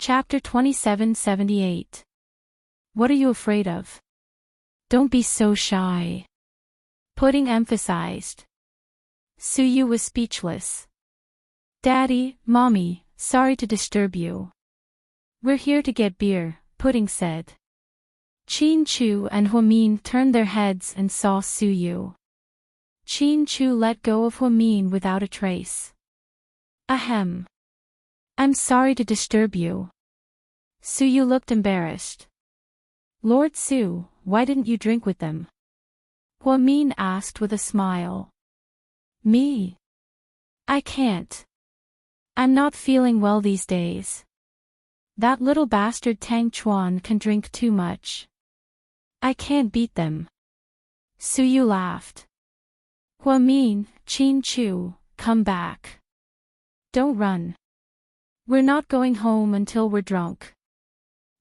Chapter 2778. What are you afraid of? Don't be so shy. Pudding emphasized. Suyu was speechless. Daddy, Mommy, sorry to disturb you. We're here to get beer, Pudding said. Chin-Chu and Huamin turned their heads and saw Suyu. Chin-Chu let go of Huamin without a trace. Ahem. I'm sorry to disturb you. Suyu looked embarrassed. Lord Su, why didn't you drink with them? Huamin asked with a smile. Me? I can't. I'm not feeling well these days. That little bastard Tang Chuan can drink too much. I can't beat them. Suyu laughed. Huamin, Chin-Chu, come back. Don't run. We're not going home until we're drunk.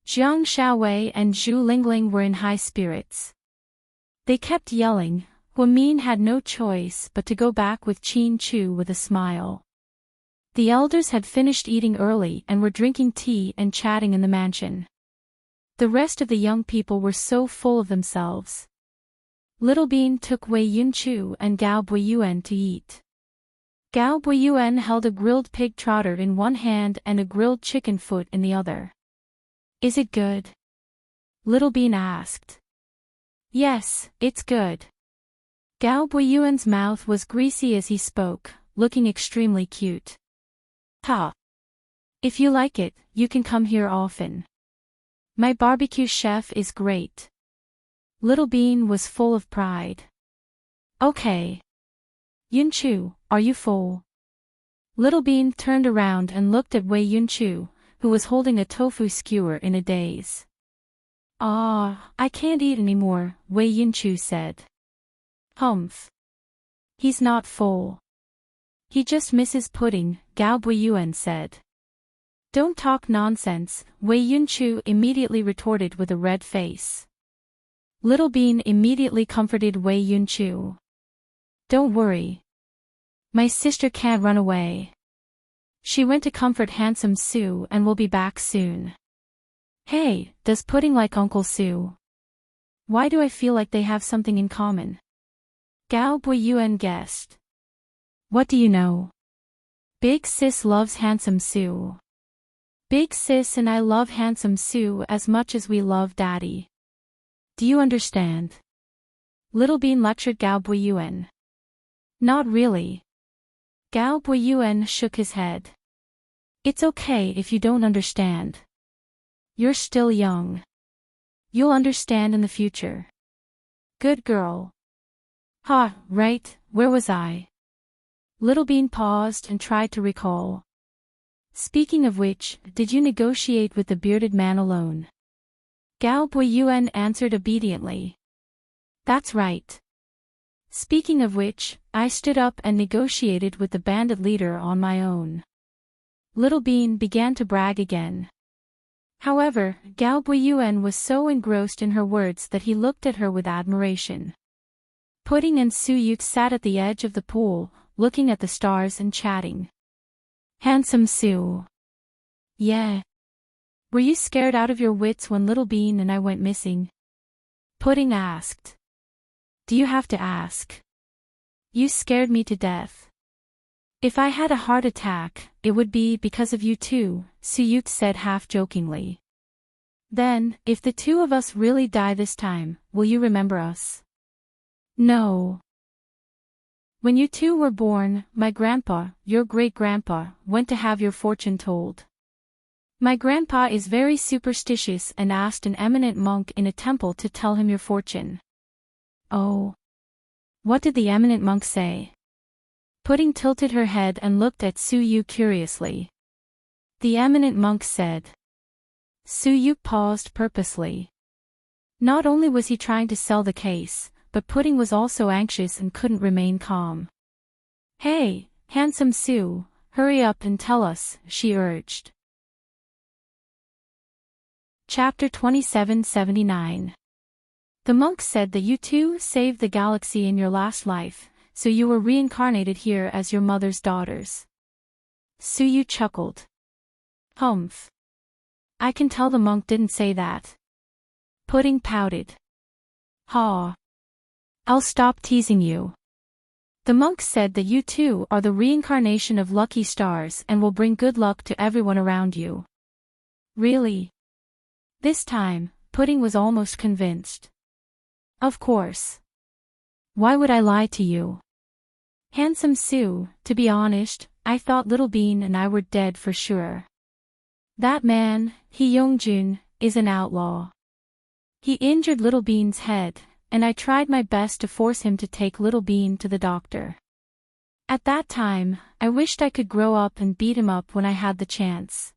Jiang Shaowei and Zhu Lingling were in high spirits. They kept yelling. Huamin had no choice but to go back with Chin-Chu with a smile. The elders had finished eating early and were drinking tea and chatting in the mansion. The rest of the young people were so full of themselves. Little Bean took Wei Yunchu and Gao Buiyuan to eat. Gao Buiyuan held a grilled pig trotter in one hand and a grilled chicken foot in the other. Is it good? Little Bean asked. Yes, it's good. Gao Buiyuan's mouth was greasy as he spoke, looking extremely cute. Ha! If you like it, you can come here often. My barbecue chef is great. Little Bean was full of pride. Okay. Yunchu, are you full? Little Bean turned around and looked at Wei Yunchu, who was holding a tofu skewer in a daze. I can't eat anymore, Wei Yunchu said. Humph. He's not full. He just misses pudding, Gao Buiyuan said. Don't talk nonsense, Wei Yunchu immediately retorted with a red face. Little Bean immediately comforted Wei Yunchu. Don't worry. My sister can't run away. She went to comfort handsome Su and will be back soon. Hey, does Pudding like Uncle Su? Why do I feel like they have something in common? Gao Buiyuan guessed. What do you know? Big Sis loves handsome Su. Big Sis and I love handsome Su as much as we love Daddy. Do you understand? Little Bean lectured Gao Buiyuan. Not really. Gao Buiyuan shook his head. It's okay if you don't understand. You're still young. You'll understand in the future. Good girl. Right, where was I? Little Bean paused and tried to recall. Speaking of which, did you negotiate with the bearded man alone? Gao Buiyuan answered obediently. That's right. Speaking of which, I stood up and negotiated with the bandit leader on my own. Little Bean began to brag again. However, Gao Buiyuan was so engrossed in her words that he looked at her with admiration. Pudding and Suyu sat at the edge of the pool, looking at the stars and chatting. Handsome Su. Yeah. Were you scared out of your wits when Little Bean and I went missing? Pudding asked. Do you have to ask? You scared me to death. If I had a heart attack, it would be because of you too, Suyu said half-jokingly. Then, if the two of us really die this time, will you remember us? No. When you two were born, my grandpa, your great-grandpa, went to have your fortune told. My grandpa is very superstitious and asked an eminent monk in a temple to tell him your fortune. Oh. What did the eminent monk say? Pudding tilted her head and looked at Suyu curiously. The eminent monk said. Suyu paused purposely. Not only was he trying to sell the case, but Pudding was also anxious and couldn't remain calm. Hey, handsome Su, hurry up and tell us, she urged. Chapter 2779. The monk said that you two saved the galaxy in your last life, so you were reincarnated here as your mother's daughters. Suyu chuckled. Humph. I can tell the monk didn't say that. Pudding pouted. Ha. I'll stop teasing you. The monk said that you two are the reincarnation of lucky stars and will bring good luck to everyone around you. Really? This time, Pudding was almost convinced. Of course. Why would I lie to you? Handsome Sue, to be honest, I thought Little Bean and I were dead for sure. That man, Hee Young-jun, is an outlaw. He injured Little Bean's head, and I tried my best to force him to take Little Bean to the doctor. At that time, I wished I could grow up and beat him up when I had the chance.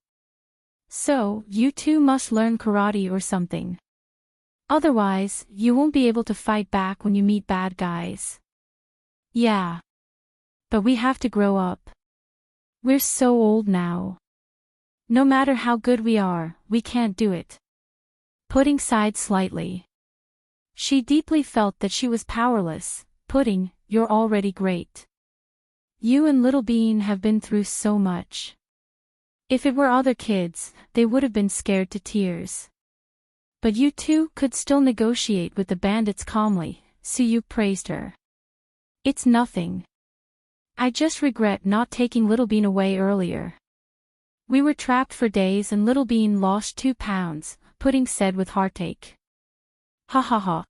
So, you two must learn karate or something. Otherwise, you won't be able to fight back when you meet bad guys. Yeah. But we have to grow up. We're so old now. No matter how good we are, we can't do it. Pudding sighed slightly. She deeply felt that she was powerless. Pudding, you're already great. You and Little Bean have been through so much. If it were other kids, they would have been scared to tears. But you two could still negotiate with the bandits calmly, so you praised her. It's nothing. I just regret not taking Little Bean away earlier. We were trapped for days and Little Bean lost 2 pounds, Pudding said with heartache. Ha ha ha.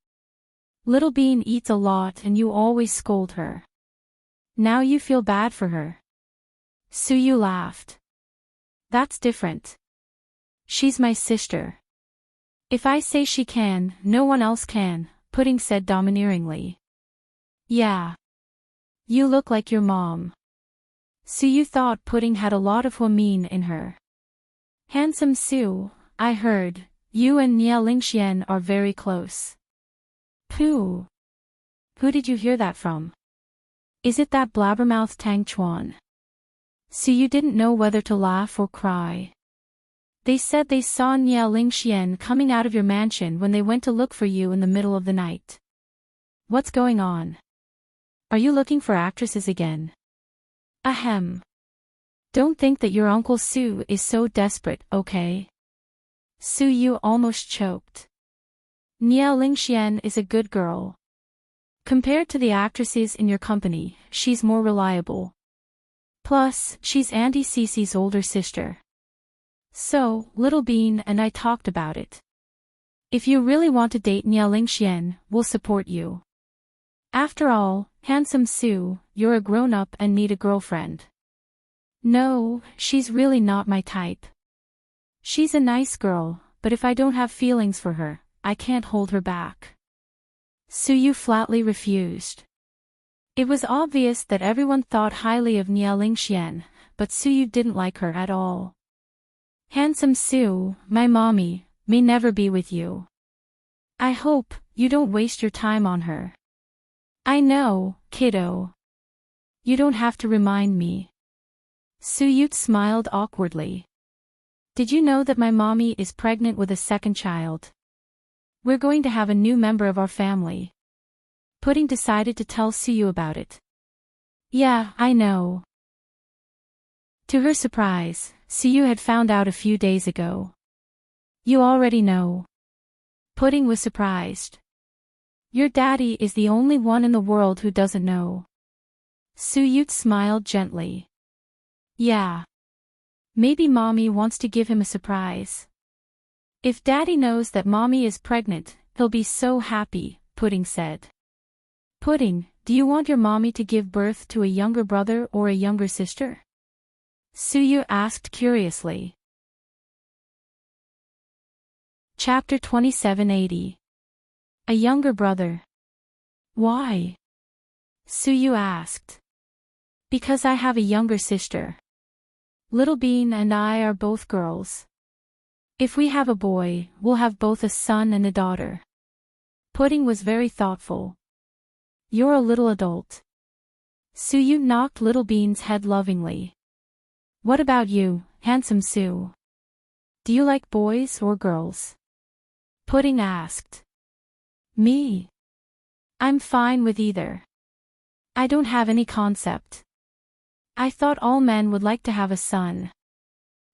Little Bean eats a lot and you always scold her. Now you feel bad for her. Suyu laughed. That's different. She's my sister. If I say she can, no one else can, Pudding said domineeringly. Yeah. You look like your mom. Suyu thought Pudding had a lot of woman in her. Handsome Sue, I heard, you and Nia Lingxian are very close. Pooh. Who did you hear that from? Is it that blabbermouth Tang Chuan? Suyu didn't know whether to laugh or cry. They said they saw Nia Lingxian coming out of your mansion when they went to look for you in the middle of the night. What's going on? Are you looking for actresses again? Ahem. Don't think that your Uncle Sue is so desperate, okay? Suyu almost choked. Nia Lingxian is a good girl. Compared to the actresses in your company, she's more reliable. Plus, she's Auntie Cece's older sister. So, Little Bean and I talked about it. If you really want to date Nia Lingxian, we'll support you. After all, Handsome Sue, you're a grown-up and need a girlfriend. No, she's really not my type. She's a nice girl, but if I don't have feelings for her, I can't hold her back. Suyu flatly refused. It was obvious that everyone thought highly of Nia Lingxian, but Suyu didn't like her at all. Handsome Sue, my mommy, may never be with you. I hope you don't waste your time on her. I know, kiddo. You don't have to remind me. Suyu smiled awkwardly. Did you know that my mommy is pregnant with a second child? We're going to have a new member of our family. Pudding decided to tell Suyu about it. Yeah, I know. To her surprise, Suyu had found out a few days ago. You already know. Pudding was surprised. Your daddy is the only one in the world who doesn't know. Suyu smiled gently. Yeah. Maybe mommy wants to give him a surprise. If daddy knows that mommy is pregnant, he'll be so happy, Pudding said. Pudding, do you want your mommy to give birth to a younger brother or a younger sister? Suyu asked curiously. Chapter 2780. A younger brother. Why? Suyu asked. Because I have a younger sister. Little Bean and I are both girls. If we have a boy, we'll have both a son and a daughter. Pudding was very thoughtful. You're a little adult. Suyu knocked Little Bean's head lovingly. What about you, Handsome Sue? Do you like boys or girls? Pudding asked. Me? I'm fine with either. I don't have any concept. I thought all men would like to have a son.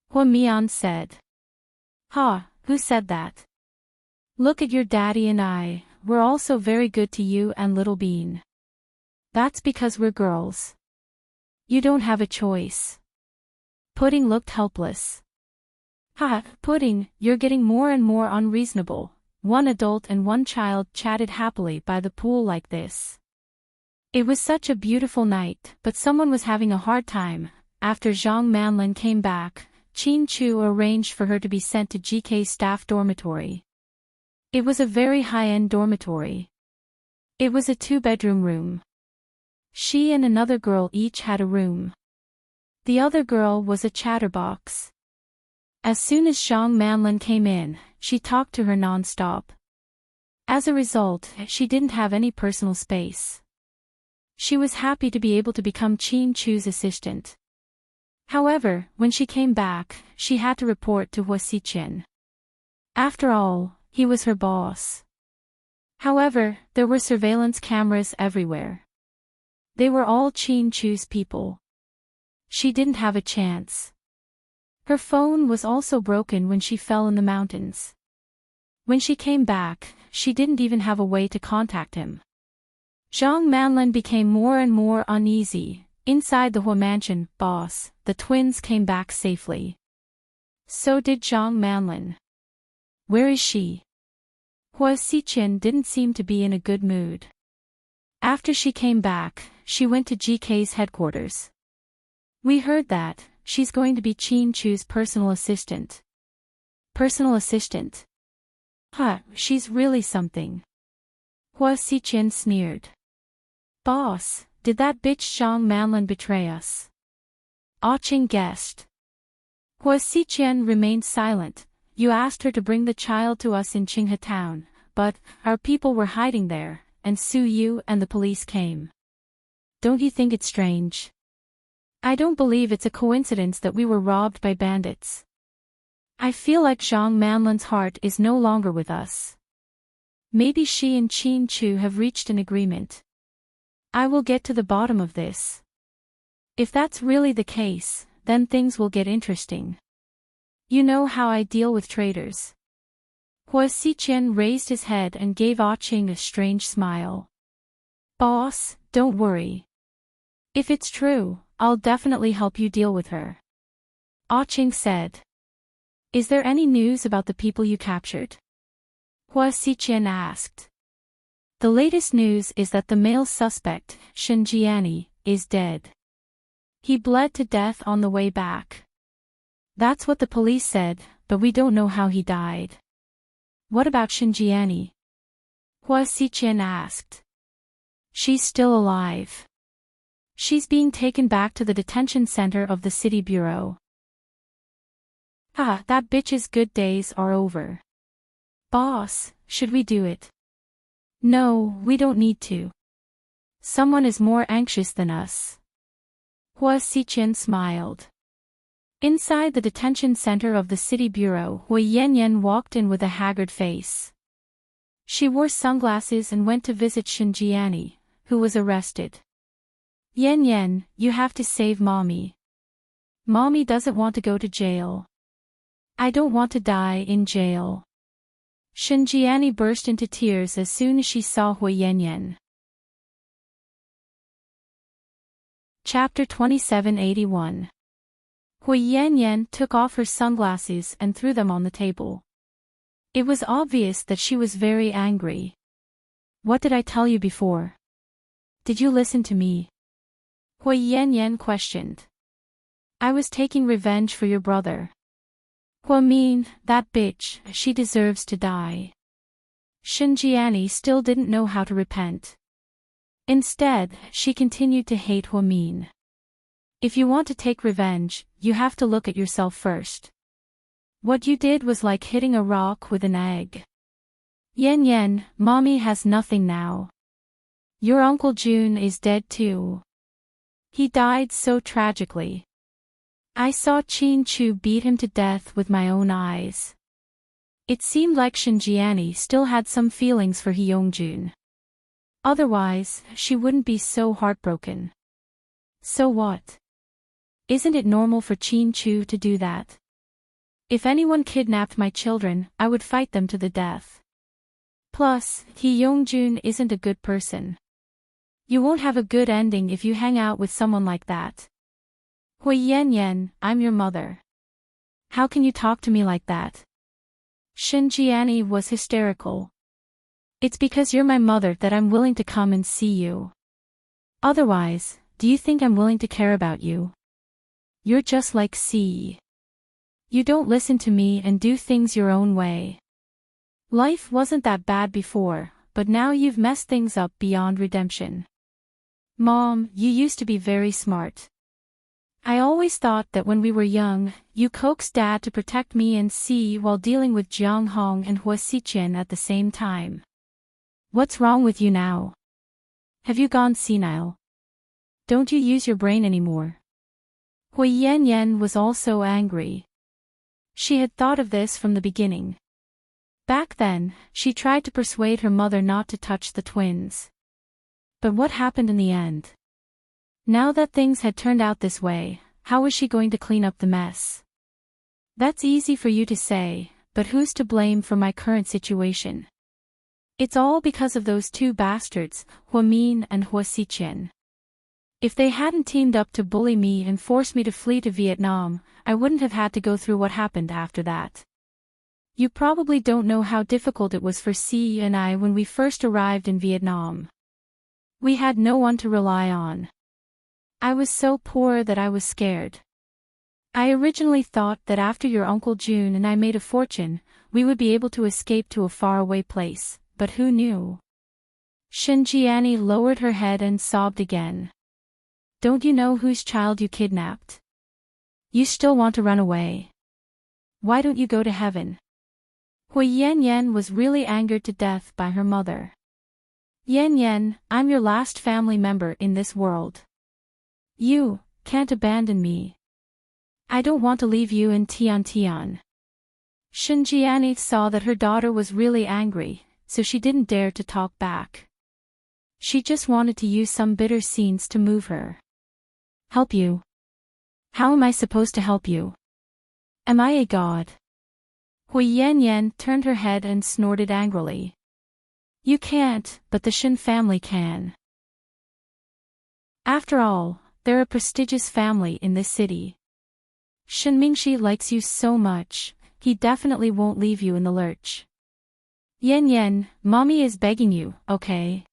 Hua Mian said. Ha, who said that? Look at your daddy and I, we're also very good to you and Little Bean. That's because we're girls. You don't have a choice. Pudding looked helpless. Ha, Pudding, you're getting more and more unreasonable. One adult and one child chatted happily by the pool like this. It was such a beautiful night, but someone was having a hard time. After Zhang Manlin came back, Qin Chu arranged for her to be sent to GK's staff dormitory. It was a very high-end dormitory. It was a 2-bedroom room. She and another girl each had a room. The other girl was a chatterbox. As soon as Zhang Manlin came in, she talked to her non-stop. As a result, she didn't have any personal space. She was happy to be able to become Qin Chu's assistant. However, when she came back, she had to report to Hua Xiqian. After all, he was her boss. However, there were surveillance cameras everywhere. They were all Qin Chu's people. She didn't have a chance. Her phone was also broken when she fell in the mountains. When she came back, she didn't even have a way to contact him. Zhang Manlin became more and more uneasy. Inside the Hua mansion, boss, the twins came back safely. So did Zhang Manlin. Where is she? Hua Xiqian didn't seem to be in a good mood. After she came back, she went to GK's headquarters. We heard that she's going to be Qin Chu's personal assistant. Personal assistant? Huh, she's really something. Hua Xiqian sneered. Boss, did that bitch Zhang Manlin betray us? Ah Qing guessed. Hua Xiqian remained silent. You asked her to bring the child to us in Qinghe town, but our people were hiding there, and Su Yu and the police came. Don't you think it's strange? I don't believe it's a coincidence that we were robbed by bandits. I feel like Zhang Manlin's heart is no longer with us. Maybe she and Qin Chu have reached an agreement. I will get to the bottom of this. If that's really the case, then things will get interesting. You know how I deal with traitors. Hua Xiqian raised his head and gave Ah Qing a strange smile. Boss, don't worry. If it's true, I'll definitely help you deal with her. Ah Qing said. Is there any news about the people you captured? Hua Xiqian asked. The latest news is that the male suspect, Shen Jiani, is dead. He bled to death on the way back. That's what the police said, but we don't know how he died. What about Shen Jiani? Hua Xiqian asked. She's still alive. She's being taken back to the detention center of the city bureau. That bitch's good days are over. Boss, should we do it? No, we don't need to. Someone is more anxious than us. Hua Xiqian smiled. Inside the detention center of the city bureau, Hui Yanyan walked in with a haggard face. She wore sunglasses and went to visit Shen Jiani, who was arrested. Yanyan, you have to save Mommy. Mommy doesn't want to go to jail. I don't want to die in jail. Shen Jiani burst into tears as soon as she saw Hui Yanyan. Chapter 2781. Hui Yanyan took off her sunglasses and threw them on the table. It was obvious that she was very angry. What did I tell you before? Did you listen to me? Hui Yanyan questioned. I was taking revenge for your brother. Hua Min, that bitch, she deserves to die. Shen Jiani still didn't know how to repent. Instead, she continued to hate Hua Min. If you want to take revenge, you have to look at yourself first. What you did was like hitting a rock with an egg. Yan, Mommy has nothing now. Your Uncle Jun is dead too. He died so tragically. I saw Qin Chu beat him to death with my own eyes. It seemed like Shen Jiani still had some feelings for Hyungjun. Otherwise, she wouldn't be so heartbroken. So what? Isn't it normal for Qin Chu to do that? If anyone kidnapped my children, I would fight them to the death. Plus, Hee Young-jun isn't a good person. You won't have a good ending if you hang out with someone like that. Hui Yan, I'm your mother. How can you talk to me like that? Shin Jiani was hysterical. It's because you're my mother that I'm willing to come and see you. Otherwise, do you think I'm willing to care about you? You're just like C. You don't listen to me and do things your own way. Life wasn't that bad before, but now you've messed things up beyond redemption. Mom, you used to be very smart. I always thought that when we were young, you coaxed Dad to protect me and C while dealing with Jiang Hong and Hua Xiqian at the same time. What's wrong with you now? Have you gone senile? Don't you use your brain anymore? Hui Yan was also angry. She had thought of this from the beginning. Back then, she tried to persuade her mother not to touch the twins. But what happened in the end? Now that things had turned out this way, how was she going to clean up the mess? That's easy for you to say, but who's to blame for my current situation? It's all because of those two bastards, Hua Min and Hua Xiqian. If they hadn't teamed up to bully me and force me to flee to Vietnam, I wouldn't have had to go through what happened after that. You probably don't know how difficult it was for C and I when we first arrived in Vietnam. We had no one to rely on. I was so poor that I was scared. I originally thought that after your Uncle June and I made a fortune, we would be able to escape to a faraway place, but who knew? Shin Jiani lowered her head and sobbed again. Don't you know whose child you kidnapped? You still want to run away? Why don't you go to heaven? Hui Yan was really angered to death by her mother. Yan, I'm your last family member in this world. You can't abandon me. I don't want to leave you in Tian. Shin Jiani saw that her daughter was really angry, so she didn't dare to talk back. She just wanted to use some bitter scenes to move her. Help you? How am I supposed to help you? Am I a god? Hui Yan turned her head and snorted angrily. You can't, but the Shin family can. After all, they're a prestigious family in this city. Shin Mingxi likes you so much, he definitely won't leave you in the lurch. Yan, mommy is begging you, okay?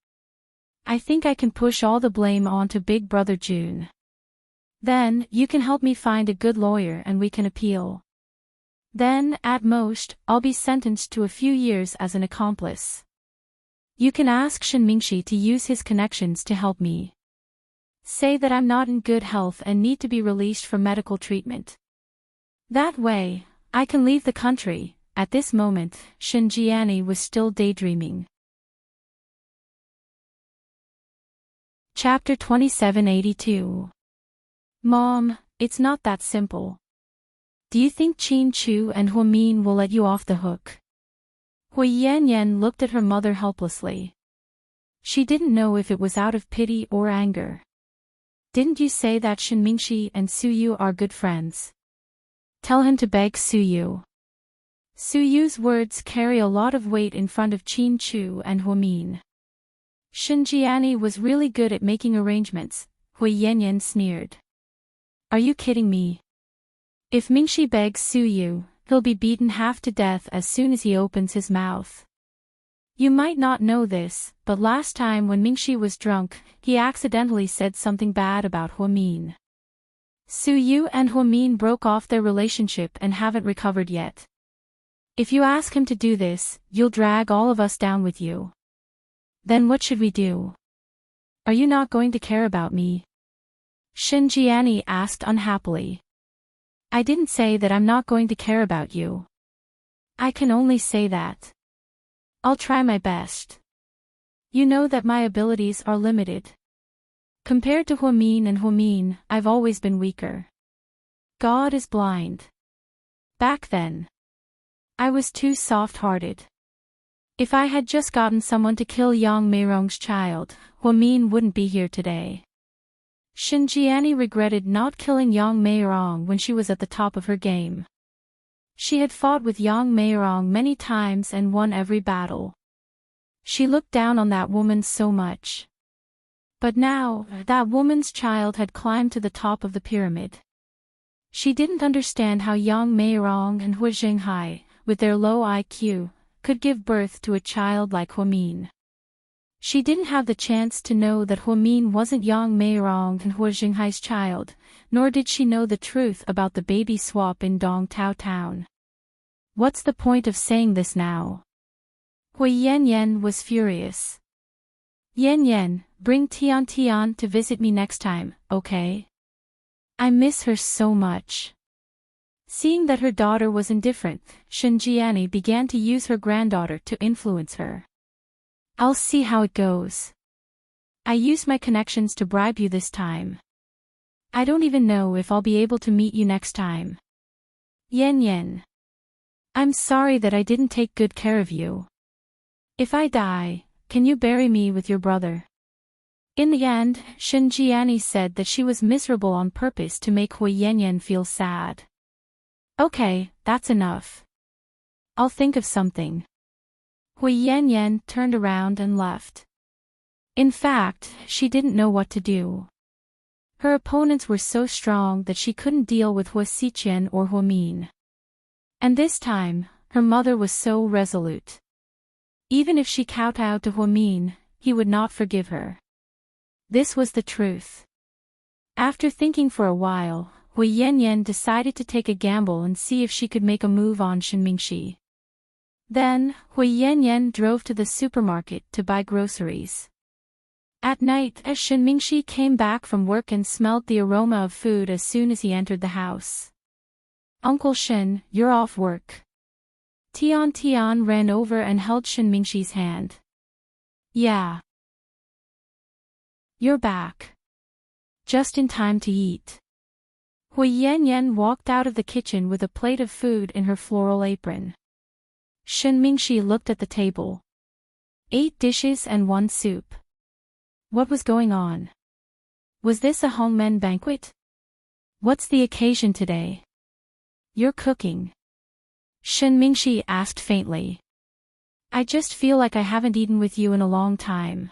I think I can push all the blame onto Big Brother June. Then, you can help me find a good lawyer and we can appeal. Then, at most, I'll be sentenced to a few years as an accomplice. You can ask Shin Mingxi to use his connections to help me. Say that I'm not in good health and need to be released for medical treatment. That way, I can leave the country. At this moment, Shin Jiani was still daydreaming. Chapter 2782. Mom, it's not that simple. Do you think Qin Chu and Hua Min will let you off the hook? Hui Yan looked at her mother helplessly. She didn't know if it was out of pity or anger. Didn't you say that Shin Mingxi and Su Yu are good friends? Tell him to beg Su Yu. Su Yu's words carry a lot of weight in front of Qin Chu and Hua Min. Shin Jiani was really good at making arrangements, Hui Yan sneered. Are you kidding me? If Mingxi begs Su Yu, he'll be beaten half to death as soon as he opens his mouth. You might not know this, but last time when Mingxi was drunk, he accidentally said something bad about Hua Min. Su Yu and Hua Min broke off their relationship and haven't recovered yet. If you ask him to do this, you'll drag all of us down with you. Then what should we do? Are you not going to care about me? Shin Jiani asked unhappily. I didn't say that I'm not going to care about you. I can only say that. I'll try my best. You know that my abilities are limited. Compared to Hua Min and Hua Min, I've always been weaker. God is blind. Back then, I was too soft-hearted. If I had just gotten someone to kill Yang Meirong's child, Hua Min wouldn't be here today. Shin Jiani regretted not killing Yang Meirong when she was at the top of her game. She had fought with Yang Meirong many times and won every battle. She looked down on that woman so much. But now, that woman's child had climbed to the top of the pyramid. She didn't understand how Yang Meirong and Hu Jinghai, with their low IQ, could give birth to a child like Huamin. She didn't have the chance to know that Huamin wasn't Yang Meirong and Hu Jinghai's child, nor did she know the truth about the baby swap in Dong Tao Town. What's the point of saying this now? Hui Yanyan was furious. Yanyan, bring Tian Tian to visit me next time, okay? I miss her so much. Seeing that her daughter was indifferent, Shenjiani began to use her granddaughter to influence her. I'll see how it goes. I used my connections to bribe you this time. I don't even know if I'll be able to meet you next time. Yan. I'm sorry that I didn't take good care of you. If I die, can you bury me with your brother? In the end, Shenjiani said that she was miserable on purpose to make Hui Yanyan feel sad. Okay, that's enough. I'll think of something. Hui Yanyan turned around and left. In fact, she didn't know what to do. Her opponents were so strong that she couldn't deal with Hu Xiqian or Hu Min. And this time, her mother was so resolute. Even if she kowtowed to Hu Min, he would not forgive her. This was the truth. After thinking for a while, Hui Yanyan decided to take a gamble and see if she could make a move on Shenmingxi. Then, Hui Yanyan drove to the supermarket to buy groceries. At night, as Shenmingxi came back from work and smelled the aroma of food as soon as he entered the house. Uncle Shen, you're off work. Tian ran over and held Shenmingxi's hand. Yeah. You're back. Just in time to eat. Hui Yanyan walked out of the kitchen with a plate of food in her floral apron. Shenmingxi looked at the table. 8 dishes and 1 soup. What was going on? Was this a Hongmen banquet? What's the occasion today? You're cooking. Shenmingxi asked faintly. I just feel like I haven't eaten with you in a long time.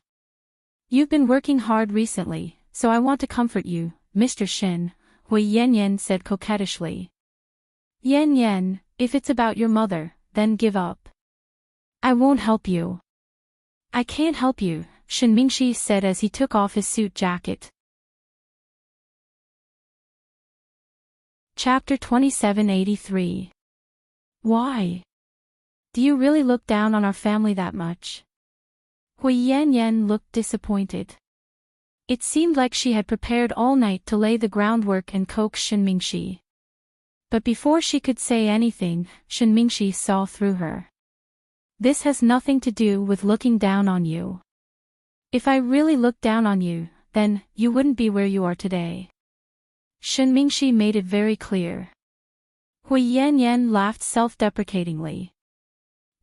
You've been working hard recently, so I want to comfort you, Mr. Shen, Hui Yanyan said coquettishly. Yanyan, if it's about your mother, then give up. I won't help you. I can't help you, Shenmingxi said as he took off his suit jacket. Chapter 2783. Why? Do you really look down on our family that much? Hui Yanyan looked disappointed. It seemed like she had prepared all night to lay the groundwork and coax Shenmingxi. But before she could say anything, Shenmingxi saw through her. This has nothing to do with looking down on you. If I really looked down on you, then you wouldn't be where you are today. Shenmingxi made it very clear. Hui Yanyan laughed self-deprecatingly.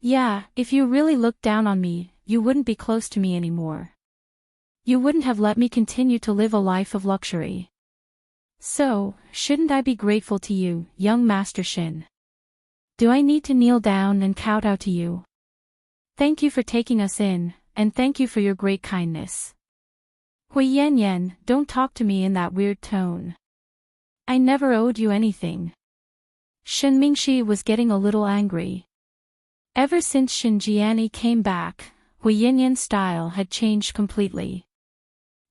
Yeah, if you really looked down on me, you wouldn't be close to me anymore. You wouldn't have let me continue to live a life of luxury. So, shouldn't I be grateful to you, young Master Shin? Do I need to kneel down and kowtow to you? Thank you for taking us in, and thank you for your great kindness. Hui Yanyan, don't talk to me in that weird tone. I never owed you anything. Shenmingxi was getting a little angry. Ever since Shenjiani came back, Hui Yanyan's style had changed completely.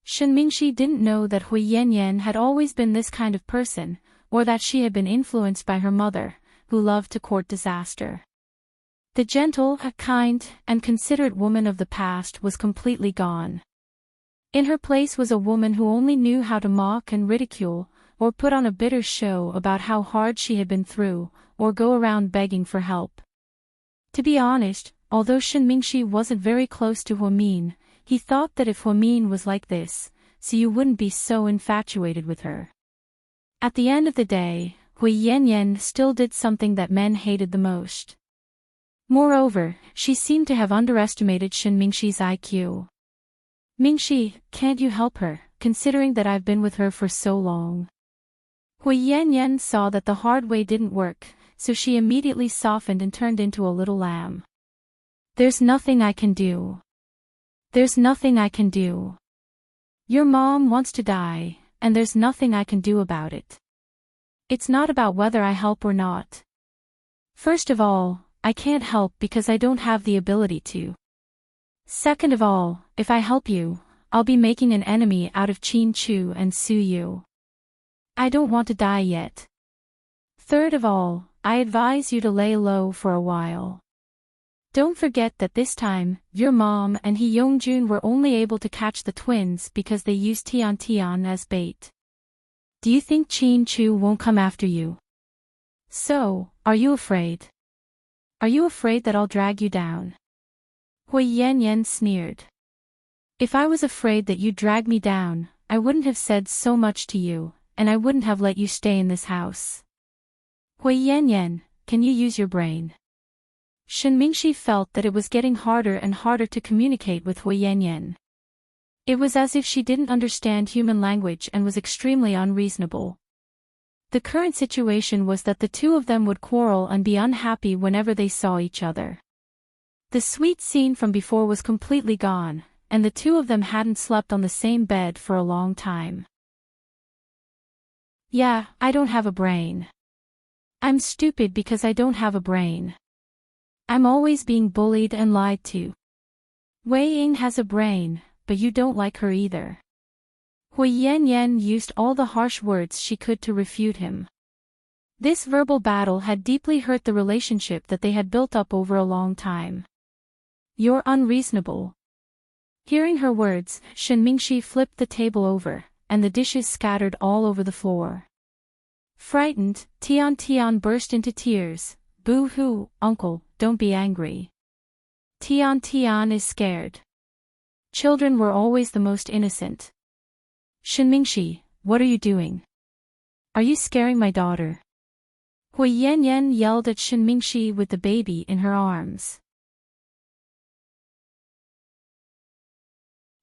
Shenmingxi didn't know that Hui Yanyan had always been this kind of person, or that she had been influenced by her mother, who loved to court disaster. The gentle, kind, and considerate woman of the past was completely gone. In her place was a woman who only knew how to mock and ridicule, or put on a bitter show about how hard she had been through, or go around begging for help. To be honest, although Shenmingxi wasn't very close to Huamin, he thought that if Huamin was like this, so you wouldn't be so infatuated with her. At the end of the day, Hui Yanyan still did something that men hated the most. Moreover, she seemed to have underestimated Shenmingxi's IQ. Mingxi, can't you help her, considering that I've been with her for so long? Hui Yanyan saw that the hard way didn't work, so she immediately softened and turned into a little lamb. There's nothing I can do. There's nothing I can do. Your mom wants to die, and there's nothing I can do about it. It's not about whether I help or not. First of all, I can't help because I don't have the ability to. Second of all, if I help you, I'll be making an enemy out of Chin-Chu and sue you. I don't want to die yet. Third of all, I advise you to lay low for a while. Don't forget that this time, your mom and Hee Young-jun were only able to catch the twins because they used Tian as bait. Do you think Chin-Chu won't come after you? So, are you afraid? Are you afraid that I'll drag you down? Hui Yan sneered. If I was afraid that you'd drag me down, I wouldn't have said so much to you, and I wouldn't have let you stay in this house. Hui Yan, can you use your brain? Shin Mingxi felt that it was getting harder and harder to communicate with Hui Yan. It was as if she didn't understand human language and was extremely unreasonable. The current situation was that the two of them would quarrel and be unhappy whenever they saw each other. The sweet scene from before was completely gone, and the two of them hadn't slept on the same bed for a long time. Yeah, I don't have a brain. I'm stupid because I don't have a brain. I'm always being bullied and lied to. Wei Ying has a brain, but you don't like her either. Hui Yan used all the harsh words she could to refute him. This verbal battle had deeply hurt the relationship that they had built up over a long time. You're unreasonable. Hearing her words, Shin Mingxi flipped the table over, and the dishes scattered all over the floor. Frightened, Tian burst into tears. Boo-hoo, uncle, don't be angry. Tian is scared. Children were always the most innocent. Shin Mingxi, what are you doing? Are you scaring my daughter? Hui Yan yelled at Shin Mingxi with the baby in her arms.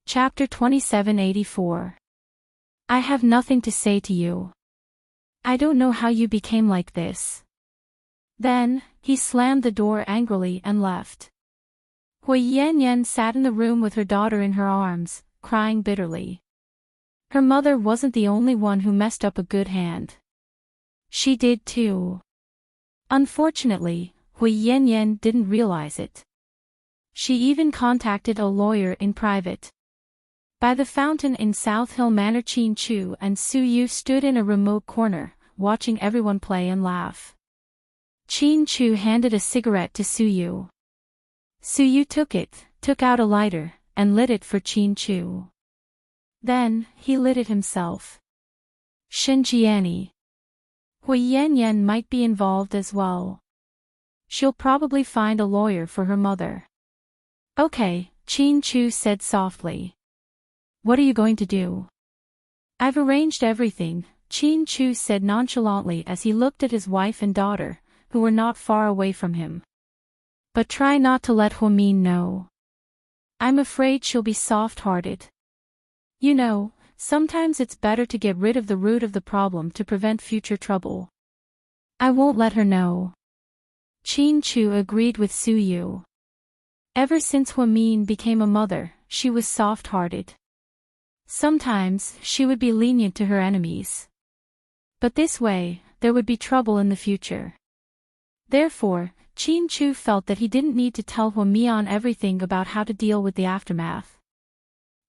Chapter 2784. I have nothing to say to you. I don't know how you became like this. Then, he slammed the door angrily and left. Hui Yan sat in the room with her daughter in her arms, crying bitterly. Her mother wasn't the only one who messed up a good hand. She did too. Unfortunately, Hui Yan didn't realize it. She even contacted a lawyer in private. By the fountain in South Hill Manor, Chin-Chu and Su-yu stood in a remote corner, watching everyone play and laugh. Chin-Chu handed a cigarette to Su-yu. Su-yu took it, took out a lighter, and lit it for Chin-Chu. Then, he lit it himself. Shinjiani. Hui Yan might be involved as well. She'll probably find a lawyer for her mother. Okay, Chin-Chu said softly. What are you going to do? I've arranged everything, Chin-Chu said nonchalantly as he looked at his wife and daughter, who were not far away from him. But try not to let Huamin know. I'm afraid she'll be soft-hearted. You know, sometimes it's better to get rid of the root of the problem to prevent future trouble. I won't let her know. Chin-Chu agreed with Su-yu. Ever since Huamin became a mother, she was soft-hearted. Sometimes, she would be lenient to her enemies. But this way, there would be trouble in the future. Therefore, Chin-Chu felt that he didn't need to tell Huamian everything about how to deal with the aftermath.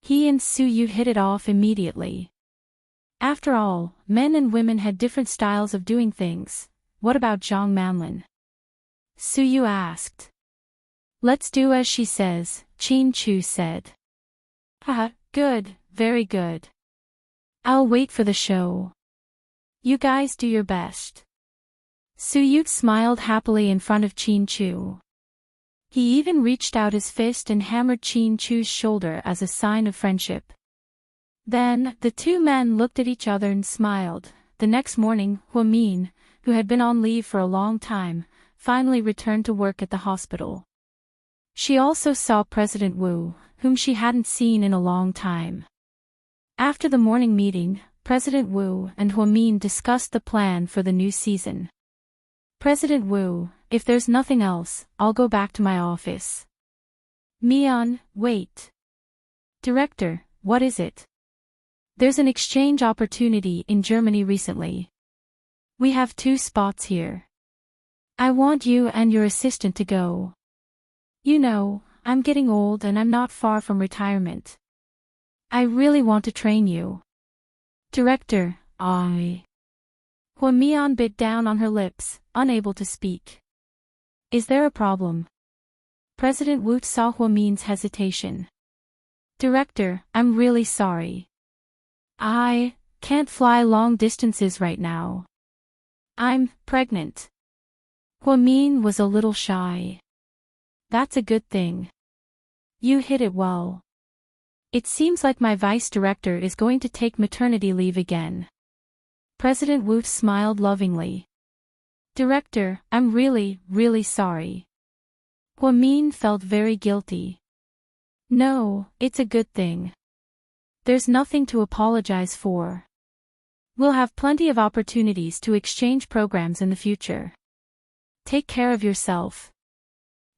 He and Su-yu hit it off immediately. After all, men and women had different styles of doing things. What about Zhang Manlin? Su-yu asked. Let's do as she says, Chin-Chu said. Haha, good, very good. I'll wait for the show. You guys do your best. Su-yu smiled happily in front of Chin-Chu. He even reached out his fist and hammered Chin-Chu's shoulder as a sign of friendship. Then, the two men looked at each other and smiled. The next morning, Huamin, who had been on leave for a long time, finally returned to work at the hospital. She also saw President Wu, whom she hadn't seen in a long time. After the morning meeting, President Wu and Huamin discussed the plan for the new season. President Wu, if there's nothing else, I'll go back to my office. Mian, wait. Director, what is it? There's an exchange opportunity in Germany recently. We have 2 spots here. I want you and your assistant to go. You know, I'm getting old and I'm not far from retirement. I really want to train you. Director, Hua Mian bit down on her lips, unable to speak. Is there a problem? President Wu saw Hua Mian's hesitation. Director, I'm really sorry. I can't fly long distances right now. I'm pregnant. Hua Mian was a little shy. That's a good thing. You hit it well. It seems like my vice director is going to take maternity leave again. President Wu smiled lovingly. Director, I'm really, really sorry. Hua Mian felt very guilty. No, it's a good thing. There's nothing to apologize for. We'll have plenty of opportunities to exchange programs in the future. Take care of yourself.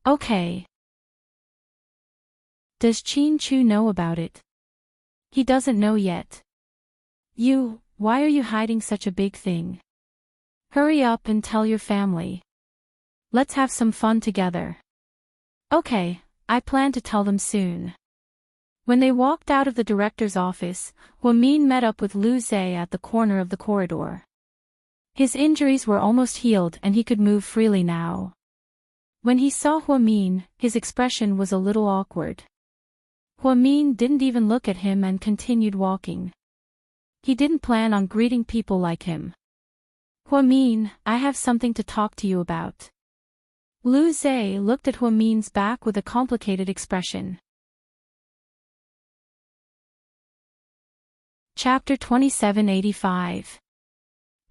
Okay. Does Qin Chu know about it? He doesn't know yet. Why are you hiding such a big thing? Hurry up and tell your family. Let's have some fun together. Okay, I plan to tell them soon. When they walked out of the director's office, Hua Mian met up with Lu Zhe at the corner of the corridor. His injuries were almost healed and he could move freely now. When he saw Hua Mian, his expression was a little awkward. Hua Mian didn't even look at him and continued walking. He didn't plan on greeting people like him. Hua Mian, I have something to talk to you about. Lu Zhe looked at Hua Mian's back with a complicated expression. Chapter 2785.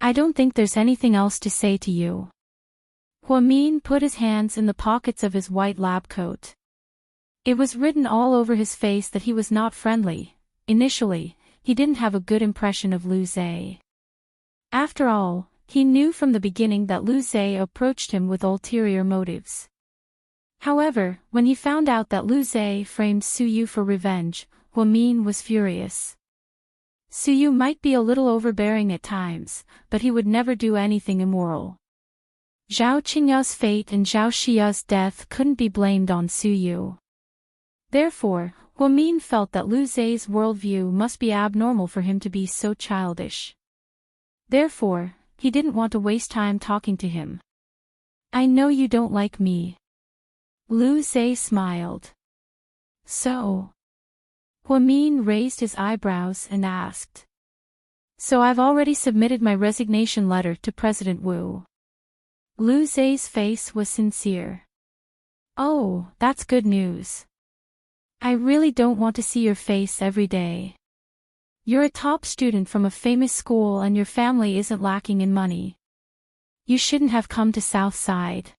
I don't think there's anything else to say to you. Hua Mian put his hands in the pockets of his white lab coat. It was written all over his face that he was not friendly. Initially, he didn't have a good impression of Lu Zhe. After all, he knew from the beginning that Lu Zhe approached him with ulterior motives. However, when he found out that Lu Zhe framed Su Yu for revenge, Hua Mian was furious. Su Yu might be a little overbearing at times, but he would never do anything immoral. Zhao Qingya's fate and Zhao Xia's death couldn't be blamed on Su Yu. Therefore, Hua Mian felt that Lu Zhe's worldview must be abnormal for him to be so childish. Therefore, he didn't want to waste time talking to him. I know you don't like me. Lu Zhe smiled. So? Hua Mian raised his eyebrows and asked. So I've already submitted my resignation letter to President Wu. Lu Zhe's face was sincere. Oh, that's good news. I really don't want to see your face every day. You're a top student from a famous school and your family isn't lacking in money. You shouldn't have come to Southside.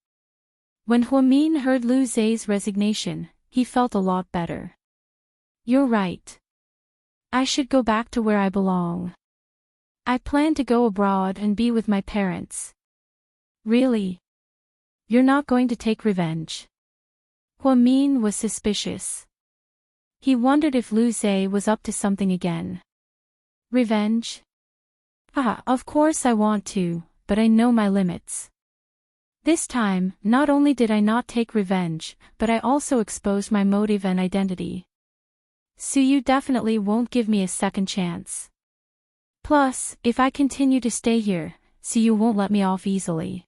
When Hua Mian heard Lu Zhe's resignation, he felt a lot better. You're right. I should go back to where I belong. I plan to go abroad and be with my parents. Really? You're not going to take revenge? Hua Mian was suspicious. He wondered if Lu Zhe was up to something again. Revenge? Of course I want to, but I know my limits. This time, not only did I not take revenge, but I also exposed my motive and identity. Su Yu definitely won't give me a second chance. Plus, if I continue to stay here, Su Yu won't let me off easily.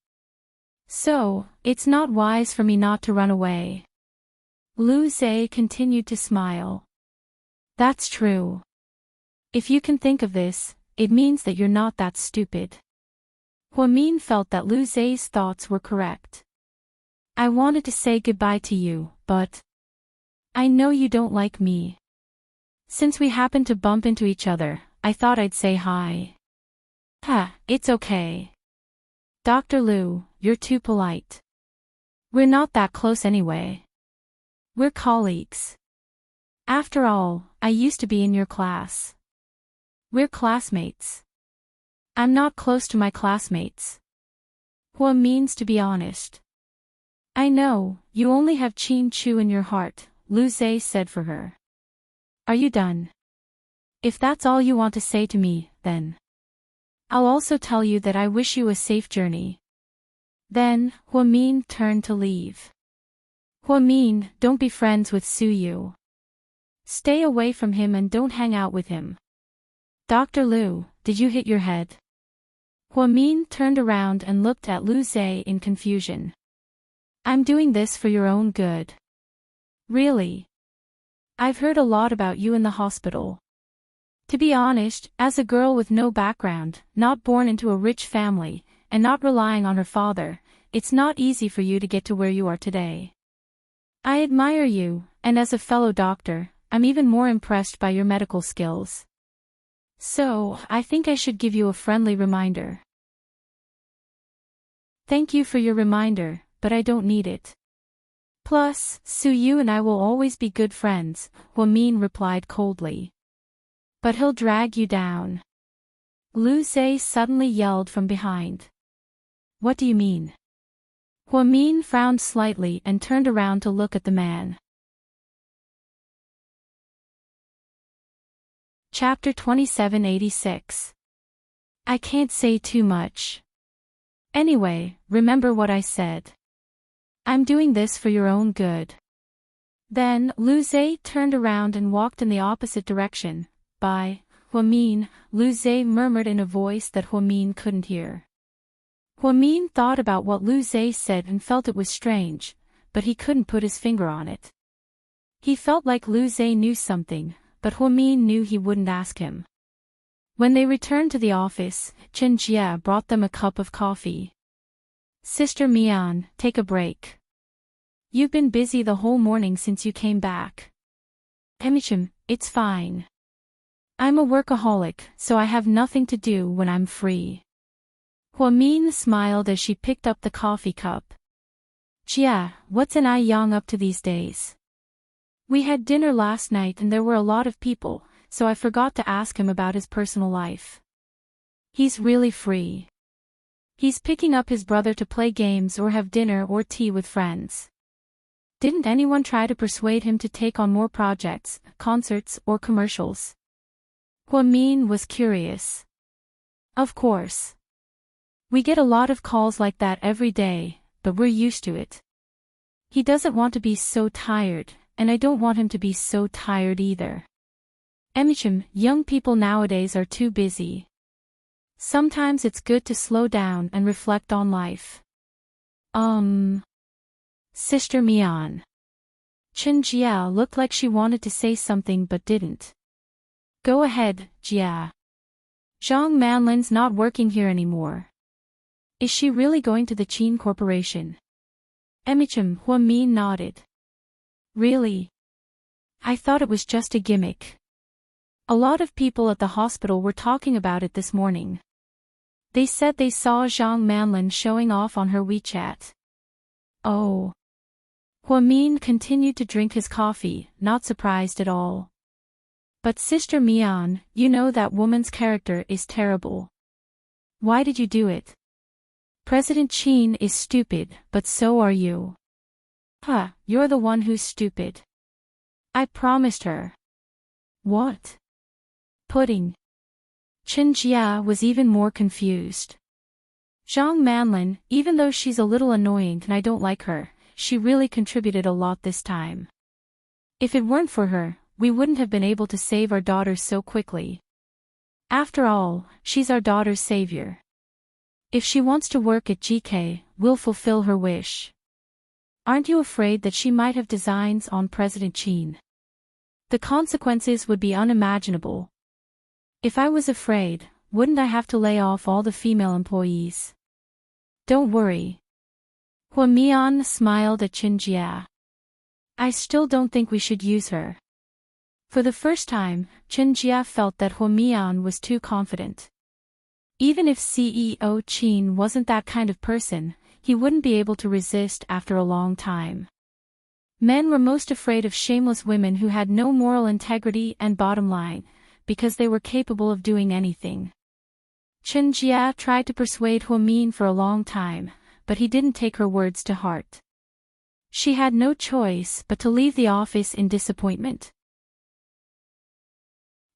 So, it's not wise for me not to run away. Lu Zhe continued to smile. That's true. If you can think of this, it means that you're not that stupid. Hua Mian felt that Lu Zhe's thoughts were correct. I wanted to say goodbye to you, but I know you don't like me. Since we happened to bump into each other, I thought I'd say hi. It's okay. Dr. Lu, you're too polite. We're not that close anyway. We're colleagues. After all, I used to be in your class. We're classmates. I'm not close to my classmates. Hua means to be honest. I know, you only have Qin Chu in your heart, Lu Zhe said for her. Are you done? If that's all you want to say to me, then I'll also tell you that I wish you a safe journey. Then, Hua Min turned to leave. Hua Min, don't be friends with Su Yu. Stay away from him and don't hang out with him. Dr. Lu, did you hit your head? Hua Min turned around and looked at Lu Zhe in confusion. I'm doing this for your own good. Really? I've heard a lot about you in the hospital. To be honest, as a girl with no background, not born into a rich family, and not relying on her father, it's not easy for you to get to where you are today. I admire you, and as a fellow doctor, I'm even more impressed by your medical skills. So, I think I should give you a friendly reminder. Thank you for your reminder, but I don't need it. Plus, Su Yu and I will always be good friends, Hua Min replied coldly. But he'll drag you down. Lu Zhe suddenly yelled from behind. What do you mean? Hua Min frowned slightly and turned around to look at the man. Chapter 2786. I can't say too much. Anyway, remember what I said. I'm doing this for your own good. Then, Lu Zhe turned around and walked in the opposite direction. Bye, Hua Min, Lu Zhe murmured in a voice that Hua Min couldn't hear. Hua Min thought about what Lu Zhe said and felt it was strange, but he couldn't put his finger on it. He felt like Lu Zhe knew something, but Hua Min knew he wouldn't ask him. When they returned to the office, Chen Jia brought them a cup of coffee. Sister Mian, take a break. You've been busy the whole morning since you came back. Emichim, it's fine. I'm a workaholic, so I have nothing to do when I'm free. Hua Min smiled as she picked up the coffee cup. Jia, what's an I Yang up to these days? We had dinner last night and there were a lot of people, so I forgot to ask him about his personal life. He's really free. He's picking up his brother to play games or have dinner or tea with friends. Didn't anyone try to persuade him to take on more projects, concerts, or commercials? Hua Min was curious. Of course. We get a lot of calls like that every day, but we're used to it. He doesn't want to be so tired, and I don't want him to be so tired either. Emichim, young people nowadays are too busy. Sometimes it's good to slow down and reflect on life. Sister Mian. Chen Jia looked like she wanted to say something but didn't. Go ahead, Jia. Zhang Manlin's not working here anymore. Is she really going to the Qin Corporation? Emichim, Hua Min nodded. Really? I thought it was just a gimmick. A lot of people at the hospital were talking about it this morning. They said they saw Zhang Manlin showing off on her WeChat. Oh. Hua Min continued to drink his coffee, not surprised at all. But Sister Mian, you know that woman's character is terrible. Why did you do it? President Qin is stupid, but so are you. Huh, you're the one who's stupid. I promised her. What? Pudding. Chen Jia was even more confused. Zhang Manlin, even though she's a little annoying and I don't like her, she really contributed a lot this time. If it weren't for her, we wouldn't have been able to save our daughter so quickly. After all, she's our daughter's savior. If she wants to work at GK, we'll fulfill her wish. Aren't you afraid that she might have designs on President Qin? The consequences would be unimaginable. If I was afraid, wouldn't I have to lay off all the female employees? Don't worry. Hua Mian smiled at Chen Jia. I still don't think we should use her. For the first time, Chen Jia felt that Hua Mian was too confident. Even if CEO Qin wasn't that kind of person, he wouldn't be able to resist after a long time. Men were most afraid of shameless women who had no moral integrity and bottom line, because they were capable of doing anything. Chen Jia tried to persuade Hua Min for a long time, but he didn't take her words to heart. She had no choice but to leave the office in disappointment.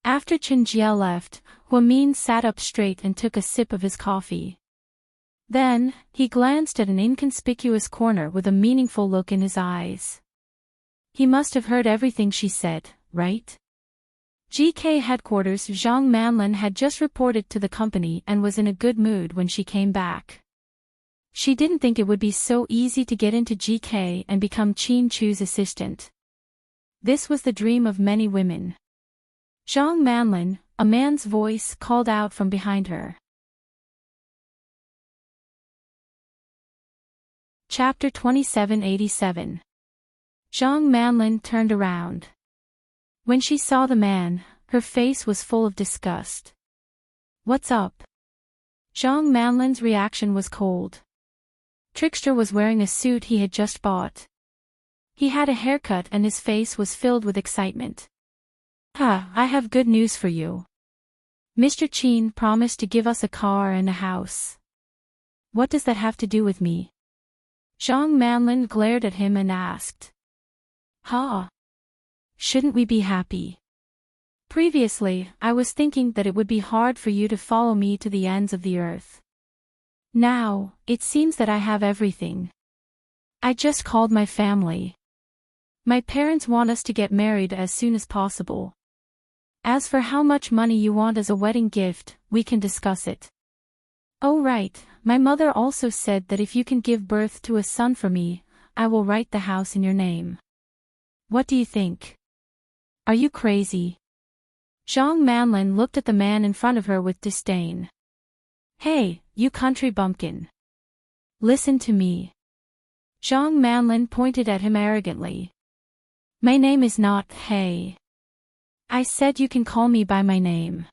After Chen Jie left, Huamin sat up straight and took a sip of his coffee. Then, he glanced at an inconspicuous corner with a meaningful look in his eyes. He must have heard everything she said, right? GK headquarters. Zhang Manlin had just reported to the company and was in a good mood when she came back. She didn't think it would be so easy to get into GK and become Qin Chu's assistant. This was the dream of many women. Zhang Manlin, a man's voice called out from behind her. Chapter 2787. Zhang Manlin turned around. When she saw the man, her face was full of disgust. What's up? Zhang Manlin's reaction was cold. Trickster was wearing a suit he had just bought. He had a haircut and his face was filled with excitement. I have good news for you. Mr. Qin promised to give us a car and a house. What does that have to do with me? Zhang Manlin glared at him and asked. Shouldn't we be happy? Previously, I was thinking that it would be hard for you to follow me to the ends of the earth. Now, it seems that I have everything. I just called my family. My parents want us to get married as soon as possible. As for how much money you want as a wedding gift, we can discuss it. Oh right, my mother also said that if you can give birth to a son for me, I will write the house in your name. What do you think? Are you crazy? Zhang Manlin looked at the man in front of her with disdain. Hey, you country bumpkin. Listen to me. Zhang Manlin pointed at him arrogantly. My name is not Hey. I said you can call me by my name.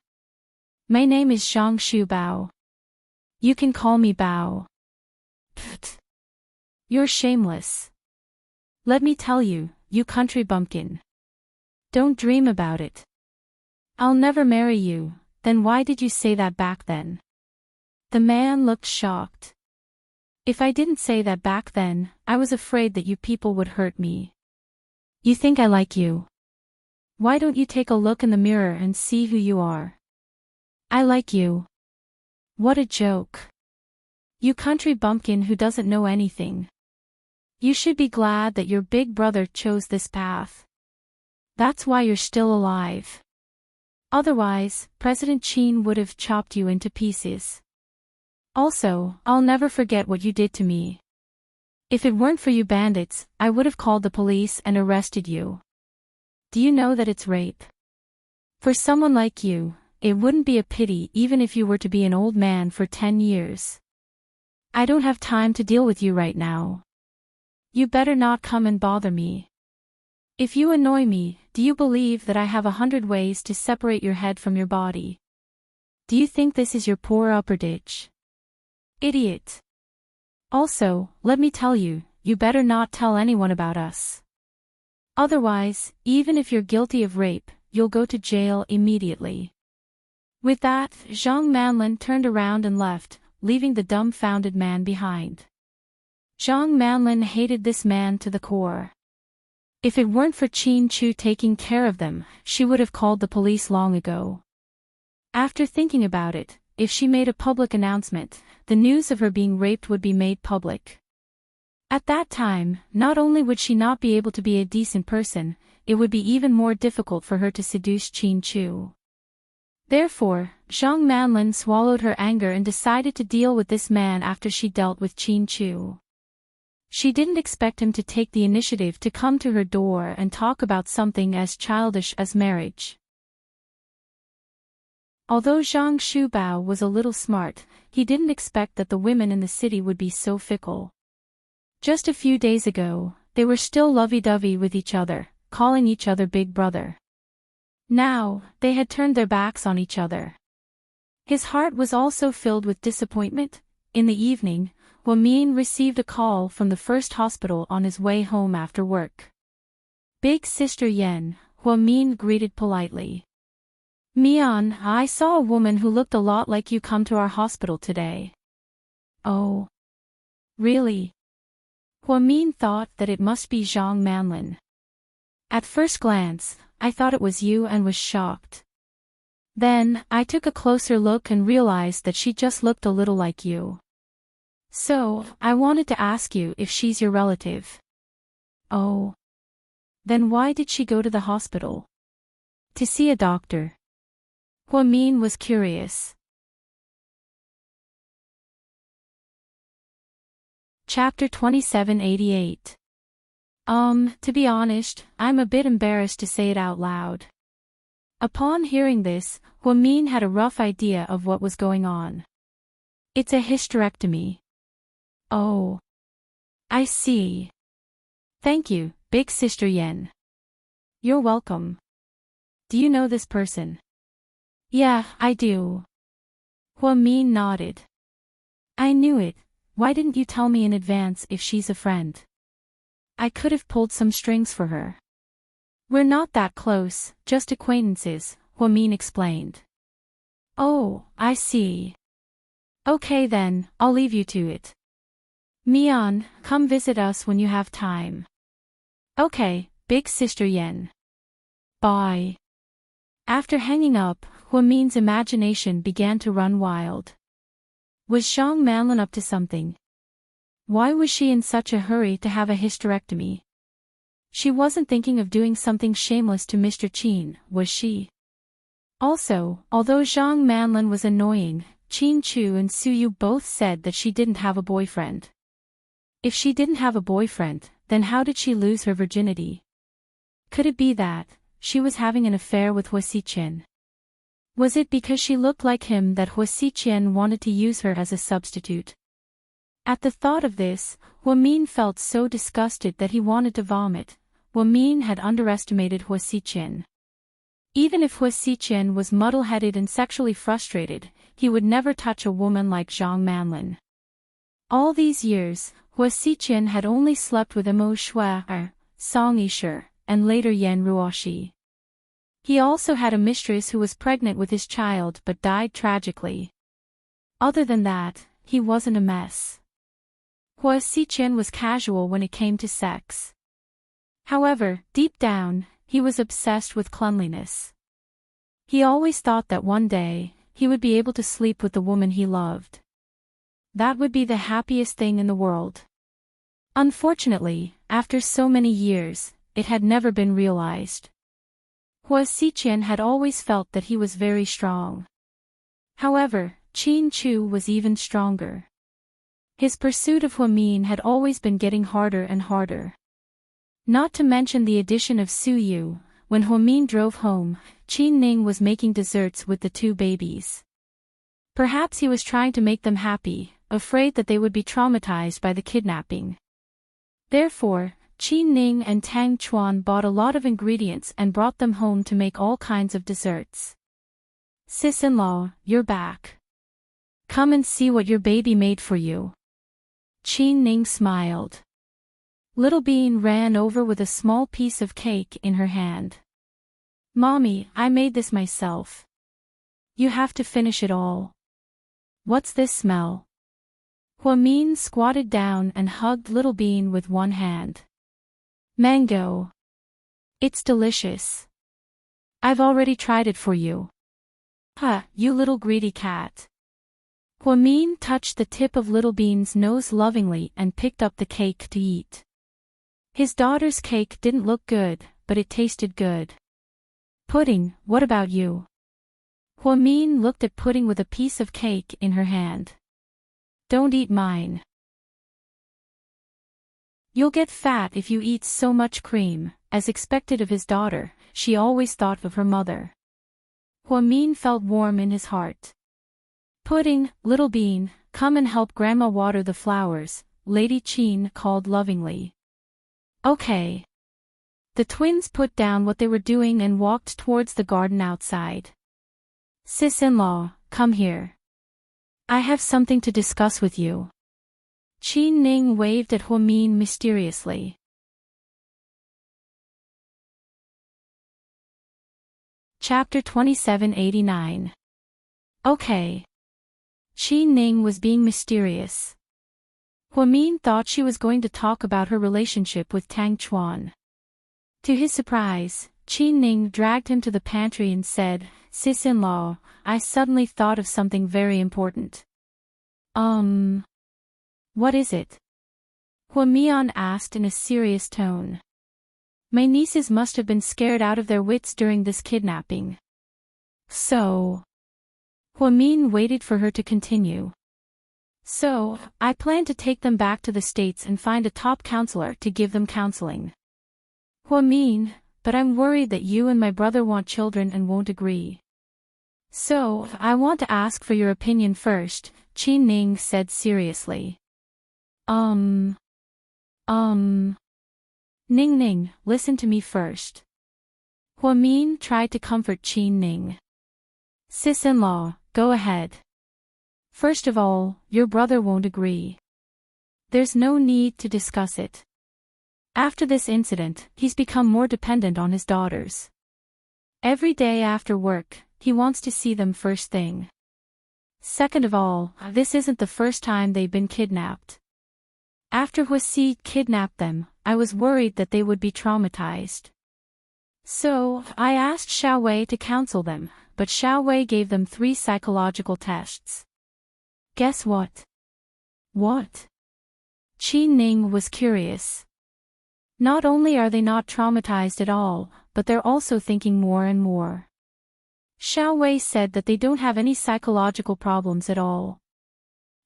My name is Zhang Shu Bao. You can call me Bao. Pfft. You're shameless. Let me tell you, you country bumpkin. Don't dream about it. I'll never marry you, then why did you say that back then? The man looked shocked. If I didn't say that back then, I was afraid that you people would hurt me. You think I like you? Why don't you take a look in the mirror and see who you are? I like you. What a joke. You country bumpkin who doesn't know anything. You should be glad that your big brother chose this path. That's why you're still alive. Otherwise, President Qin would have chopped you into pieces. Also, I'll never forget what you did to me. If it weren't for you bandits, I would have called the police and arrested you. Do you know that it's rape? For someone like you, it wouldn't be a pity even if you were to be an old man for 10 years. I don't have time to deal with you right now. You better not come and bother me. If you annoy me, do you believe that I have 100 ways to separate your head from your body? Do you think this is your poor upper ditch? Idiot. Also, let me tell you, you better not tell anyone about us. Otherwise, even if you're guilty of rape, you'll go to jail immediately. With that, Zhang Manlin turned around and left, leaving the dumbfounded man behind. Zhang Manlin hated this man to the core. If it weren't for Qin Chu taking care of them, she would have called the police long ago. After thinking about it, if she made a public announcement, the news of her being raped would be made public. At that time, not only would she not be able to be a decent person, it would be even more difficult for her to seduce Qin Chu. Therefore, Zhang Manlin swallowed her anger and decided to deal with this man after she dealt with Qin Chu. She didn't expect him to take the initiative to come to her door and talk about something as childish as marriage. Although Zhang Shubao was a little smart, he didn't expect that the women in the city would be so fickle. Just a few days ago, they were still lovey-dovey with each other, calling each other big brother. Now, they had turned their backs on each other. His heart was also filled with disappointment. In the evening, Huamin received a call from the first hospital on his way home after work. Big Sister Yen, Huamin greeted politely. Mian, I saw a woman who looked a lot like you come to our hospital today. Oh. Really? Huamin thought that it must be Zhang Manlin. At first glance, I thought it was you and was shocked. Then, I took a closer look and realized that she just looked a little like you. So, I wanted to ask you if she's your relative. Oh. Then why did she go to the hospital? To see a doctor. Huamin was curious. Chapter 2788. To be honest, I'm a bit embarrassed to say it out loud. Upon hearing this, Huamin had a rough idea of what was going on. It's a hysterectomy. Oh. I see. Thank you, Big Sister Yen. You're welcome. Do you know this person? Yeah, I do. Huamin nodded. I knew it. Why didn't you tell me in advance if she's a friend? I could have pulled some strings for her. We're not that close, just acquaintances, Huamin explained. Oh, I see. Okay then, I'll leave you to it. Mian, come visit us when you have time. Okay, Big Sister Yen. Bye. After hanging up, Huamin's imagination began to run wild. Was Zhang Manlin up to something? Why was she in such a hurry to have a hysterectomy? She wasn't thinking of doing something shameless to Mr. Qin, was she? Also, although Zhang Manlin was annoying, Qin Chu and Su Yu both said that she didn't have a boyfriend. If she didn't have a boyfriend, then how did she lose her virginity? Could it be that she was having an affair with Hua Xiqian? Was it because she looked like him that Hua Xiqian wanted to use her as a substitute? At the thought of this, Huamin felt so disgusted that he wanted to vomit. Huamin had underestimated Hua Xiqian. Even if Hua Xiqian was muddle-headed and sexually frustrated, he would never touch a woman like Zhang Manlin. All these years, Hua Xiqian had only slept with Mo Shui, Song Yishe, and later Yan Ruoxi. He also had a mistress who was pregnant with his child but died tragically. Other than that, he wasn't a mess. Hua Xiqian was casual when it came to sex. However, deep down, he was obsessed with cleanliness. He always thought that one day, he would be able to sleep with the woman he loved. That would be the happiest thing in the world. Unfortunately, after so many years, it had never been realized. Hua Xiqian had always felt that he was very strong. However, Qin Chu was even stronger. His pursuit of Huamin had always been getting harder and harder. Not to mention the addition of Su Yu. When Huamin drove home, Qin Ning was making desserts with the two babies. Perhaps he was trying to make them happy, afraid that they would be traumatized by the kidnapping. Therefore, Qin Ning and Tang Chuan bought a lot of ingredients and brought them home to make all kinds of desserts. Sis-in-law, you're back. Come and see what your baby made for you. Qin Ning smiled. Little Bean ran over with a small piece of cake in her hand. Mommy, I made this myself. You have to finish it all. What's this smell? Huamin squatted down and hugged Little Bean with one hand. Mango. It's delicious. I've already tried it for you. Huh, you little greedy cat. Huamin touched the tip of Little Bean's nose lovingly and picked up the cake to eat. His daughter's cake didn't look good, but it tasted good. Pudding, what about you? Huamin looked at Pudding with a piece of cake in her hand. Don't eat mine. You'll get fat if you eat so much cream, as expected of his daughter. She always thought of her mother. Huamin felt warm in his heart. Pudding, Little Bean, come and help Grandma water the flowers, Lady Qin called lovingly. Okay. The twins put down what they were doing and walked towards the garden outside. Sis-in-law, come here. I have something to discuss with you. Qin Ning waved at Huamin mysteriously. Chapter 2789. Okay. Qin Ning was being mysterious. Huamin thought she was going to talk about her relationship with Tang Chuan. To his surprise, Qin Ning dragged him to the pantry and said, "Sis-in-law, I suddenly thought of something very important." What is it?" Huamian asked in a serious tone. "My nieces must have been scared out of their wits during this kidnapping. So..." Huamin waited for her to continue. "So, I plan to take them back to the States and find a top counselor to give them counseling." "Huamin, but I'm worried that you and my brother want children and won't agree. So, I want to ask for your opinion first," Qin Ning said seriously. Ning Ning, listen to me first." Huamin tried to comfort Qin Ning. "Sis-in-law, go ahead. First of all, your brother won't agree. There's no need to discuss it. After this incident, he's become more dependent on his daughters. Every day after work, he wants to see them first thing. Second of all, this isn't the first time they've been kidnapped. After Huasi kidnapped them, I was worried that they would be traumatized. So, I asked Xiao Wei to counsel them, but Xiao Wei gave them 3 psychological tests. Guess what?" "What?" Qin Ning was curious. "Not only are they not traumatized at all, but they're also thinking more and more. Xiao Wei said that they don't have any psychological problems at all.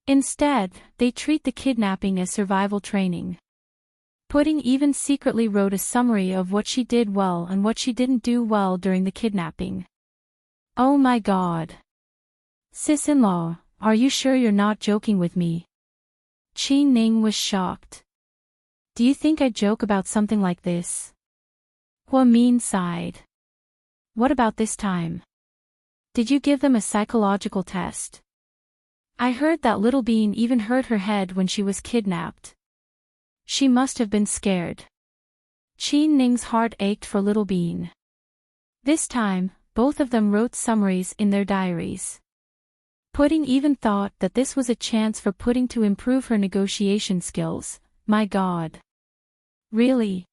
Instead, they treat the kidnapping as survival training." Pudding even secretly wrote a summary of what she did well and what she didn't do well during the kidnapping. "Oh my God. Sis-in-law, are you sure you're not joking with me?" Qin Ning was shocked. "Do you think I joke about something like this?" Huamin sighed. "What about this time? Did you give them a psychological test? I heard that Little Bean even hurt her head when she was kidnapped. She must have been scared." Qin Ning's heart ached for Little Bean. This time, both of them wrote summaries in their diaries. Pudding even thought that this was a chance for Pudding to improve her negotiation skills. My God. Really?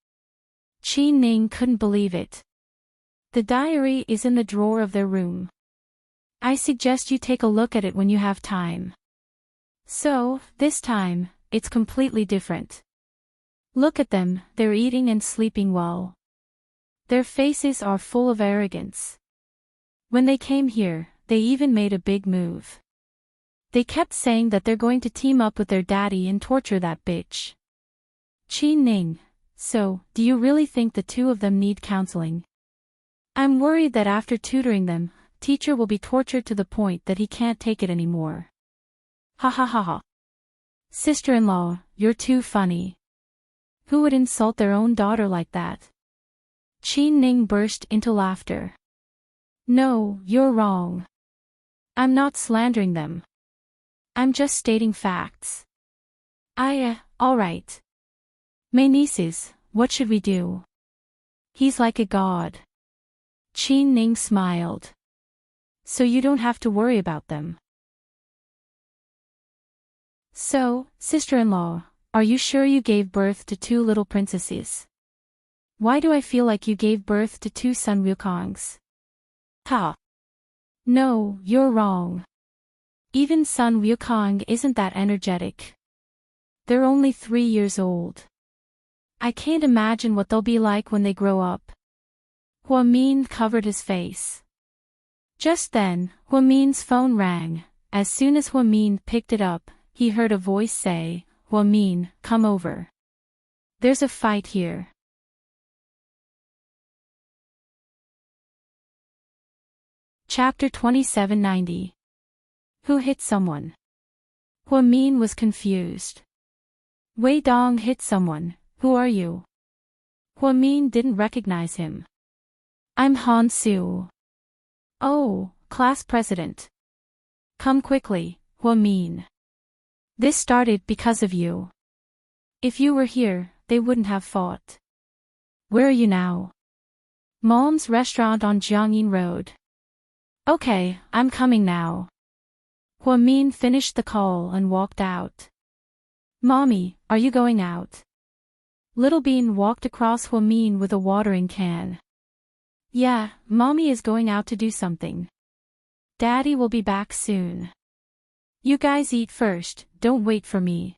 Qin Ning couldn't believe it. "The diary is in the drawer of their room. I suggest you take a look at it when you have time. So, this time, it's completely different. Look at them, they're eating and sleeping well. Their faces are full of arrogance. When they came here, they even made a big move. They kept saying that they're going to team up with their daddy and torture that bitch." Qin Ning, so, do you really think the 2 of them need counseling? "I'm worried that after tutoring them, teacher will be tortured to the point that he can't take it anymore." "Ha ha ha ha. Sister-in-law, you're too funny. Who would insult their own daughter like that?" Qin Ning burst into laughter. "No, you're wrong. I'm not slandering them. I'm just stating facts. Alright. My nieces, what should we do? He's like a god." Qin Ning smiled. "So you don't have to worry about them. So, sister-in-law, are you sure you gave birth to 2 little princesses? Why do I feel like you gave birth to 2 Sun Wukongs?" "Ha. No, you're wrong. Even Sun Wukong isn't that energetic. They're only 3 years old. I can't imagine what they'll be like when they grow up." Huamin covered his face. Just then, Huamin's phone rang. As soon as Huamin picked it up, he heard a voice say, "Huamin, come over. There's a fight here." Chapter 2790. Who hit someone? Huamin was confused. "Wei Dong hit someone, who are you?" Huamin didn't recognize him. "I'm Han Su." "Oh, class president. Come quickly, Huamin. This started because of you. If you were here, they wouldn't have fought." "Where are you now?" "Mom's restaurant on Jiangyin Road." "Okay, I'm coming now." Huamin finished the call and walked out. Mommy, are you going out? Little Bean walked across Huamin with a watering can. Yeah, Mommy is going out to do something. Daddy will be back soon. You guys eat first, don't wait for me.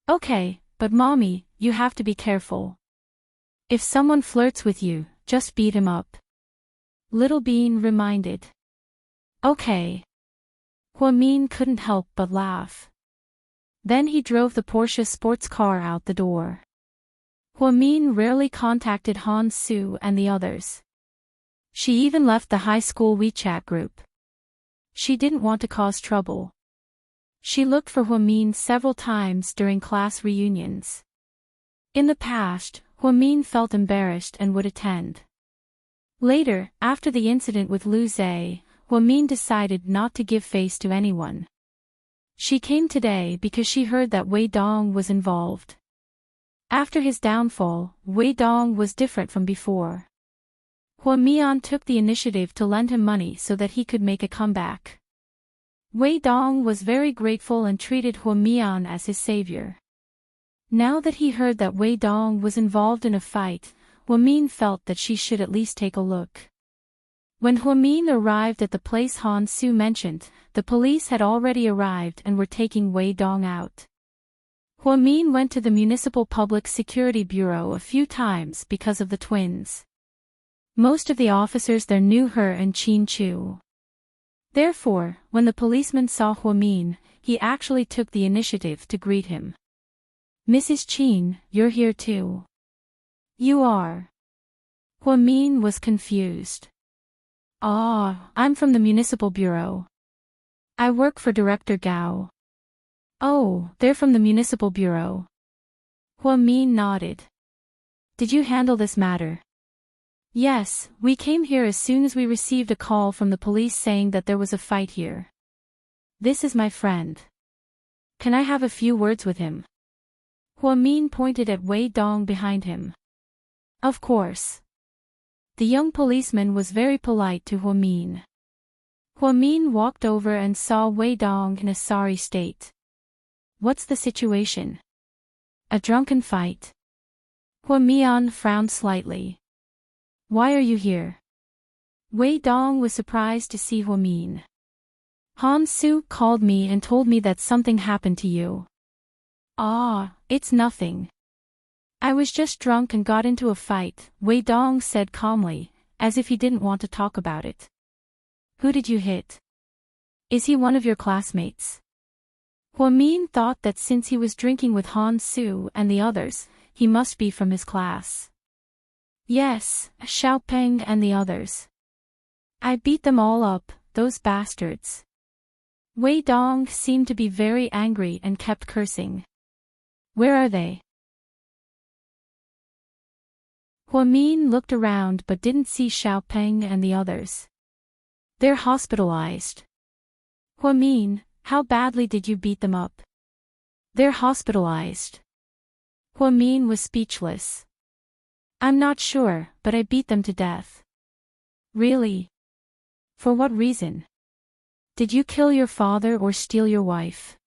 Okay, but Mommy, you have to be careful. If someone flirts with you, just beat him up. Little Bean reminded. Okay. Huamin couldn't help but laugh. Then he drove the Porsche sports car out the door. Huamin rarely contacted Han Su and the others. She even left the high school WeChat group. She didn't want to cause trouble. She looked for Huamin several times during class reunions. In the past, Huamin felt embarrassed and would attend. Later, after the incident with Lu Zhe, Huamin decided not to give face to anyone. She came today because she heard that Wei Dong was involved. After his downfall, Wei Dong was different from before. Huamian took the initiative to lend him money so that he could make a comeback. Wei Dong was very grateful and treated Huamian as his savior. Now that he heard that Wei Dong was involved in a fight, Huamin felt that she should at least take a look. When Huamin arrived at the place Han Su mentioned, the police had already arrived and were taking Wei Dong out. Huamin went to the Municipal Public Security Bureau a few times because of the twins. Most of the officers there knew her and Qin Chu. Therefore, when the policeman saw Huamin, he actually took the initiative to greet him. Mrs. Qin, you're here too. You are. Huamin was confused. Ah, I'm from the Municipal Bureau. I work for Director Gao. Oh, they're from the Municipal Bureau. Huamin nodded. Did you handle this matter? Yes, we came here as soon as we received a call from the police saying that there was a fight here. This is my friend. Can I have a few words with him? Huamin pointed at Wei Dong behind him. Of course. The young policeman was very polite to Huamin. Huamin walked over and saw Wei Dong in a sorry state. What's the situation? A drunken fight. Huamian frowned slightly. Why are you here? Wei Dong was surprised to see Huamin. Han Su called me and told me that something happened to you. Ah, it's nothing. I was just drunk and got into a fight, Wei Dong said calmly, as if he didn't want to talk about it. Who did you hit? Is he one of your classmates? Huamin thought that since he was drinking with Han Su and the others, he must be from his class. Yes, Xiaopeng and the others. I beat them all up, those bastards. Wei Dong seemed to be very angry and kept cursing. Where are they? Huamin looked around but didn't see Xiaopeng and the others. They're hospitalized. Huamin, how badly did you beat them up? They're hospitalized. Huamin was speechless. I'm not sure, but I beat them to death. Really? For what reason? Did you kill your father or steal your wife?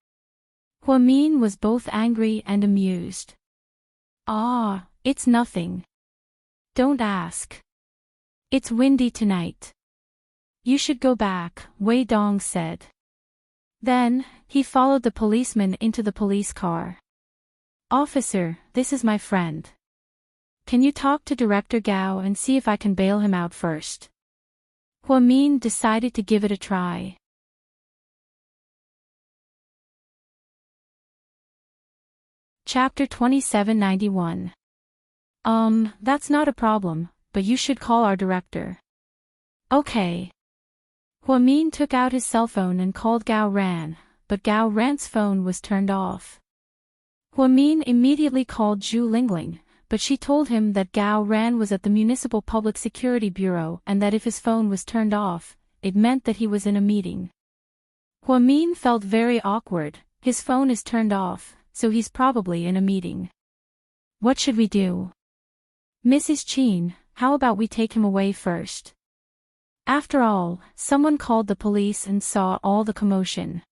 Huamin was both angry and amused. Ah, it's nothing. Don't ask. It's windy tonight. You should go back, Wei Dong said. Then, he followed the policeman into the police car. Officer, this is my friend. Can you talk to Director Gao and see if I can bail him out first? Huamin decided to give it a try. Chapter 2791. That's not a problem, but you should call our director. Okay. Huamin took out his cell phone and called Gao Ran, but Gao Ran's phone was turned off. Huamin immediately called Zhu Lingling, but she told him that Gao Ran was at the Municipal Public Security Bureau and that if his phone was turned off, it meant that he was in a meeting. Huamin felt very awkward. His phone is turned off, so he's probably in a meeting. What should we do? Mrs. Qin, how about we take him away first? After all, someone called the police and saw all the commotion.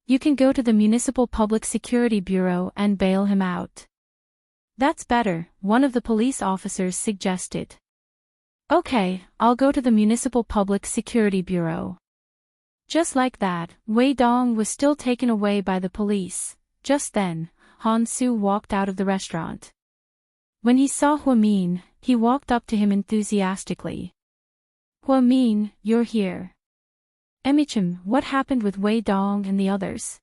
You can go to the Municipal Public Security Bureau and bail him out. That's better, one of the police officers suggested. Okay, I'll go to the Municipal Public Security Bureau. Just like that, Wei Dong was still taken away by the police. Just then, Han Su walked out of the restaurant. When he saw Hua Min, he walked up to him enthusiastically. Hua Min, you're here. Emichim, what happened with Wei Dong and the others?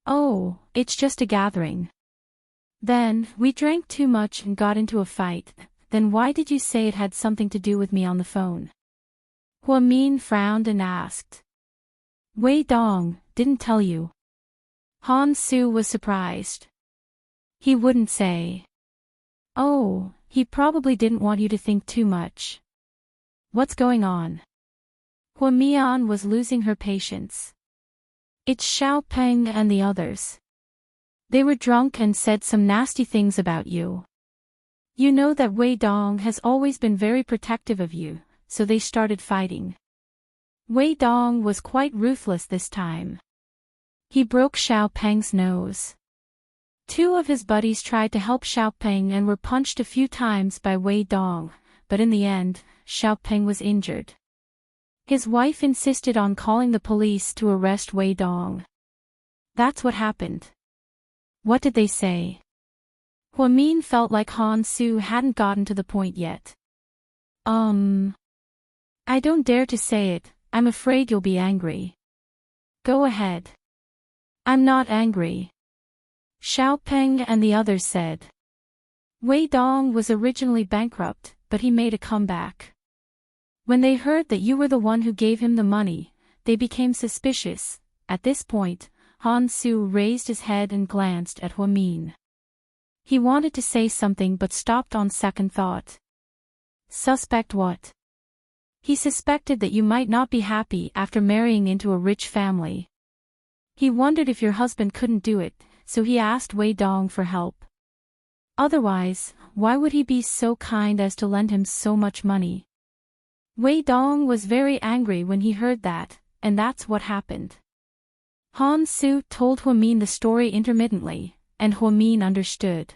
Oh, it's just a gathering. Then, we drank too much and got into a fight. Then why did you say it had something to do with me on the phone? Hua Min frowned and asked. Wei Dong didn't tell you. Han Su was surprised. He wouldn't say. Oh, he probably didn't want you to think too much. What's going on? Hua Mian was losing her patience. It's Xiao Peng and the others. They were drunk and said some nasty things about you. You know that Wei Dong has always been very protective of you, so they started fighting. Wei Dong was quite ruthless this time. He broke Xiao Peng's nose. Two of his buddies tried to help Xiao Peng and were punched a few times by Wei Dong, but in the end, Xiao Peng was injured. His wife insisted on calling the police to arrest Wei Dong. That's what happened. What did they say? Hua Min felt like Han Su hadn't gotten to the point yet. I don't dare to say it, I'm afraid you'll be angry. Go ahead. I'm not angry. Xiao Peng and the others said. Wei Dong was originally bankrupt, but he made a comeback. When they heard that you were the one who gave him the money, they became suspicious. At this point, Han Su raised his head and glanced at Hua Min. He wanted to say something but stopped on second thought. Suspect what? He suspected that you might not be happy after marrying into a rich family. He wondered if your husband couldn't do it, so he asked Wei Dong for help. Otherwise, why would he be so kind as to lend him so much money? Wei Dong was very angry when he heard that, and that's what happened. Han Su told Hua Min the story intermittently, and Hua Min understood.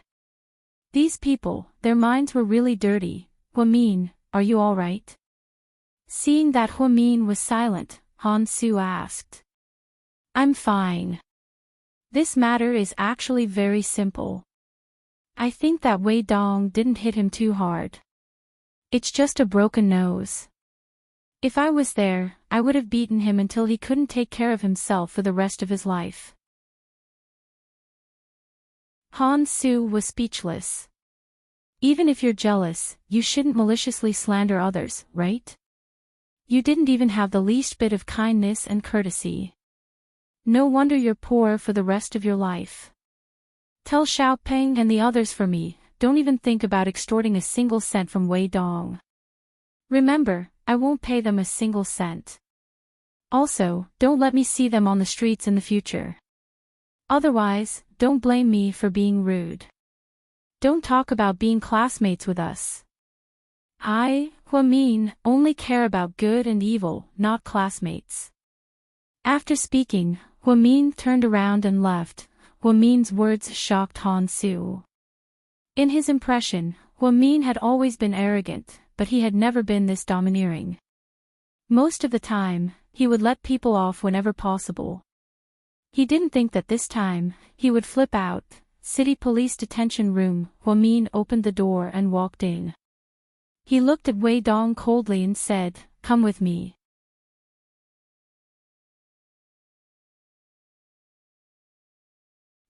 These people, their minds were really dirty. Hua Min, are you all right? Seeing that Hua Min was silent, Han Su asked. I'm fine. This matter is actually very simple. I think that Wei Dong didn't hit him too hard. It's just a broken nose. If I was there, I would have beaten him until he couldn't take care of himself for the rest of his life. Han Su was speechless. Even if you're jealous, you shouldn't maliciously slander others, right? You didn't even have the least bit of kindness and courtesy. No wonder you're poor for the rest of your life. Tell Xiao Peng and the others for me, don't even think about extorting a single cent from Wei Dong. Remember, I won't pay them a single cent. Also, don't let me see them on the streets in the future. Otherwise, don't blame me for being rude. Don't talk about being classmates with us. I, Hua Min, only care about good and evil, not classmates. After speaking, Hua Min turned around and left. Hua Min's words shocked Han Su. In his impression, Hua Min had always been arrogant, but he had never been this domineering. Most of the time, he would let people off whenever possible. He didn't think that this time, he would flip out. City Police Detention Room. Hua Min opened the door and walked in. He looked at Wei Dong coldly and said, "Come with me."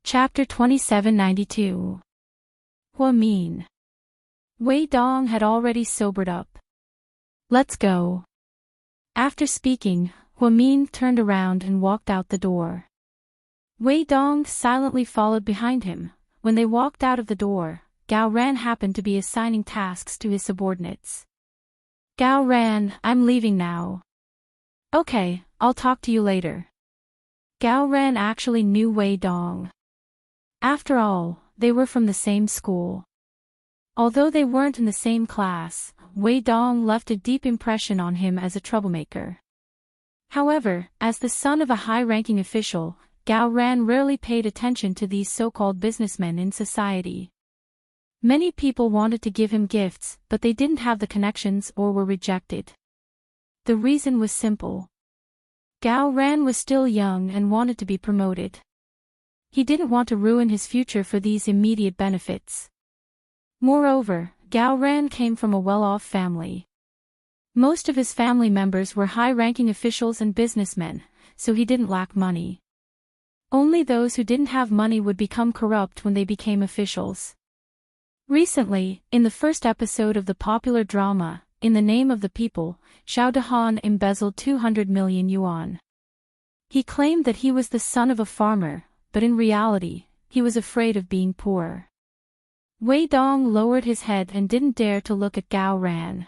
Chapter 2792. Hua Min. Wei Dong had already sobered up. Let's go. After speaking, Hua Min turned around and walked out the door. Wei Dong silently followed behind him. When they walked out of the door, Gao Ran happened to be assigning tasks to his subordinates. Gao Ran, I'm leaving now. Okay, I'll talk to you later. Gao Ran actually knew Wei Dong. After all, they were from the same school. Although they weren't in the same class, Wei Dong left a deep impression on him as a troublemaker. However, as the son of a high-ranking official, Gao Ran rarely paid attention to these so-called businessmen in society. Many people wanted to give him gifts, but they didn't have the connections or were rejected. The reason was simple. Gao Ran was still young and wanted to be promoted. He didn't want to ruin his future for these immediate benefits. Moreover, Gao Ran came from a well-off family. Most of his family members were high-ranking officials and businessmen, so he didn't lack money. Only those who didn't have money would become corrupt when they became officials. Recently, in the first episode of the popular drama, In the Name of the People, Xiao Dehan embezzled 200 million yuan. He claimed that he was the son of a farmer, but in reality, he was afraid of being poor. Wei Dong lowered his head and didn't dare to look at Gao Ran.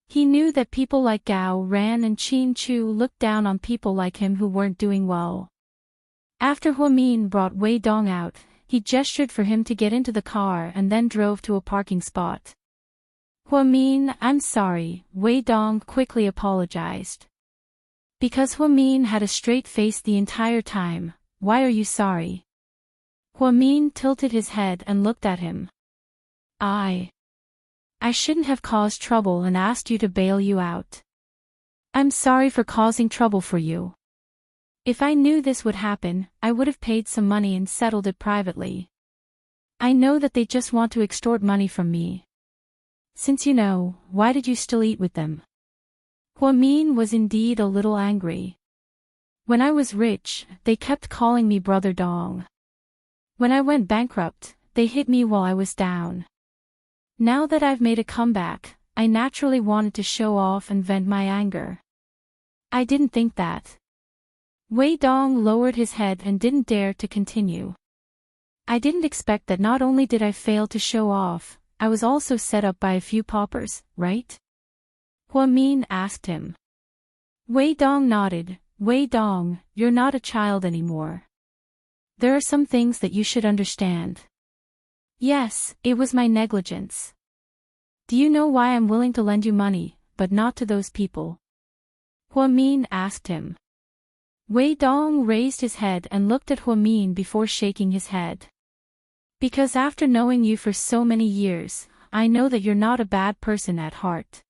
He knew that people like Gao Ran and Qin Chu looked down on people like him who weren't doing well. After Huamin brought Wei Dong out, he gestured for him to get into the car and then drove to a parking spot. Huamin, I'm sorry, Wei Dong quickly apologized. Because Huamin had a straight face the entire time, why are you sorry? Huamin tilted his head and looked at him. I shouldn't have caused trouble and asked you to bail you out. I'm sorry for causing trouble for you. If I knew this would happen, I would have paid some money and settled it privately. I know that they just want to extort money from me. Since you know, why did you still eat with them? Huamin was indeed a little angry. When I was rich, they kept calling me Brother Dong. When I went bankrupt, they hit me while I was down. Now that I've made a comeback, I naturally wanted to show off and vent my anger. I didn't think that. Wei Dong lowered his head and didn't dare to continue. I didn't expect that not only did I fail to show off, I was also set up by a few paupers, right? Huamin asked him. Wei Dong nodded. Wei Dong, you're not a child anymore. There are some things that you should understand. Yes, it was my negligence. Do you know why I'm willing to lend you money, but not to those people? Huamin asked him. Wei Dong raised his head and looked at Huamin before shaking his head. Because after knowing you for so many years, I know that you're not a bad person at heart.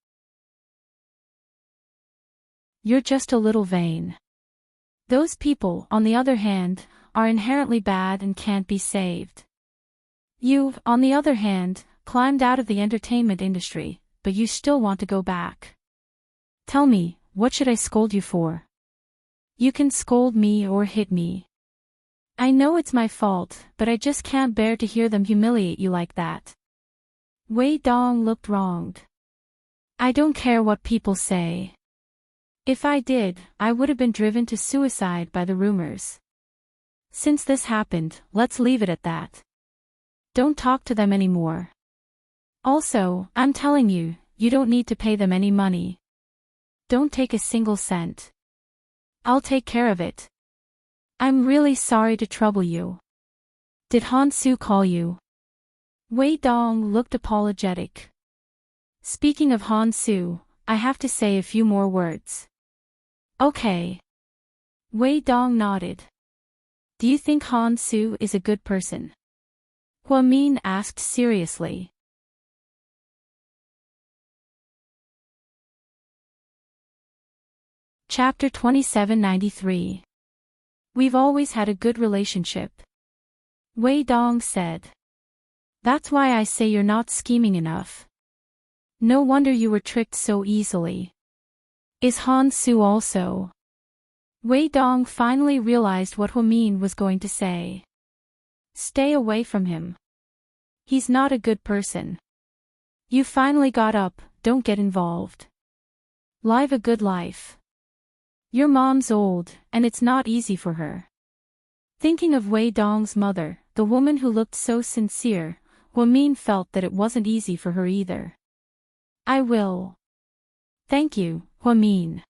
You're just a little vain. Those people, on the other hand, are inherently bad and can't be saved. You, on the other hand, climbed out of the entertainment industry, but you still want to go back. Tell me, what should I scold you for? You can scold me or hit me. I know it's my fault, but I just can't bear to hear them humiliate you like that. Wei Dong looked wronged. I don't care what people say. If I did, I would have been driven to suicide by the rumors. Since this happened, let's leave it at that. Don't talk to them anymore. Also, I'm telling you, you don't need to pay them any money. Don't take a single cent. I'll take care of it. I'm really sorry to trouble you. Did Han Su call you? Wei Dong looked apologetic. Speaking of Han Su, I have to say a few more words. Okay. Wei Dong nodded. Do you think Han Su is a good person? Huamin asked seriously. Chapter 2793. We've always had a good relationship. Wei Dong said. That's why I say you're not scheming enough. No wonder you were tricked so easily. Is Han Su also? Wei Dong finally realized what Huamin was going to say. Stay away from him. He's not a good person. You finally got up, don't get involved. Live a good life. Your mom's old, and it's not easy for her. Thinking of Wei Dong's mother, the woman who looked so sincere, Huamin felt that it wasn't easy for her either. I will. Thank you, Huamin.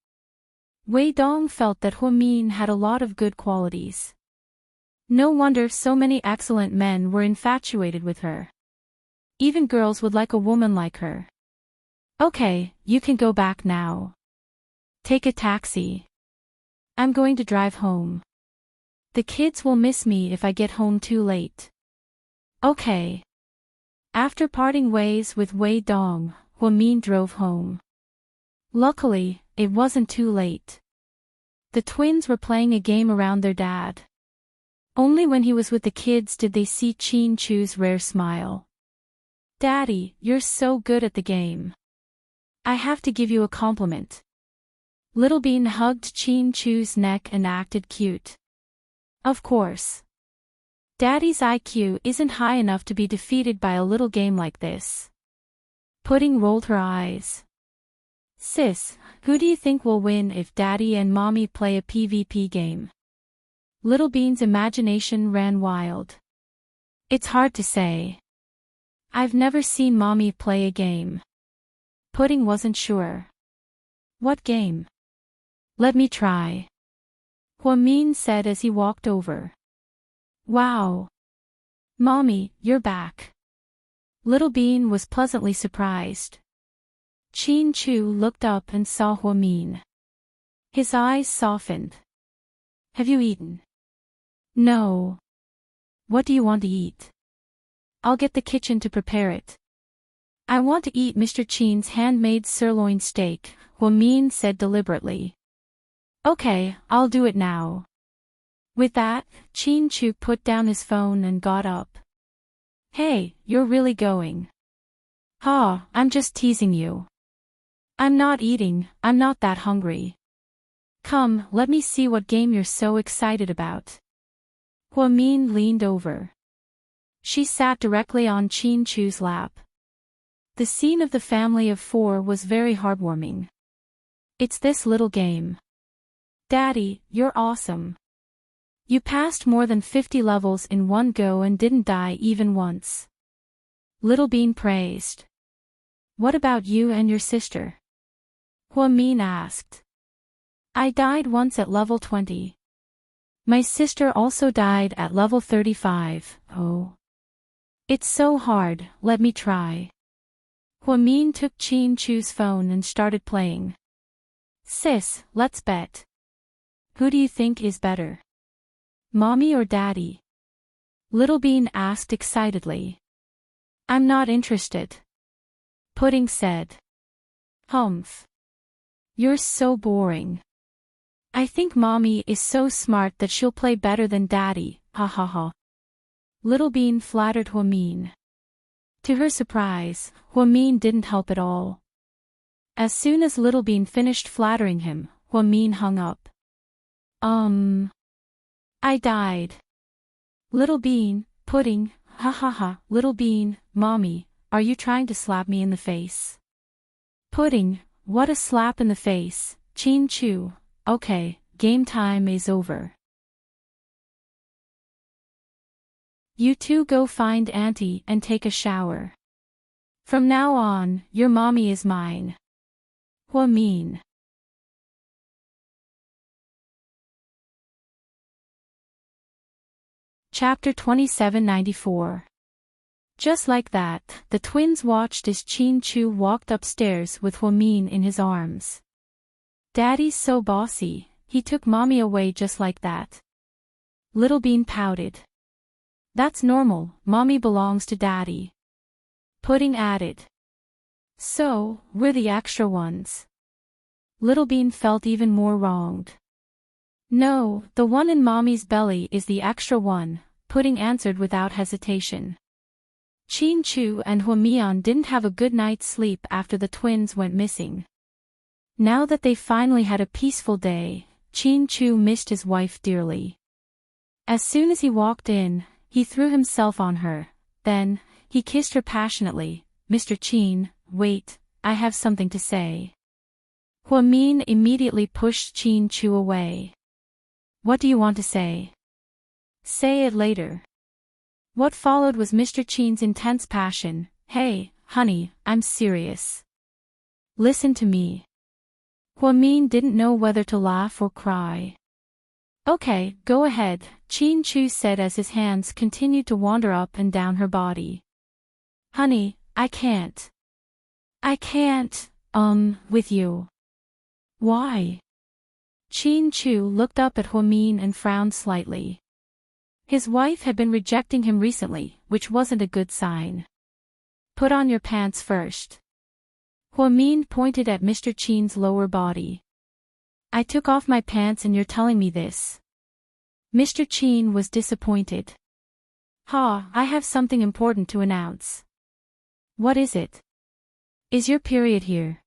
Wei Dong felt that Huamin had a lot of good qualities. No wonder so many excellent men were infatuated with her. Even girls would like a woman like her. Okay, you can go back now. Take a taxi. I'm going to drive home. The kids will miss me if I get home too late. Okay. After parting ways with Wei Dong, Huamin drove home. Luckily, it wasn't too late. The twins were playing a game around their dad. Only when he was with the kids did they see Chin Chu's rare smile. Daddy, you're so good at the game. I have to give you a compliment. Little Bean hugged Chin Chu's neck and acted cute. Of course. Daddy's IQ isn't high enough to be defeated by a little game like this. Pudding rolled her eyes. Sis, who do you think will win if Daddy and Mommy play a PvP game? Little Bean's imagination ran wild. It's hard to say. I've never seen Mommy play a game. Pudding wasn't sure. What game? Let me try. Huamin said as he walked over. Wow. Mommy, you're back. Little Bean was pleasantly surprised. Chin Chu looked up and saw Huamin. His eyes softened. Have you eaten? No. What do you want to eat? I'll get the kitchen to prepare it. I want to eat Mr. Chin's handmade sirloin steak, Huamin said deliberately. Okay, I'll do it now. With that, Chin Chu put down his phone and got up. Hey, you're really going? Ha, I'm just teasing you. I'm not eating, I'm not that hungry. Come, let me see what game you're so excited about. Huamin leaned over. She sat directly on Chin Chu's lap. The scene of the family of four was very heartwarming. It's this little game. Daddy, you're awesome. You passed more than 50 levels in one go and didn't die even once. Little Bean praised. What about you and your sister? Huamin asked. I died once at level 20. My sister also died at level 35, oh. It's so hard, let me try. Huamin took Chin Chu's phone and started playing. Sis, let's bet. Who do you think is better? Mommy or Daddy? Little Bean asked excitedly. I'm not interested. Pudding said. Humph. You're so boring. I think Mommy is so smart that she'll play better than Daddy, ha ha ha. Little Bean flattered Huamin. To her surprise, Huamin didn't help at all. As soon as Little Bean finished flattering him, Huamin hung up. I died. Little Bean, Pudding, ha ha ha, Little Bean, Mommy, are you trying to slap me in the face? Pudding, what a slap in the face, Chin Chu, okay, game time is over. You two go find Auntie and take a shower. From now on, your mommy is mine. Huamin. Chapter 2794. Just like that, the twins watched as Chin Chu walked upstairs with Huamin in his arms. Daddy's so bossy, he took Mommy away just like that. Little Bean pouted. That's normal, Mommy belongs to Daddy. Pudding added. So, we're the extra ones. Little Bean felt even more wronged. No, the one in Mommy's belly is the extra one, Pudding answered without hesitation. Chin Chu and Huamian didn't have a good night's sleep after the twins went missing. Now that they finally had a peaceful day, Chin Chu missed his wife dearly. As soon as he walked in, he threw himself on her, then, he kissed her passionately. Mr. Chin, wait, I have something to say. Huamin immediately pushed Chin Chu away. What do you want to say? Say it later. What followed was Mr. Chin's intense passion. Hey, honey, I'm serious. Listen to me. Huamin didn't know whether to laugh or cry. Okay, go ahead, Chin Chu said as his hands continued to wander up and down her body. Honey, I can't. I can't, with you. Why? Chin Chu looked up at Huamin and frowned slightly. His wife had been rejecting him recently, which wasn't a good sign. Put on your pants first. Huamin pointed at Mr. Chin's lower body. I took off my pants and you're telling me this. Mr. Chin was disappointed. I have something important to announce. What is it? Is your period here?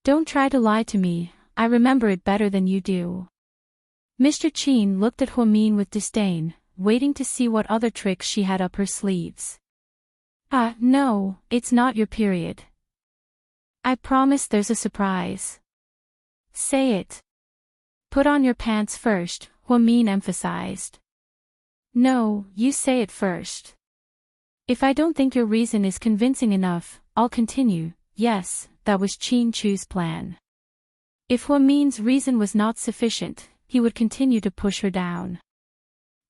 Don't try to lie to me, I remember it better than you do. Mr. Chin looked at Huamin with disdain, waiting to see what other tricks she had up her sleeves. No, it's not your period. I promise there's a surprise. Say it. Put on your pants first, Huamin emphasized. No, you say it first. If I don't think your reason is convincing enough, I'll continue. Yes, that was Chin Chu's plan. If Huamin's reason was not sufficient, he would continue to push her down.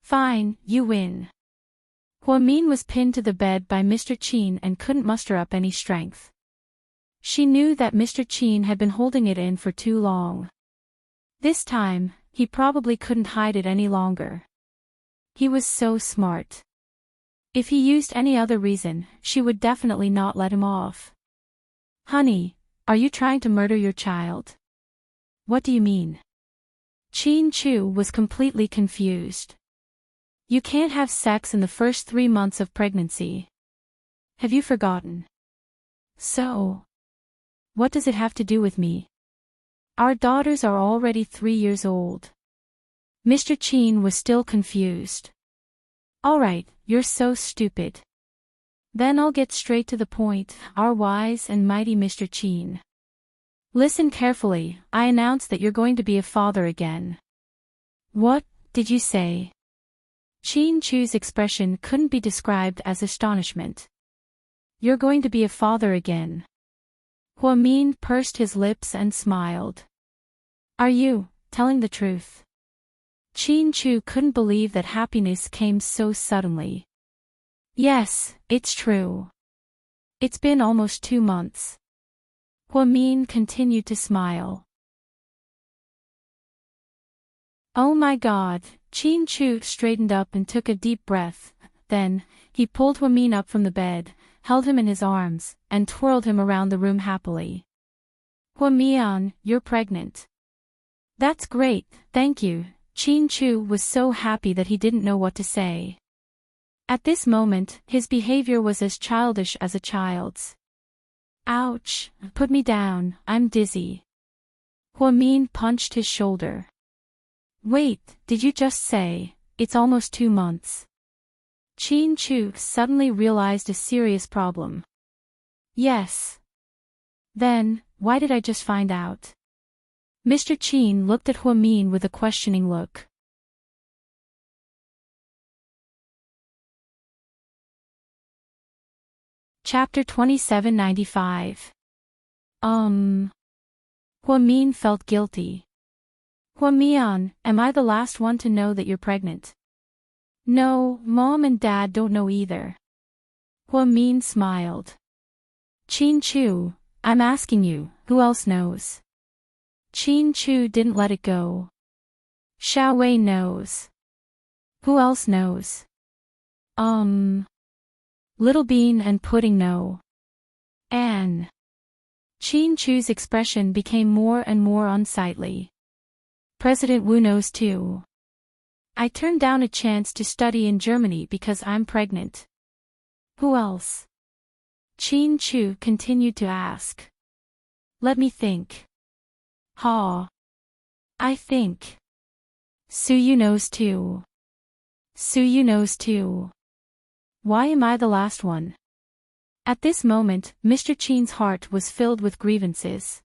Fine, you win. Huamin was pinned to the bed by Mr. Chin and couldn't muster up any strength. She knew that Mr. Chin had been holding it in for too long. This time, he probably couldn't hide it any longer. He was so smart. If he used any other reason, she would definitely not let him off. Honey, are you trying to murder your child? What do you mean? Chin Chu was completely confused. You can't have sex in the first 3 months of pregnancy. Have you forgotten? So, what does it have to do with me? Our daughters are already 3 years old. Mr. Chin was still confused. Alright, you're so stupid. Then I'll get straight to the point, our wise and mighty Mr. Chin. Listen carefully, I announce that you're going to be a father again. What did you say? Chin Chu's expression couldn't be described as astonishment. You're going to be a father again. Huamin pursed his lips and smiled. Are you telling the truth? Chin Chu couldn't believe that happiness came so suddenly. Yes, it's true. It's been almost 2 months. Huamin continued to smile. Oh my God, Chin Chu straightened up and took a deep breath. Then, he pulled Huamin up from the bed, held him in his arms, and twirled him around the room happily. Huamin, you're pregnant. That's great, thank you. Chin Chu was so happy that he didn't know what to say. At this moment, his behavior was as childish as a child's. Ouch, put me down, I'm dizzy. Huamin punched his shoulder. Wait, did you just say, it's almost 2 months? Chin Chu suddenly realized a serious problem. Yes. Then, why did I just find out? Mr. Chin looked at Huamin with a questioning look. Chapter 2795. Huamin felt guilty. Huamin, am I the last one to know that you're pregnant? No, Mom and Dad don't know either. Huamin smiled. Chin Chu, I'm asking you, who else knows? Chin Chu didn't let it go. Xiao Wei knows. Who else knows? Little Bean and Pudding know. Anne. Chin Chu's expression became more and more unsightly. President Wu knows too. I turned down a chance to study in Germany because I'm pregnant. Who else? Chin Chu continued to ask. Let me think. I think. Suyu knows too. Suyu knows too. Why am I the last one? At this moment, Mr. Chin's heart was filled with grievances.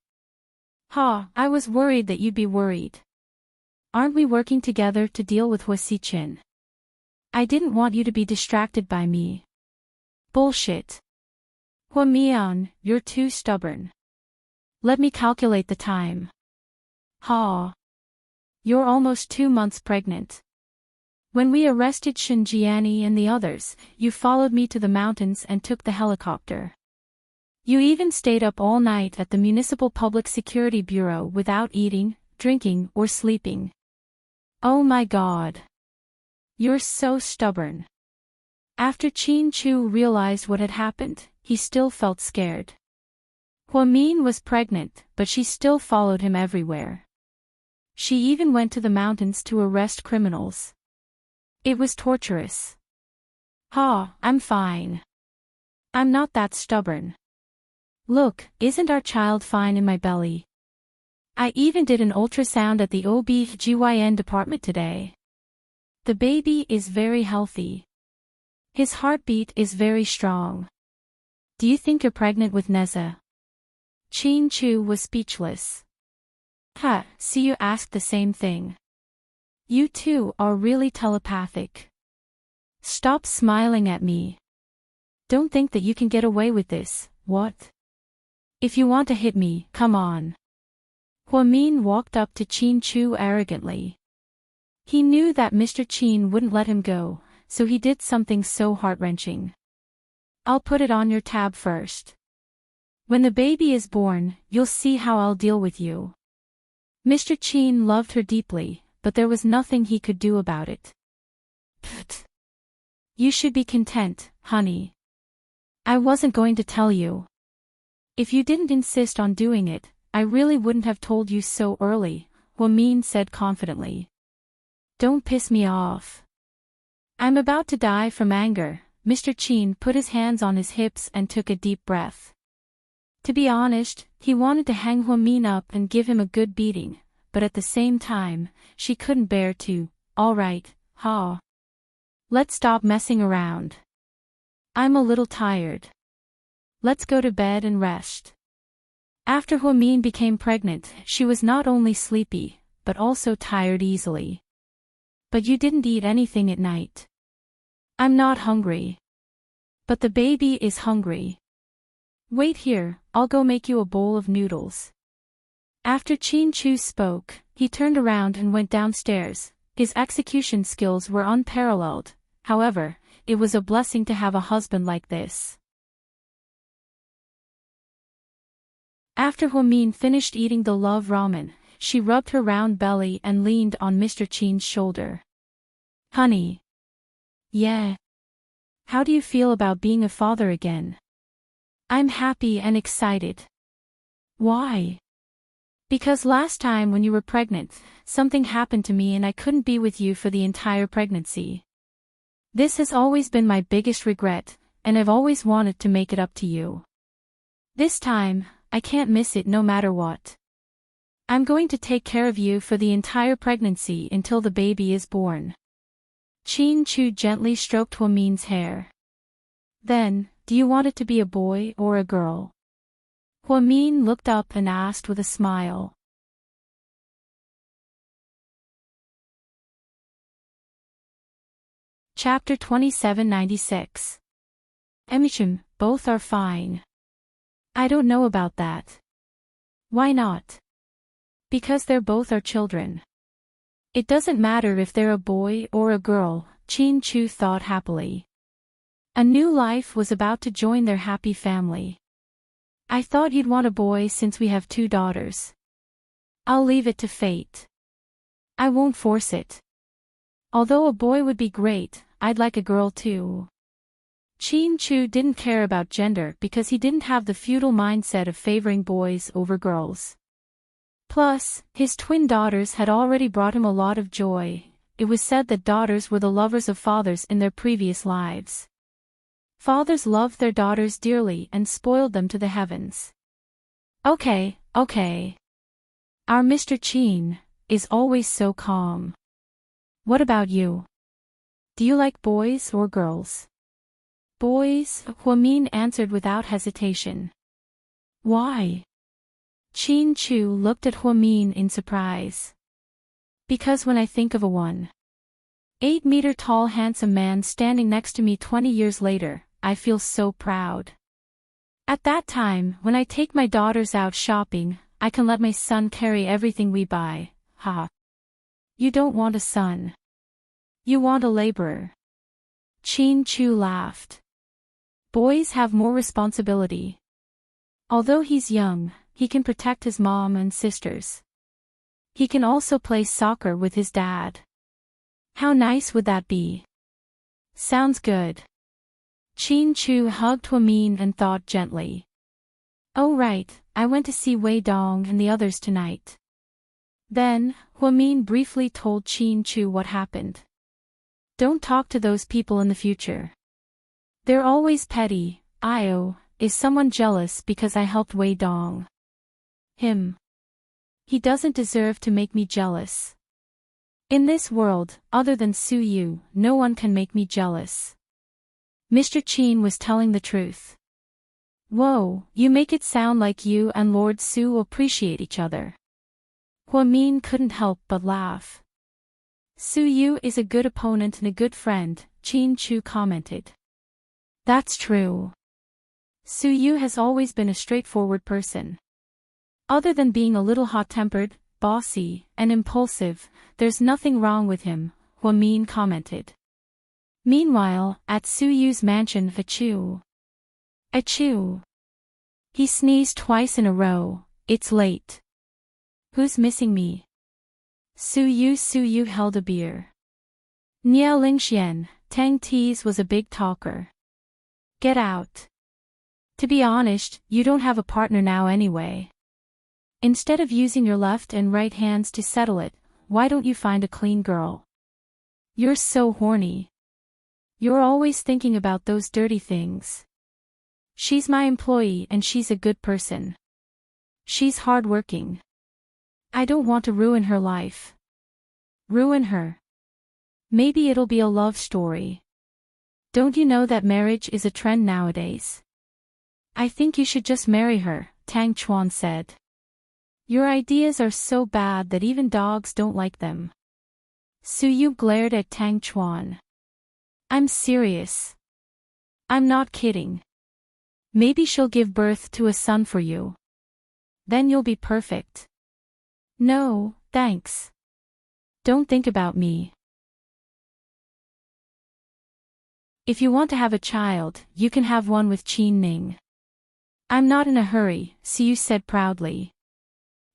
I was worried that you'd be worried. Aren't we working together to deal with Huasichen? I didn't want you to be distracted by me. Bullshit. Huamin, you're too stubborn. Let me calculate the time. You're almost 2 months pregnant. When we arrested Shinjiani and the others, you followed me to the mountains and took the helicopter. You even stayed up all night at the Municipal Public Security Bureau without eating, drinking, or sleeping. Oh my God. You're so stubborn. After Chin Chu realized what had happened, he still felt scared. Huamin was pregnant, but she still followed him everywhere. She even went to the mountains to arrest criminals. It was torturous. I'm fine. I'm not that stubborn. Look, isn't our child fine in my belly? I even did an ultrasound at the OB/GYN department today. The baby is very healthy. His heartbeat is very strong. Do you think you're pregnant with Neza? Chin Chu was speechless. See, you asked the same thing. You two are really telepathic. Stop smiling at me. Don't think that you can get away with this, what? If you want to hit me, come on. Huamin walked up to Chin Chu arrogantly. He knew that Mr. Chin wouldn't let him go, so he did something so heart-wrenching. I'll put it on your tab first. When the baby is born, you'll see how I'll deal with you. Mr. Chin loved her deeply, but there was nothing he could do about it. Pfft. You should be content, honey. I wasn't going to tell you. If you didn't insist on doing it, I really wouldn't have told you so early, Huamin said confidently. Don't piss me off. I'm about to die from anger. Mr. Chin put his hands on his hips and took a deep breath. To be honest, he wanted to hang Huamin up and give him a good beating, but at the same time, she couldn't bear to. All right, let's stop messing around. I'm a little tired. Let's go to bed and rest. After Huamin became pregnant, she was not only sleepy, but also tired easily. But you didn't eat anything at night. I'm not hungry. But the baby is hungry. Wait here, I'll go make you a bowl of noodles. After Chin Chu spoke, he turned around and went downstairs. His execution skills were unparalleled. However, it was a blessing to have a husband like this. After Huamin finished eating the love ramen, she rubbed her round belly and leaned on Mr. Chin's shoulder. Honey. Yeah. How do you feel about being a father again? I'm happy and excited. Why? Because last time when you were pregnant, something happened to me and I couldn't be with you for the entire pregnancy. This has always been my biggest regret, and I've always wanted to make it up to you. This time, I can't miss it no matter what. I'm going to take care of you for the entire pregnancy until the baby is born. Chin Chu gently stroked Huamin's hair. Then, do you want it to be a boy or a girl? Huamin looked up and asked with a smile. Chapter 2796. Both are fine. I don't know about that. Why not? Because they're both our children. It doesn't matter if they're a boy or a girl, Chin Chu thought happily. A new life was about to join their happy family. I thought you'd want a boy since we have 2 daughters. I'll leave it to fate. I won't force it. Although a boy would be great, I'd like a girl too. Chin Chu didn't care about gender because he didn't have the feudal mindset of favoring boys over girls. Plus, his twin daughters had already brought him a lot of joy. It was said that daughters were the lovers of fathers in their previous lives. Fathers loved their daughters dearly and spoiled them to the heavens. Okay. Our Mr. Chin is always so calm. What about you? Do you like boys or girls? Boys, Huamin answered without hesitation. Why? Chin Chu looked at Huamin in surprise. Because when I think of a 1.8-meter-tall handsome man standing next to me 20 years later, I feel so proud. At that time, when I take my daughters out shopping, I can let my son carry everything we buy. You don't want a son. You want a laborer. Chin Chu laughed. Boys have more responsibility. Although he's young, he can protect his mom and sisters. He can also play soccer with his dad. How nice would that be? Sounds good. Chin Chu hugged Huamin and thought gently. Oh right, I went to see Wei Dong and the others tonight. Then, Huamin briefly told Chin Chu what happened. Don't talk to those people in the future. They're always petty. Is someone jealous because I helped Wei Dong? Him. He doesn't deserve to make me jealous. In this world, other than Su Yu, no one can make me jealous. Mr. Qin was telling the truth. Whoa, you make it sound like you and Lord Su appreciate each other. Huamin couldn't help but laugh. Su Yu is a good opponent and a good friend, Chin Chu commented. That's true. Su Yu has always been a straightforward person. Other than being a little hot-tempered, bossy, and impulsive, there's nothing wrong with him, Huamin commented. Meanwhile, at Su Yu's mansion, achoo. Achoo. He sneezed twice in a row. It's late. Who's missing me? Su Yu held a beer. Niao Lingxian, Tang Tease was a big talker. Get out. To be honest, you don't have a partner now anyway. Instead of using your left and right hands to settle it, why don't you find a clean girl? You're so horny. You're always thinking about those dirty things. She's my employee and she's a good person. She's hardworking. I don't want to ruin her life. Ruin her. Maybe it'll be a love story. Don't you know that marriage is a trend nowadays? I think you should just marry her, Tang Chuan said. Your ideas are so bad that even dogs don't like them. Su Yu glared at Tang Chuan. I'm serious. I'm not kidding. Maybe she'll give birth to a son for you. Then you'll be perfect. No, thanks. Don't think about me. If you want to have a child, you can have one with Qin Ning. I'm not in a hurry, Su Yu said proudly.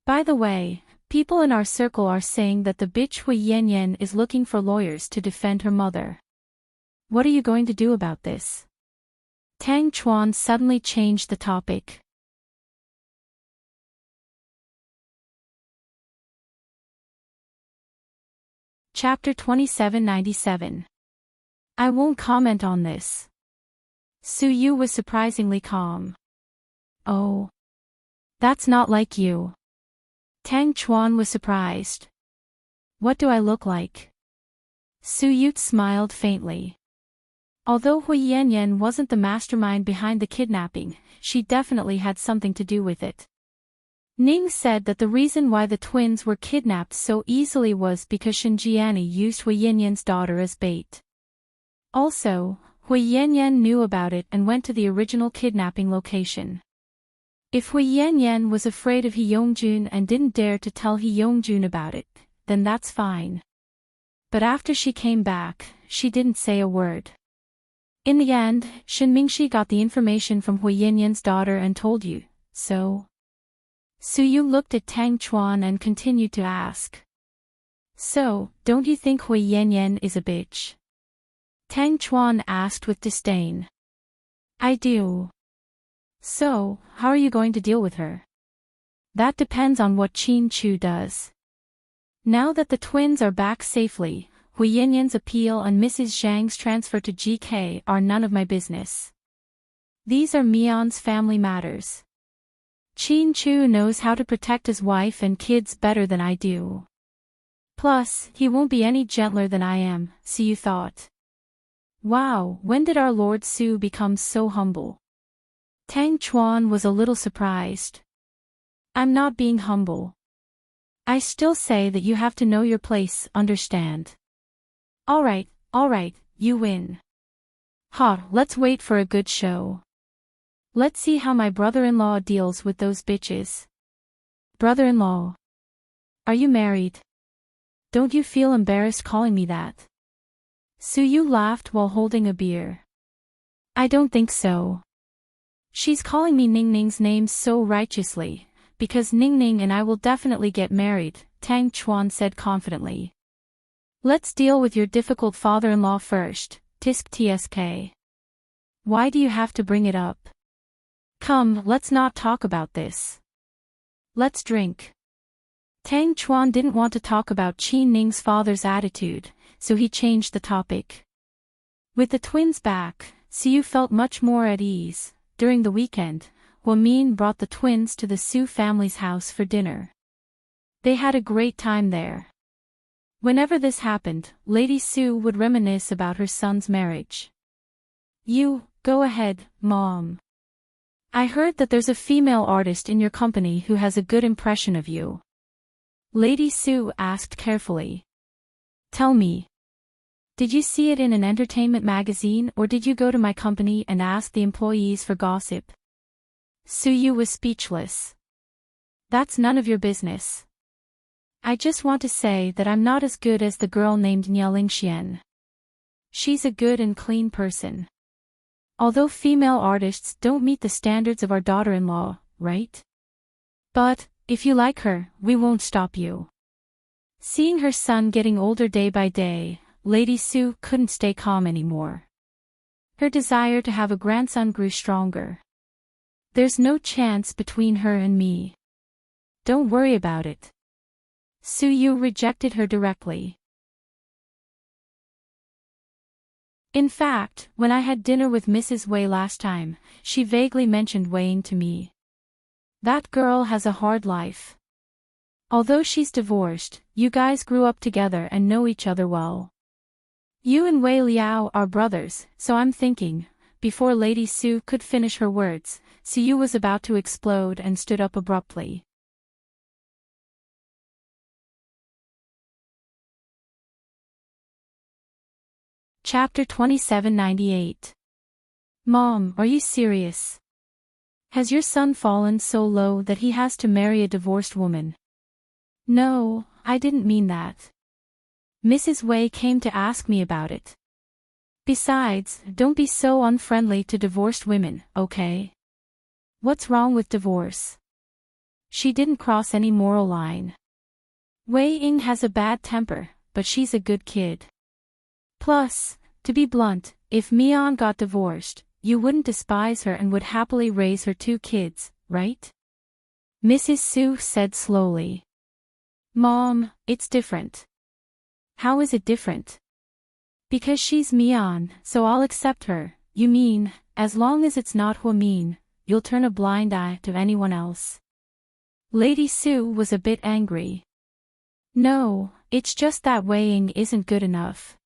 By the way, people in our circle are saying that the bitch Hui Yanyan is looking for lawyers to defend her mother. What are you going to do about this? Tang Chuan suddenly changed the topic. Chapter 2797. I won't comment on this. Su Yu was surprisingly calm. Oh. That's not like you. Tang Chuan was surprised. What do I look like? Su Yu smiled faintly. Although Hui Yanyan wasn't the mastermind behind the kidnapping, she definitely had something to do with it. Ning said that the reason why the twins were kidnapped so easily was because Shinjiani used Hui Yanyan's daughter as bait. Also, Hui Yanyan knew about it and went to the original kidnapping location. If Hui Yanyan was afraid of He Yongjun and didn't dare to tell He Yongjun about it, then that's fine. But after she came back, she didn't say a word. In the end, Shin Mingxi got the information from Hui Yanyan's daughter and told you, so? Su Yu looked at Tang Chuan and continued to ask. So, don't you think Hui Yanyan is a bitch? Tang Chuan asked with disdain. I do. So, how are you going to deal with her? That depends on what Chin Chu does. Now that the twins are back safely, Hui Yanyan's appeal and Mrs. Zhang's transfer to GK are none of my business. These are Mion's family matters. Chin Chu knows how to protect his wife and kids better than I do. Plus, he won't be any gentler than I am, Su Yu thought. Wow, when did our Lord Su become so humble? Tang Chuan was a little surprised. I'm not being humble. I still say that you have to know your place, understand? Alright, you win. Let's wait for a good show. Let's see how my brother-in-law deals with those bitches. Brother-in-law. Are you married? Don't you feel embarrassed calling me that? Su Yu laughed while holding a beer. I don't think so. She's calling me Ning Ning's name so righteously, because Ning Ning and I will definitely get married, Tang Chuan said confidently. Let's deal with your difficult father-in-law first, tisk tsk. Why do you have to bring it up? Come, let's not talk about this. Let's drink. Tang Chuan didn't want to talk about Qi Ning's father's attitude, so he changed the topic. With the twins back, Siyu felt much more at ease. During the weekend, Huamin brought the twins to the Su family's house for dinner. They had a great time there. Whenever this happened, Lady Su would reminisce about her son's marriage. You, go ahead, Mom. I heard that there's a female artist in your company who has a good impression of you. Lady Su asked carefully. Tell me. Did you see it in an entertainment magazine or did you go to my company and ask the employees for gossip? Suyu was speechless. That's none of your business. I just want to say that I'm not as good as the girl named Nialing. She's a good and clean person. Although female artists don't meet the standards of our daughter-in-law, right? But, if you like her, we won't stop you. Seeing her son getting older day by day, Lady Su couldn't stay calm anymore. Her desire to have a grandson grew stronger. There's no chance between her and me. Don't worry about it. Suyu rejected her directly. In fact, when I had dinner with Mrs. Wei last time, she vaguely mentioned Wei Ying to me. That girl has a hard life. Although she's divorced, you guys grew up together and know each other well. You and Wei Liao are brothers, so I'm thinking. Before Lady Su could finish her words, Suyu was about to explode and stood up abruptly. Chapter 2798. Mom, are you serious? Has your son fallen so low that he has to marry a divorced woman? No, I didn't mean that. Mrs. Wei came to ask me about it. Besides, don't be so unfriendly to divorced women, okay? What's wrong with divorce? She didn't cross any moral line. Wei Ying has a bad temper, but she's a good kid. Plus, to be blunt, if Mian got divorced, you wouldn't despise her and would happily raise her 2 kids, right? Mrs. Su said slowly. Mom, it's different. How is it different? Because she's Mian, so I'll accept her. You mean, as long as it's not Huamin, you'll turn a blind eye to anyone else? Lady Su was a bit angry. No, it's just that Wei Ying isn't good enough.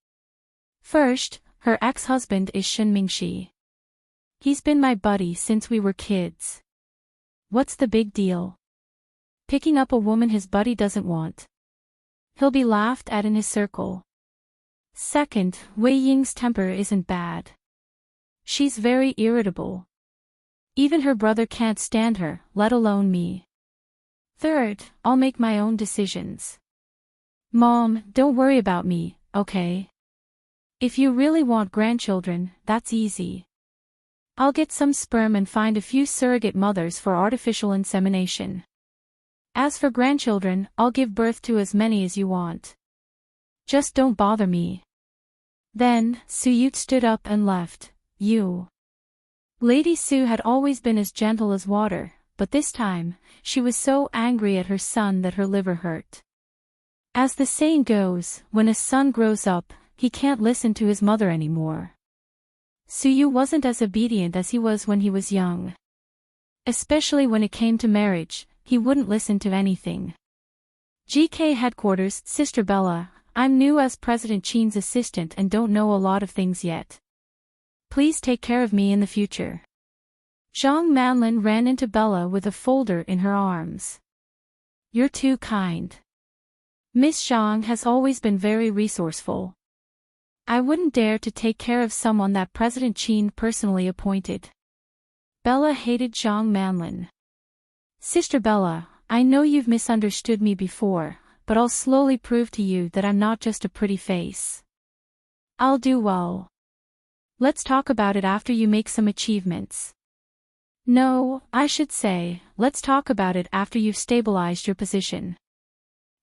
First, her ex-husband is Shen Mingxi. He's been my buddy since we were kids. What's the big deal? Picking up a woman his buddy doesn't want. He'll be laughed at in his circle. Second, Wei Ying's temper isn't bad. She's very irritable. Even her brother can't stand her, let alone me. Third, I'll make my own decisions. Mom, don't worry about me, okay? If you really want grandchildren, that's easy. I'll get some sperm and find a few surrogate mothers for artificial insemination. As for grandchildren, I'll give birth to as many as you want. Just don't bother me. Then, Suyut stood up and left. You. Lady Su had always been as gentle as water, but this time, she was so angry at her son that her liver hurt. As the saying goes, when a son grows up, he can't listen to his mother anymore. Suyu wasn't as obedient as he was when he was young. Especially when it came to marriage, he wouldn't listen to anything. GK Headquarters, Sister Bella, I'm new as President Qin's assistant and don't know a lot of things yet. Please take care of me in the future. Zhang Manlin ran into Bella with a folder in her arms. You're too kind. Miss Zhang has always been very resourceful. I wouldn't dare to take care of someone that President Qin personally appointed. Bella hated Zhang Manlin. Sister Bella, I know you've misunderstood me before, but I'll slowly prove to you that I'm not just a pretty face. I'll do well. Let's talk about it after you make some achievements. No, I should say, let's talk about it after you've stabilized your position.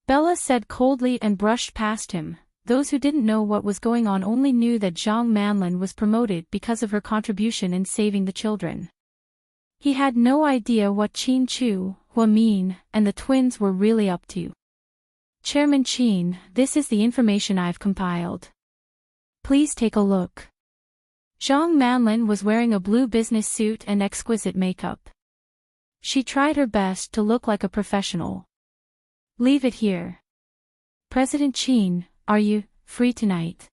Bella said coldly and brushed past him. Those who didn't know what was going on only knew that Zhang Manlin was promoted because of her contribution in saving the children. He had no idea what Qin Chu, Huamin, and the twins were really up to. Chairman Qin, this is the information I've compiled. Please take a look. Zhang Manlin was wearing a blue business suit and exquisite makeup. She tried her best to look like a professional. Leave it here. President Qin, are you free tonight?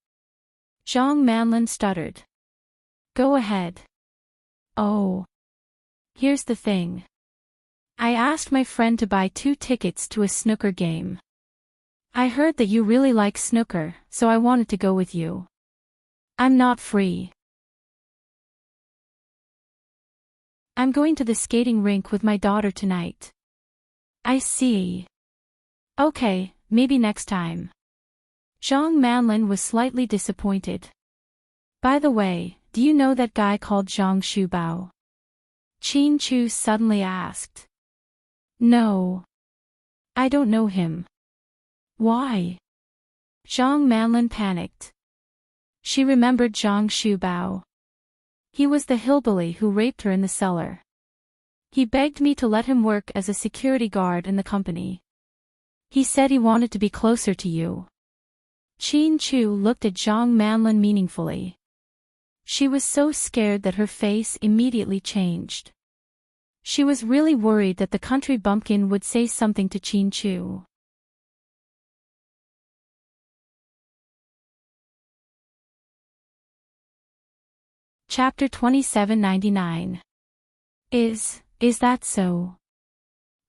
Zhang Manlin stuttered. Go ahead. Oh. Here's the thing. I asked my friend to buy 2 tickets to a snooker game. I heard that you really like snooker, so I wanted to go with you. I'm not free. I'm going to the skating rink with my daughter tonight. I see. Okay, maybe next time. Zhang Manlin was slightly disappointed. By the way, do you know that guy called Zhang Shubao? Qin Chu suddenly asked. No. I don't know him. Why? Zhang Manlin panicked. She remembered Zhang Shubao. He was the hillbilly who raped her in the cellar. He begged me to let him work as a security guard in the company. He said he wanted to be closer to you. Qin Chu looked at Zhang Manlin meaningfully. She was so scared that her face immediately changed. She was really worried that the country bumpkin would say something to Qin Chu. Chapter 2799. Is that so?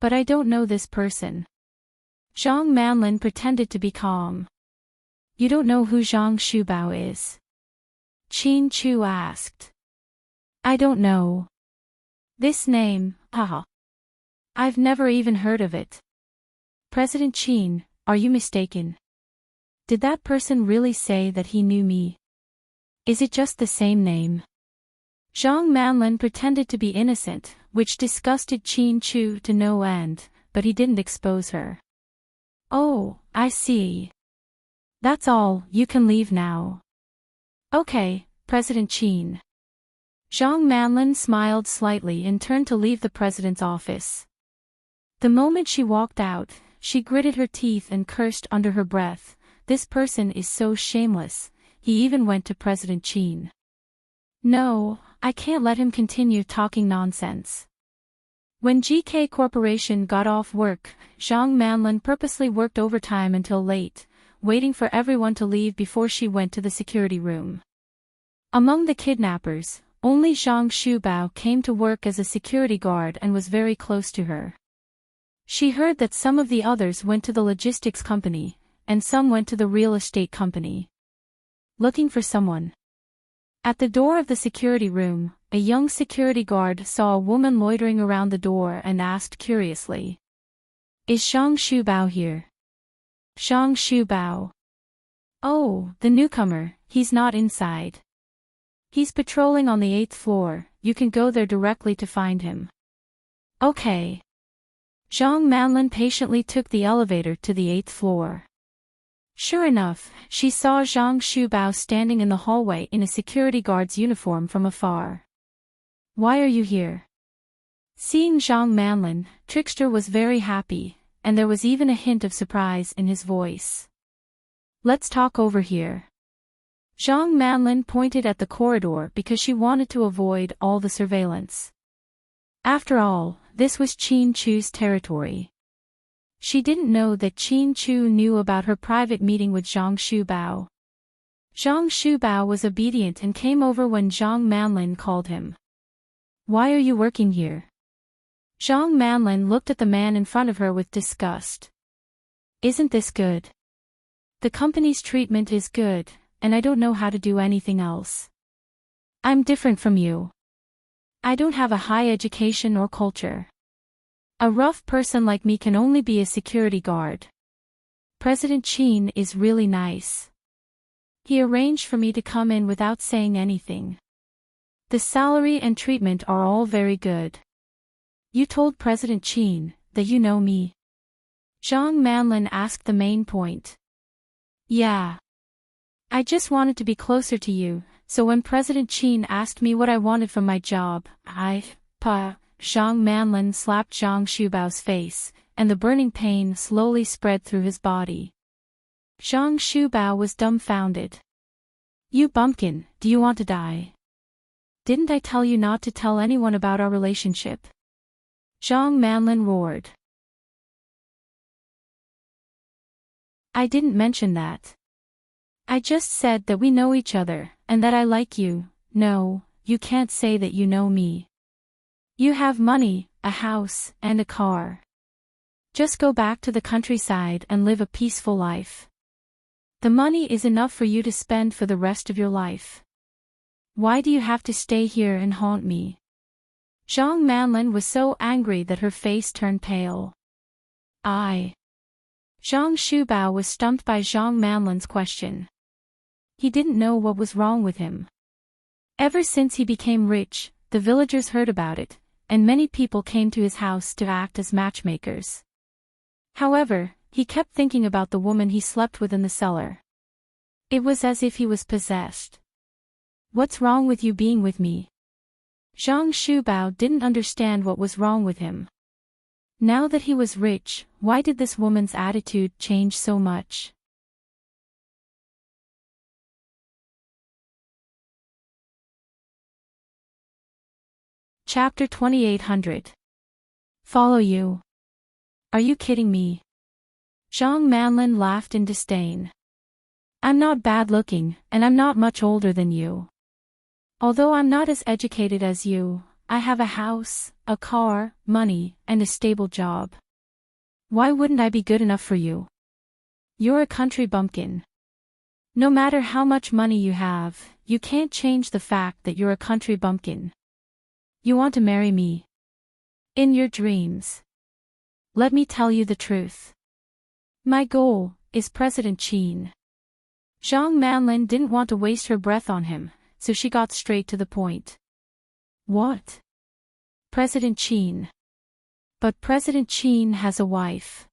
But I don't know this person. Zhang Manlin pretended to be calm. You don't know who Zhang Shubao is? Qin Chu asked. I don't know. This name, haha. I've never even heard of it. President Qin, are you mistaken? Did that person really say that he knew me? Is it just the same name? Zhang Manlin pretended to be innocent, which disgusted Qin Chu to no end, but he didn't expose her. Oh, I see. That's all, you can leave now. Okay, President Qin. Zhang Manlin smiled slightly and turned to leave the president's office. The moment she walked out, she gritted her teeth and cursed under her breath. This person is so shameless. He even went to President Qin. No, I can't let him continue talking nonsense. When GK Corporation got off work, Zhang Manlin purposely worked overtime until late, waiting for everyone to leave before she went to the security room. Among the kidnappers, only Zhang Shubao came to work as a security guard and was very close to her. She heard that some of the others went to the logistics company, and some went to the real estate company. Looking for someone. At the door of the security room, a young security guard saw a woman loitering around the door and asked curiously. Is Zhang Shubao here? Zhang Shubao. Oh, the newcomer, he's not inside. He's patrolling on the 8th floor, you can go there directly to find him. Okay. Zhang Manlin patiently took the elevator to the 8th floor. Sure enough, she saw Zhang Shubao standing in the hallway in a security guard's uniform from afar. Why are you here? Seeing Zhang Manlin, Trickster was very happy, and there was even a hint of surprise in his voice. Let's talk over here. Zhang Manlin pointed at the corridor because she wanted to avoid all the surveillance. After all, this was Qin Chu's territory. She didn't know that Qin Chu knew about her private meeting with Zhang Shubao. Zhang Shubao was obedient and came over when Zhang Manlin called him. Why are you working here? Zhang Manlin looked at the man in front of her with disgust. Isn't this good? The company's treatment is good, and I don't know how to do anything else. I'm different from you. I don't have a high education or culture. A rough person like me can only be a security guard. President Qin is really nice. He arranged for me to come in without saying anything. The salary and treatment are all very good. You told President Qin that you know me. Zhang Manlin asked the main point. Yeah. I just wanted to be closer to you, so when President Qin asked me what I wanted from my job, Zhang Manlin slapped Zhang Shubao's face, and the burning pain slowly spread through his body. Zhang Shubao was dumbfounded. You bumpkin, do you want to die? Didn't I tell you not to tell anyone about our relationship? Zhang Manlin roared. I didn't mention that. I just said that we know each other, and that I like you. No, you can't say that you know me. You have money, a house, and a car. Just go back to the countryside and live a peaceful life. The money is enough for you to spend for the rest of your life. Why do you have to stay here and haunt me? Zhang Manlin was so angry that her face turned pale. Zhang Shubao was stumped by Zhang Manlin's question. He didn't know what was wrong with him. Ever since he became rich, the villagers heard about it, and many people came to his house to act as matchmakers. However, he kept thinking about the woman he slept with in the cellar. It was as if he was possessed. What's wrong with you being with me? Zhang Shubao didn't understand what was wrong with him. Now that he was rich, why did this woman's attitude change so much? Chapter 2800. Follow you. Are you kidding me? Zhang Manlin laughed in disdain. I'm not bad looking, and I'm not much older than you. Although I'm not as educated as you, I have a house, a car, money, and a stable job. Why wouldn't I be good enough for you? You're a country bumpkin. No matter how much money you have, you can't change the fact that you're a country bumpkin. You want to marry me? In your dreams. Let me tell you the truth. My goal is President Qin. Zhang Manlin didn't want to waste her breath on him, so she got straight to the point. What? President Qin. But President Qin has a wife.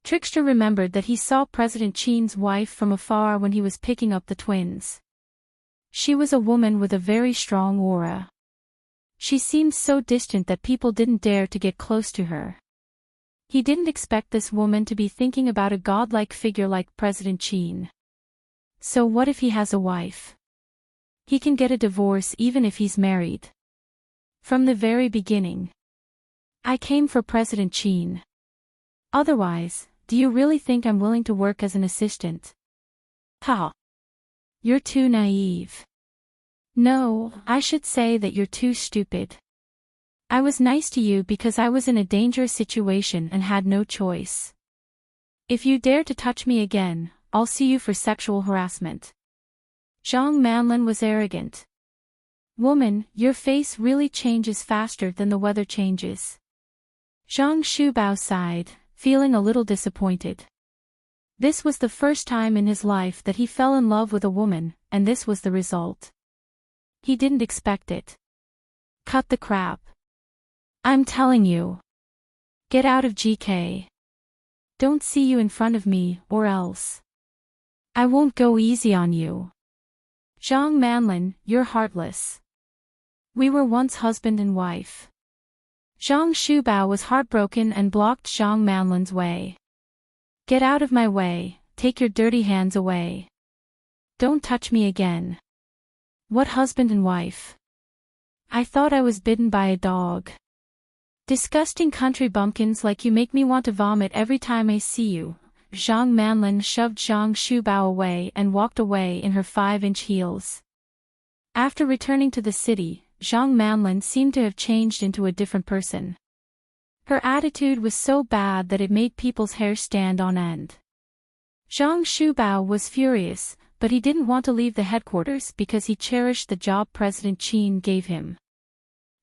Trickster remembered that he saw President Qin's wife from afar when he was picking up the twins. She was a woman with a very strong aura. She seemed so distant that people didn't dare to get close to her. He didn't expect this woman to be thinking about a godlike figure like President Qin. So what if he has a wife? He can get a divorce even if he's married. From the very beginning. I came for President Qin. Otherwise, do you really think I'm willing to work as an assistant? Ha! You're too naive. No, I should say that you're too stupid. I was nice to you because I was in a dangerous situation and had no choice. If you dare to touch me again, I'll sue you for sexual harassment. Zhang Manlin was arrogant. Woman, your face really changes faster than the weather changes. Zhang Shubao sighed, feeling a little disappointed. This was the first time in his life that he fell in love with a woman, and this was the result. He didn't expect it. Cut the crap. I'm telling you. Get out of GK. Don't see you in front of me, or else. I won't go easy on you. Zhang Manlin, you're heartless. We were once husband and wife. Zhang Shubao was heartbroken and blocked Zhang Manlin's way. Get out of my way, take your dirty hands away. Don't touch me again. What husband and wife? I thought I was bitten by a dog. Disgusting country bumpkins like you make me want to vomit every time I see you. Zhang Manlin shoved Zhang Shubao away and walked away in her 5-inch heels. After returning to the city, Zhang Manlin seemed to have changed into a different person. Her attitude was so bad that it made people's hair stand on end. Zhang Shubao was furious, but he didn't want to leave the headquarters because he cherished the job President Qin gave him.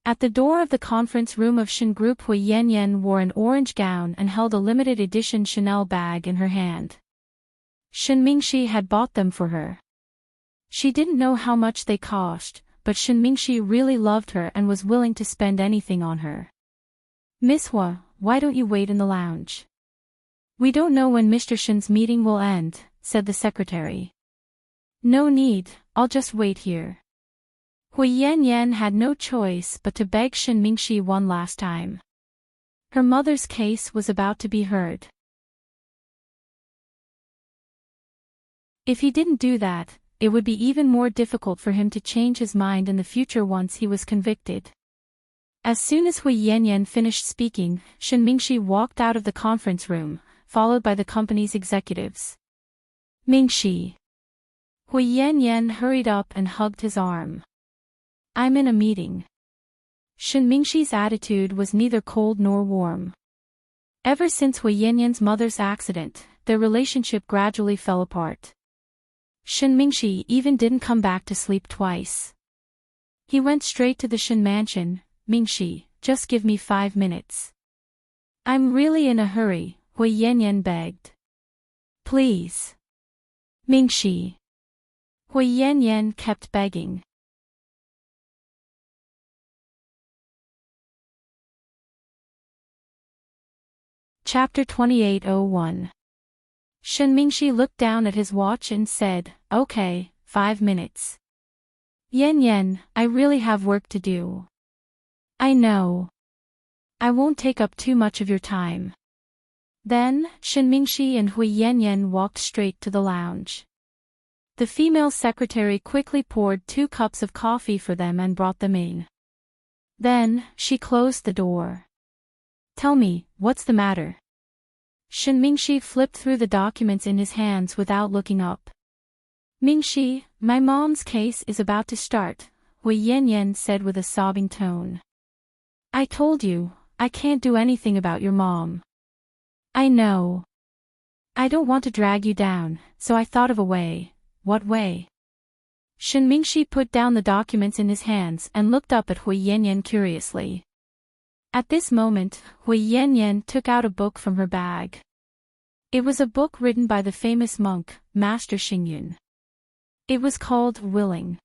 At the door of the conference room of Shen Group, Hui Yanyan wore an orange gown and held a limited edition Chanel bag in her hand. Shen Mingxi had bought them for her. She didn't know how much they cost, but Shen Mingxi really loved her and was willing to spend anything on her. Miss Hua, why don't you wait in the lounge? We don't know when Mr. Shen's meeting will end, said the secretary. No need, I'll just wait here. Hui Yanyan had no choice but to beg Shen Mingxi one last time. Her mother's case was about to be heard. If he didn't do that, it would be even more difficult for him to change his mind in the future once he was convicted. As soon as Hui Yanyan finished speaking, Shen Mingxi walked out of the conference room, followed by the company's executives. Mingxi. Hui Yanyan hurried up and hugged his arm. I'm in a meeting. Shen Mingxi's attitude was neither cold nor warm. Ever since Hui Yanyan's mother's accident, their relationship gradually fell apart. Shen Mingxi even didn't come back to sleep twice. He went straight to the Shen mansion. Mingxi, just give me 5 minutes. I'm really in a hurry, Hui Yanyan begged. Please. Mingxi. Hui Yanyan kept begging. Chapter 2801. Shen Mingxi looked down at his watch and said, Okay, 5 minutes. Yan, I really have work to do. I know. I won't take up too much of your time. Then, Shen Mingxi and Hui Yanyan walked straight to the lounge. The female secretary quickly poured 2 cups of coffee for them and brought them in. Then, she closed the door. Tell me, what's the matter? Shen Mingxi flipped through the documents in his hands without looking up. Mingxi, my mom's case is about to start, Hui Yanyan said with a sobbing tone. I told you, I can't do anything about your mom. I know. I don't want to drag you down, so I thought of a way. What way? Shen Mingxi put down the documents in his hands and looked up at Hui Yanyan curiously. At this moment, Hui Yanyan took out a book from her bag. It was a book written by the famous monk, Master Xingyun. It was called Willing.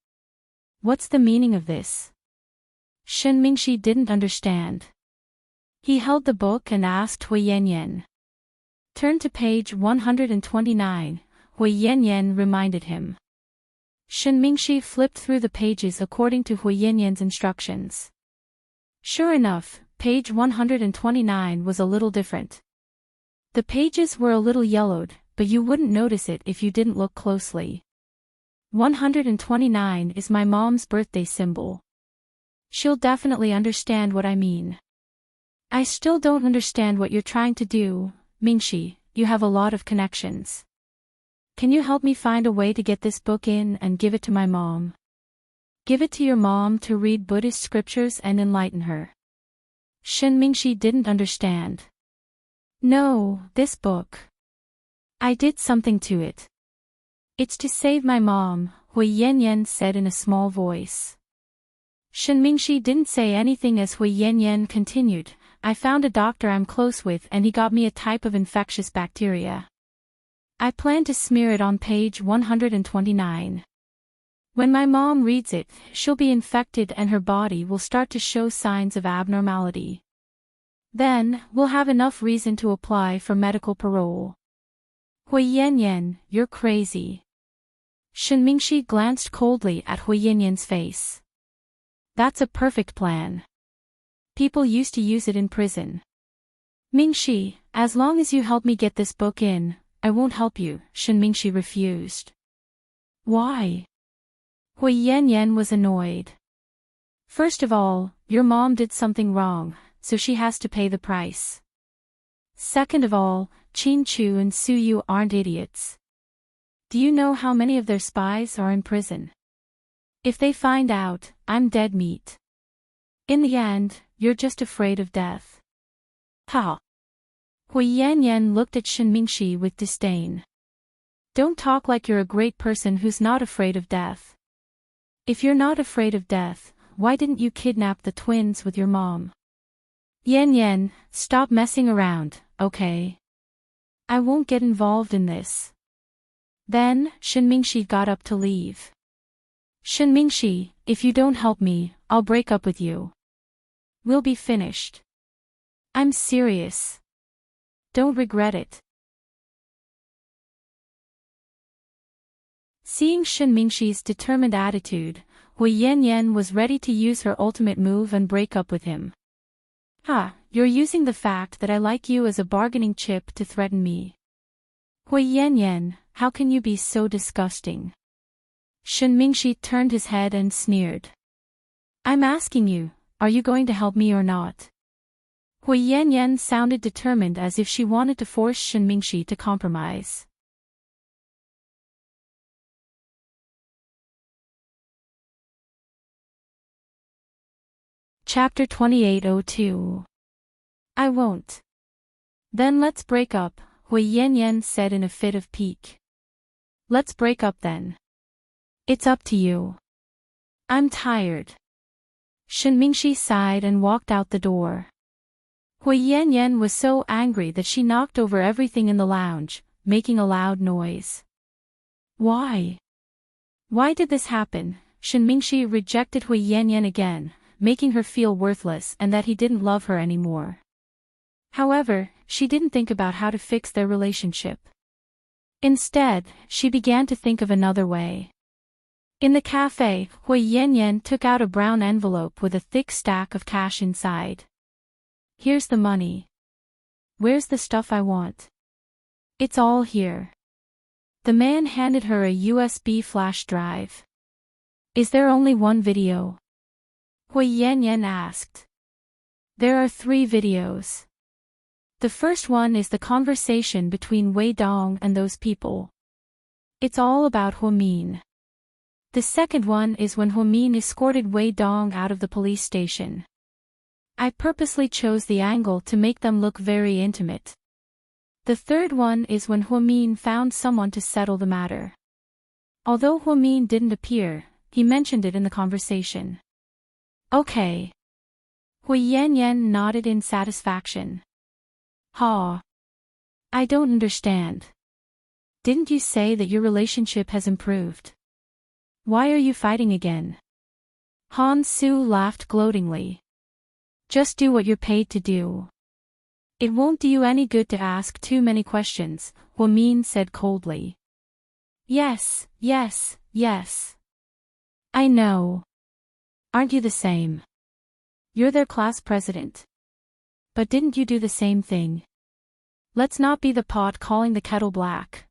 What's the meaning of this? Shen Mingxi didn't understand. He held the book and asked Hui Yanyan. Turn to page 129, Hui Yanyan reminded him. Shen Mingxi flipped through the pages according to Hui Yanyan's instructions. Sure enough, page 129 was a little different. The pages were a little yellowed, but you wouldn't notice it if you didn't look closely. 129 is my mom's birthday symbol. She'll definitely understand what I mean. I still don't understand what you're trying to do, Mingxi, you have a lot of connections. Can you help me find a way to get this book in and give it to my mom? Give it to your mom to read Buddhist scriptures and enlighten her. Shen Mingxi didn't understand. No, this book. I did something to it. It's to save my mom, Hui Yanyan said in a small voice. Shen Mingxi didn't say anything as Hui Yanyan continued. I found a doctor I'm close with and he got me a type of infectious bacteria. I plan to smear it on page 129. When my mom reads it, she'll be infected and her body will start to show signs of abnormality. Then, we'll have enough reason to apply for medical parole. Hui Yanyan, you're crazy. Shen Mingxi glanced coldly at Hui Yanyan's face. That's a perfect plan. People used to use it in prison. Mingxi, as long as you help me get this book in, I won't help you, Shen Mingxi refused. Why? Hui Yanyan was annoyed. First of all, your mom did something wrong, so she has to pay the price. Second of all, Qin Chu and Su Yu aren't idiots. Do you know how many of their spies are in prison? If they find out, I'm dead meat. In the end, you're just afraid of death. Ha! Hui Yanyan looked at Shen Mingxi with disdain. Don't talk like you're a great person who's not afraid of death. If you're not afraid of death, why didn't you kidnap the twins with your mom? Yan, stop messing around, okay? I won't get involved in this. Then, Shen Mingxi got up to leave. Shen Mingxi, if you don't help me, I'll break up with you. We'll be finished. I'm serious. Don't regret it. Seeing Shen Mingxi's determined attitude, Hui Yanyan was ready to use her ultimate move and break up with him. Ha, you're using the fact that I like you as a bargaining chip to threaten me. Hui Yanyan, how can you be so disgusting? Shen Mingxi turned his head and sneered. I'm asking you, are you going to help me or not? Hui Yanyan sounded determined as if she wanted to force Shen Mingxi to compromise. Chapter 2802. I won't. Then let's break up, Hui Yanyan said in a fit of pique. Let's break up then. It's up to you. I'm tired. Shen Mingxi sighed and walked out the door. Hui Yanyan was so angry that she knocked over everything in the lounge, making a loud noise. Why? Why did this happen? Shen Mingxi rejected Hui Yanyan again, making her feel worthless and that he didn't love her anymore. However, she didn't think about how to fix their relationship. Instead, she began to think of another way. In the cafe, Hui Yanyan took out a brown envelope with a thick stack of cash inside. Here's the money. Where's the stuff I want? It's all here. The man handed her a USB flash drive. Is there only one video? Hui Yanyan asked. There are 3 videos. The first one is the conversation between Wei Dong and those people. It's all about Huomin. The second one is when Huomin escorted Wei Dong out of the police station. I purposely chose the angle to make them look very intimate. The third one is when Huomin found someone to settle the matter. Although Huomin didn't appear, he mentioned it in the conversation. Okay. Hui Yanyan nodded in satisfaction. Ha. I don't understand. Didn't you say that your relationship has improved? Why are you fighting again? Han Su laughed gloatingly. Just do what you're paid to do. It won't do you any good to ask too many questions, Huomin said coldly. Yes, yes, yes. I know. Aren't you the same? You're their class president. But didn't you do the same thing? Let's not be the pot calling the kettle black.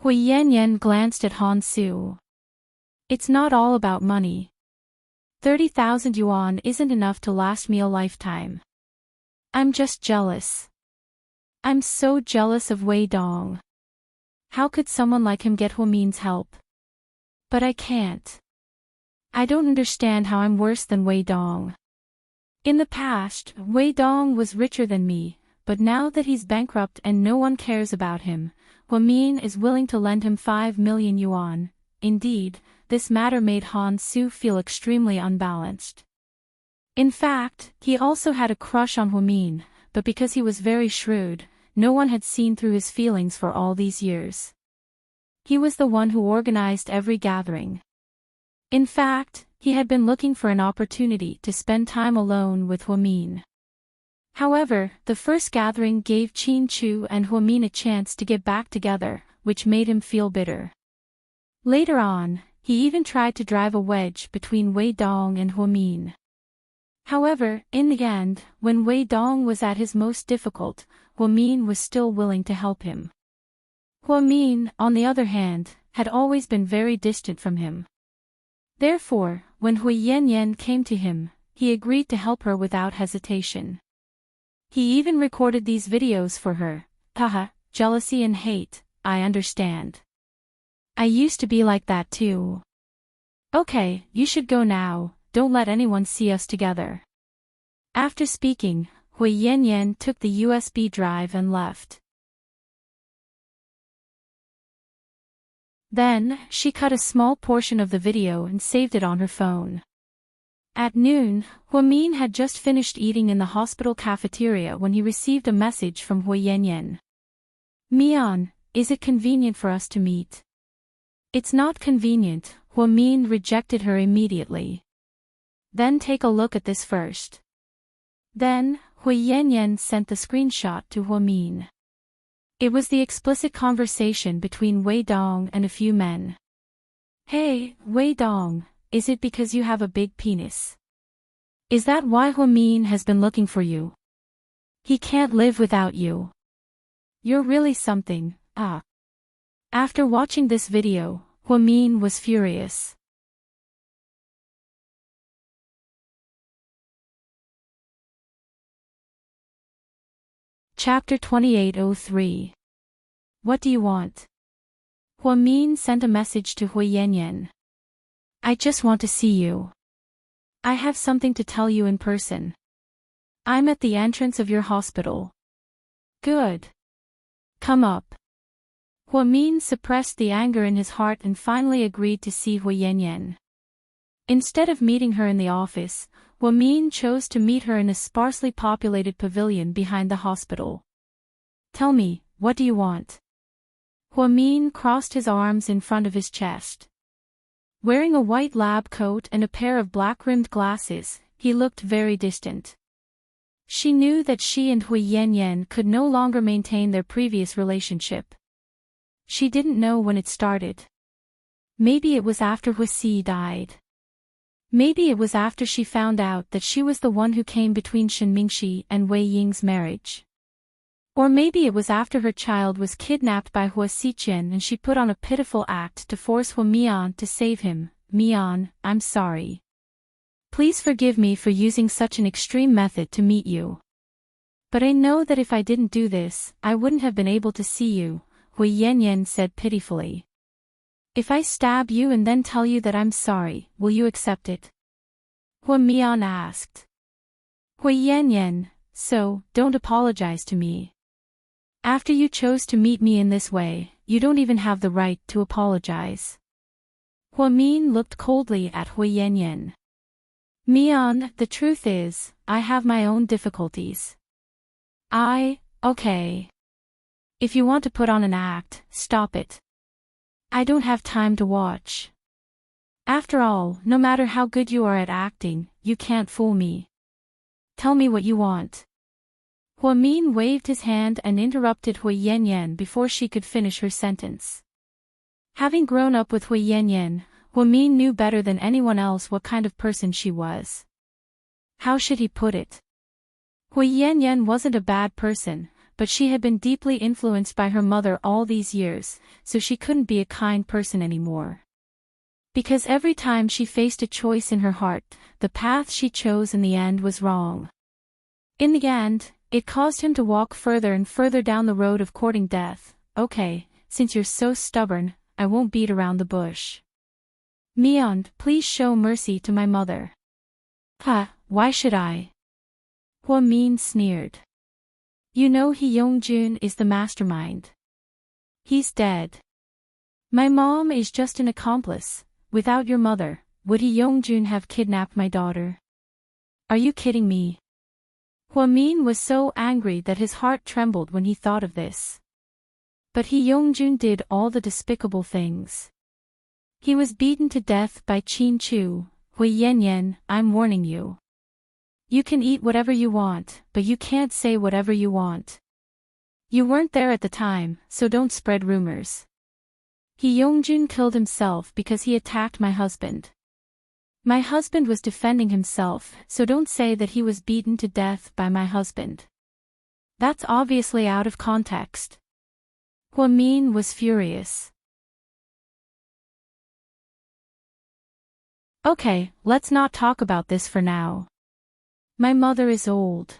Hui Yanyan glanced at Han Su. It's not all about money. 30,000 yuan isn't enough to last me a lifetime. I'm just jealous. I'm so jealous of Wei Dong. How could someone like him get Huomin's help? But I can't. I don't understand how I'm worse than Wei Dong. In the past, Wei Dong was richer than me, but now that he's bankrupt and no one cares about him, Huomin is willing to lend him 5 million yuan. Indeed, this matter made Han Su feel extremely unbalanced. In fact, he also had a crush on Huomin, but because he was very shrewd, no one had seen through his feelings for all these years. He was the one who organized every gathering. In fact, he had been looking for an opportunity to spend time alone with Huomin. However, the first gathering gave Qin Chu and Huomin a chance to get back together, which made him feel bitter. Later on, he even tried to drive a wedge between Wei Dong and Huomin. However, in the end, when Wei Dong was at his most difficult, Huomin was still willing to help him. Huomin, on the other hand, had always been very distant from him. Therefore, when Hui Yanyan came to him, he agreed to help her without hesitation. He even recorded these videos for her. Haha, jealousy and hate, I understand. I used to be like that too. Okay, you should go now, don't let anyone see us together. After speaking, Hui Yanyan took the USB drive and left. Then, she cut a small portion of the video and saved it on her phone. At noon, Huomin had just finished eating in the hospital cafeteria when he received a message from Hui Yanyan. Mian, is it convenient for us to meet? It's not convenient, Huomin rejected her immediately. Then take a look at this first. Then, Hui Yanyan sent the screenshot to Huomin. It was the explicit conversation between Wei Dong and a few men. Hey, Wei Dong, is it because you have a big penis? Is that why Huamin has been looking for you? He can't live without you. You're really something, ah. After watching this video, Huamin was furious. Chapter 2803. What do you want? Huamin sent a message to Hui Yanyan. I just want to see you. I have something to tell you in person. I'm at the entrance of your hospital. Good. Come up. Huamin suppressed the anger in his heart and finally agreed to see Hui Yanyan. Instead of meeting her in the office, Huamin chose to meet her in a sparsely populated pavilion behind the hospital. Tell me, what do you want? Huamin crossed his arms in front of his chest. Wearing a white lab coat and a pair of black-rimmed glasses, he looked very distant. She knew that she and Hui Yanyan could no longer maintain their previous relationship. She didn't know when it started. Maybe it was after Hui Si died. Maybe it was after she found out that she was the one who came between Shen Mingxi and Wei Ying's marriage. Or maybe it was after her child was kidnapped by Hua Xiqian and she put on a pitiful act to force Hua Mian to save him. Mian, I'm sorry. Please forgive me for using such an extreme method to meet you. But I know that if I didn't do this, I wouldn't have been able to see you, Hui Yanyan said pitifully. If I stab you and then tell you that I'm sorry, will you accept it? Hua Mian asked. Hui Yanyan, so, don't apologize to me. After you chose to meet me in this way, you don't even have the right to apologize. Huamin looked coldly at Hui Yanyan. Mian, the truth is, I have my own difficulties. Okay. If you want to put on an act, stop it. I don't have time to watch. After all, no matter how good you are at acting, you can't fool me. Tell me what you want. Huamin waved his hand and interrupted Hui Yanyan before she could finish her sentence. Having grown up with Hui Yanyan, Huamin knew better than anyone else what kind of person she was. How should he put it? Hui Yanyan wasn't a bad person, but she had been deeply influenced by her mother all these years, so she couldn't be a kind person anymore. Because every time she faced a choice in her heart, the path she chose in the end was wrong. In the end, it caused him to walk further and further down the road of courting death. Okay, since you're so stubborn, I won't beat around the bush. Mian, please show mercy to my mother. Why should I? Huamin sneered. You know He Yongjun is the mastermind. He's dead. My mom is just an accomplice. Without your mother, would He Yongjun have kidnapped my daughter? Are you kidding me? Huamin was so angry that his heart trembled when he thought of this. But He Yongjun did all the despicable things. He was beaten to death by Qin Chu. Hui Yanyan, I'm warning you. You can eat whatever you want, but you can't say whatever you want. You weren't there at the time, so don't spread rumors. He Yongjun killed himself because he attacked my husband. My husband was defending himself, so don't say that he was beaten to death by my husband. That's obviously out of context. Huamin was furious. Okay, let's not talk about this for now. My mother is old.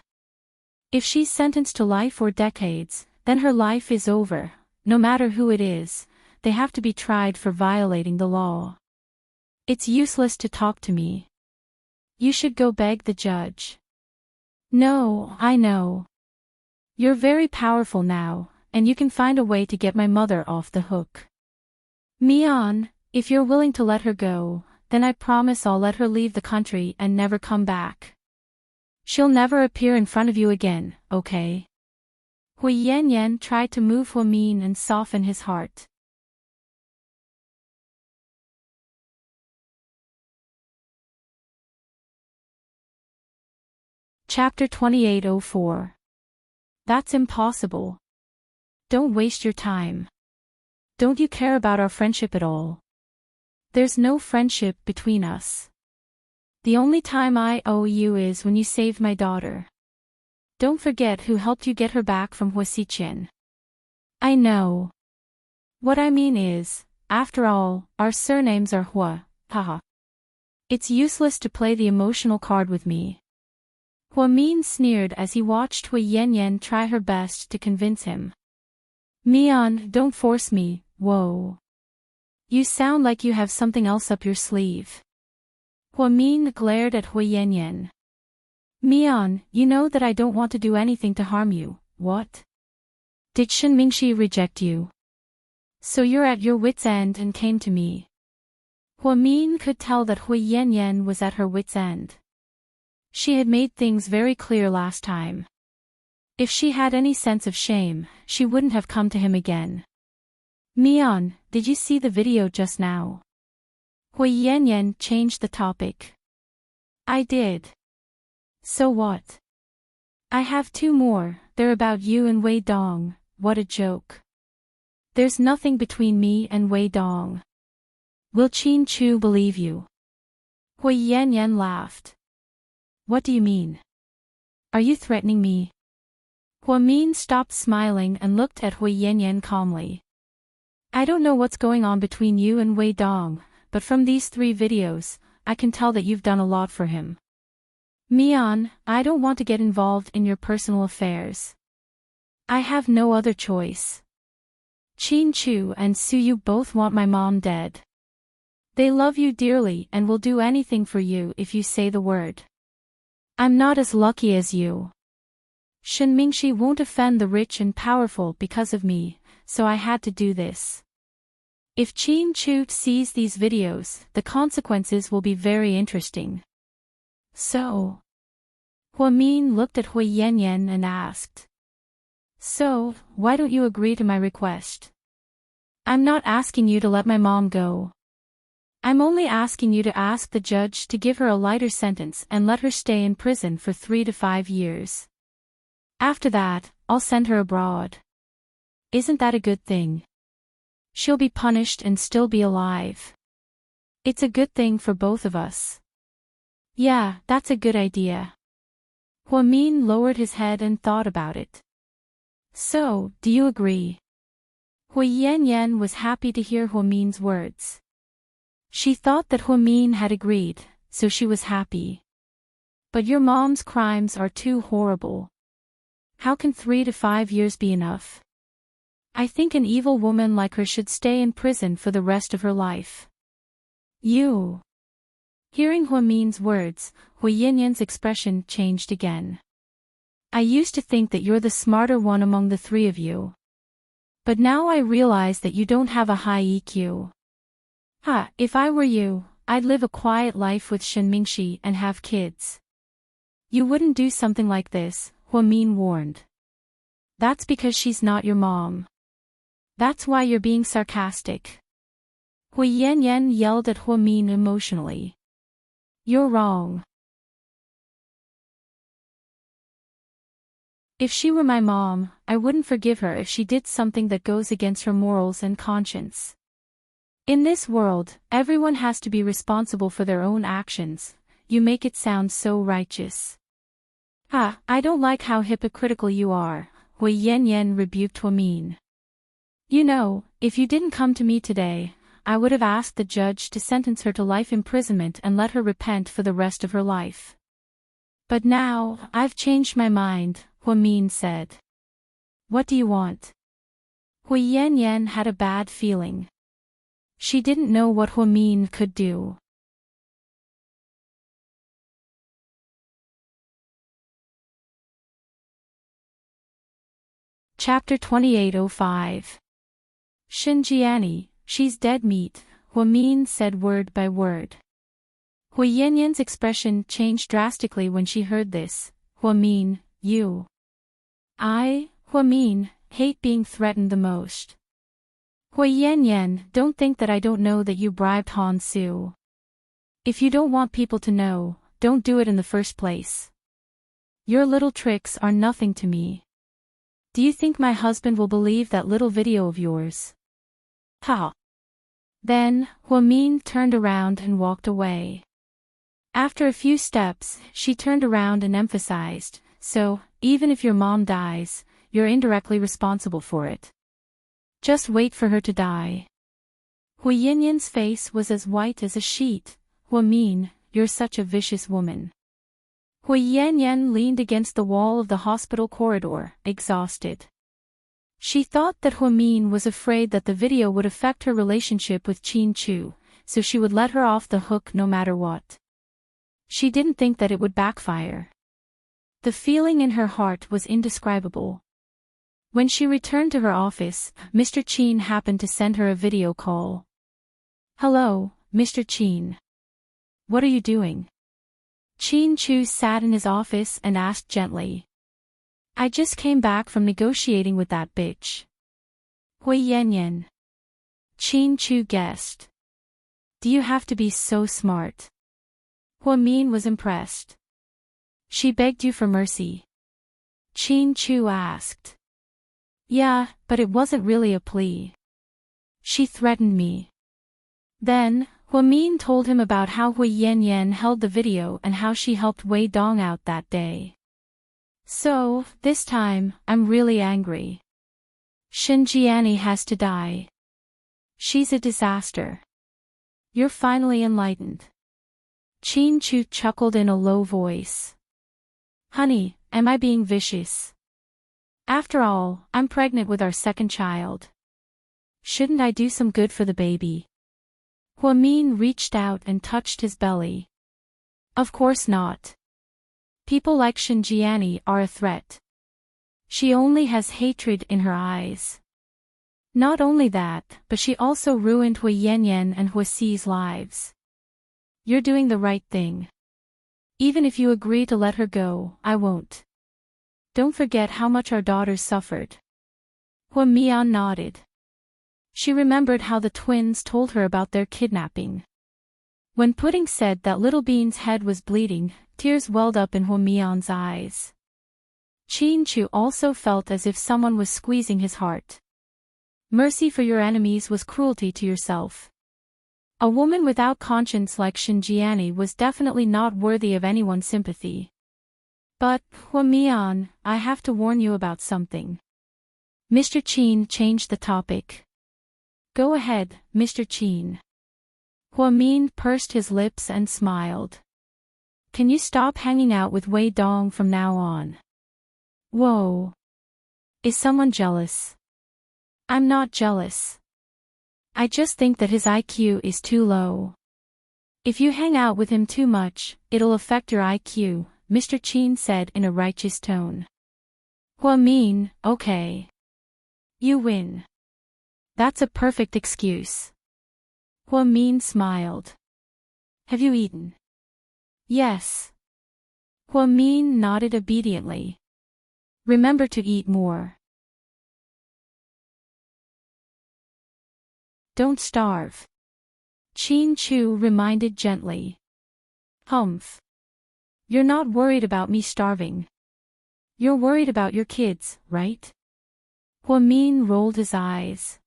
If she's sentenced to life or decades, then her life is over. No matter who it is, they have to be tried for violating the law. It's useless to talk to me. You should go beg the judge. No, I know. You're very powerful now, and you can find a way to get my mother off the hook. Mian, if you're willing to let her go, then I promise I'll let her leave the country and never come back. She'll never appear in front of you again, okay? Hui Yanyan tried to move Huamin and soften his heart. Chapter 2804. That's impossible. Don't waste your time. Don't you care about our friendship at all? There's no friendship between us. The only time I owe you is when you saved my daughter. Don't forget who helped you get her back from Huasichen. I know. What I mean is, after all, our surnames are Hua, haha. It's useless to play the emotional card with me. Hua Min sneered as he watched Hui Yanyan try her best to convince him. Mian, don't force me, whoa. You sound like you have something else up your sleeve. Hua Min glared at Hui Yanyan. Mian, you know that I don't want to do anything to harm you, what? Did Shen Mingxi reject you? So you're at your wit's end and came to me. Hua Min could tell that Hui Yanyan was at her wit's end. She had made things very clear last time. If she had any sense of shame, she wouldn't have come to him again. Mian, did you see the video just now? Hui Yanyan changed the topic. I did. So what? I have 2 more, they're about you and Wei Dong, what a joke. There's nothing between me and Wei Dong. Will Qin Chu believe you? Hui Yanyan laughed. What do you mean? Are you threatening me? Hua Min stopped smiling and looked at Hui Yanyan calmly. I don't know what's going on between you and Wei Dong, but from these 3 videos, I can tell that you've done a lot for him. Mian, I don't want to get involved in your personal affairs. I have no other choice. Qin Chu and Su Yu both want my mom dead. They love you dearly and will do anything for you if you say the word. I'm not as lucky as you. Shen Mingxi won't offend the rich and powerful because of me, so I had to do this. If Qin Chu sees these videos, the consequences will be very interesting. So? Hua Min looked at Hui Yanyan and asked. So, why don't you agree to my request? I'm not asking you to let my mom go. I'm only asking you to ask the judge to give her a lighter sentence and let her stay in prison for 3 to 5 years. After that, I'll send her abroad. Isn't that a good thing? She'll be punished and still be alive. It's a good thing for both of us. Yeah, that's a good idea. Hua Min lowered his head and thought about it. So, do you agree? Hui Yanyan was happy to hear Hua Min's words. She thought that Hua Min had agreed, so she was happy. But your mom's crimes are too horrible. How can 3 to 5 years be enough? I think an evil woman like her should stay in prison for the rest of her life. You. Hearing Hua Min's words, Hui Yanyan's expression changed again. I used to think that you're the smarter one among the 3 of you. But now I realize that you don't have a high EQ. If I were you, I'd live a quiet life with Shen Mingxi and have kids. You wouldn't do something like this, Hua Min warned. That's because she's not your mom. That's why you're being sarcastic. Hui Yanyan yelled at Hua Min emotionally. You're wrong. If she were my mom, I wouldn't forgive her if she did something that goes against her morals and conscience. In this world, everyone has to be responsible for their own actions. You make it sound so righteous. I don't like how hypocritical you are, Hui Yanyan rebuked Hua Min. You know, if you didn't come to me today, I would have asked the judge to sentence her to life imprisonment and let her repent for the rest of her life. But now, I've changed my mind, Hua Min said. What do you want? Hui Yanyan had a bad feeling. She didn't know what Hua Min could do. Chapter 2805. Shinjiani, she's dead meat, Hua Min said word by word. Hui Yanyan's expression changed drastically when she heard this. Hua Min, you. Hua Min, hate being threatened the most. Hui Yanyan, don't think that I don't know that you bribed Han Su. If you don't want people to know, don't do it in the first place. Your little tricks are nothing to me. Do you think my husband will believe that little video of yours? Ha! Then, Huamin turned around and walked away. After a few steps, she turned around and emphasized, "So, even if your mom dies, you're indirectly responsible for it. Just wait for her to die." Hu Yinyan's face was as white as a sheet. "Huamin, you're such a vicious woman." Hu Yanyan leaned against the wall of the hospital corridor, exhausted. She thought that Huamin was afraid that the video would affect her relationship with Qin Chu, so she would let her off the hook no matter what. She didn't think that it would backfire. The feeling in her heart was indescribable. When she returned to her office, Mr. Qin happened to send her a video call. "Hello, Mr. Qin. What are you doing?" Qin Chu sat in his office and asked gently. "I just came back from negotiating with that bitch." "Hui Yanyan." Qin Chu guessed. "Do you have to be so smart?" Huamin was impressed. "She begged you for mercy?" Qin Chu asked. "Yeah, but it wasn't really a plea. She threatened me." Then, Huamin told him about how Hui Yanyan held the video and how she helped Wei Dong out that day. "So, this time, I'm really angry. Xinjiani has to die. She's a disaster." "You're finally enlightened." Qin Chu chuckled in a low voice. "Honey, am I being vicious? After all, I'm pregnant with our second child. Shouldn't I do some good for the baby?" Huamin reached out and touched his belly. "Of course not. People like Xinjiani are a threat. She only has hatred in her eyes. Not only that, but she also ruined Hui Yanyan and Huasi's lives. You're doing the right thing. Even if you agree to let her go, I won't. Don't forget how much our daughters suffered." Hua Mian nodded. She remembered how the twins told her about their kidnapping. When Pudding said that Little Bean's head was bleeding, tears welled up in Hua Mian's eyes. Qin Chu also felt as if someone was squeezing his heart. Mercy for your enemies was cruelty to yourself. A woman without conscience like Xinjiani was definitely not worthy of anyone's sympathy. "But, Hua Mian, I have to warn you about something." Mr. Qin changed the topic. "Go ahead, Mr. Qin." Huamin pursed his lips and smiled. "Can you stop hanging out with Wei Dong from now on?" "Whoa. Is someone jealous?" "I'm not jealous. I just think that his IQ is too low. If you hang out with him too much, it'll affect your IQ," Mr. Qin said in a righteous tone. Huamin, "Okay. You win. That's a perfect excuse." Huamin smiled. "Have you eaten?" "Yes." Huamin nodded obediently. "Remember to eat more. Don't starve." Qin Chu reminded gently. "Humph. You're not worried about me starving. You're worried about your kids, right?" Huamin rolled his eyes.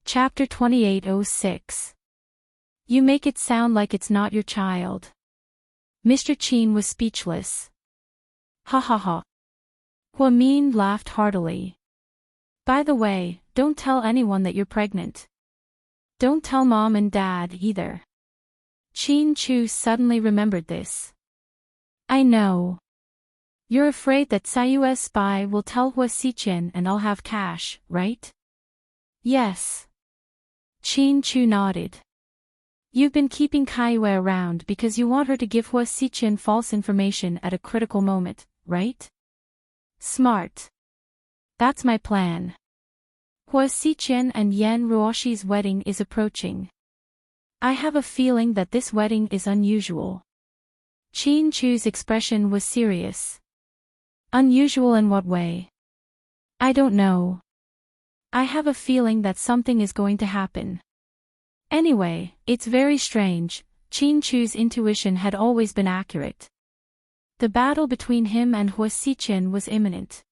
Chapter 2806. You make it sound like it's not your child. Mr. Qin was speechless. "Ha ha ha." Huamin laughed heartily. "By the way, don't tell anyone that you're pregnant. Don't tell mom and dad either." Qin Chu suddenly remembered this. "I know. You're afraid that Sayue's spy will tell Hua Xiqian and I'll have cash, right?" "Yes." Qin Chu nodded. "You've been keeping Kaiyue around because you want her to give Hua Xiqian false information at a critical moment, right?" "Smart. That's my plan. Hua Xiqian and Yan Ruoshi's wedding is approaching. I have a feeling that this wedding is unusual." Qin Chu's expression was serious. "Unusual in what way?" "I don't know. I have a feeling that something is going to happen. Anyway, it's very strange." Qin Chu's intuition had always been accurate. The battle between him and Hua Xiqian was imminent.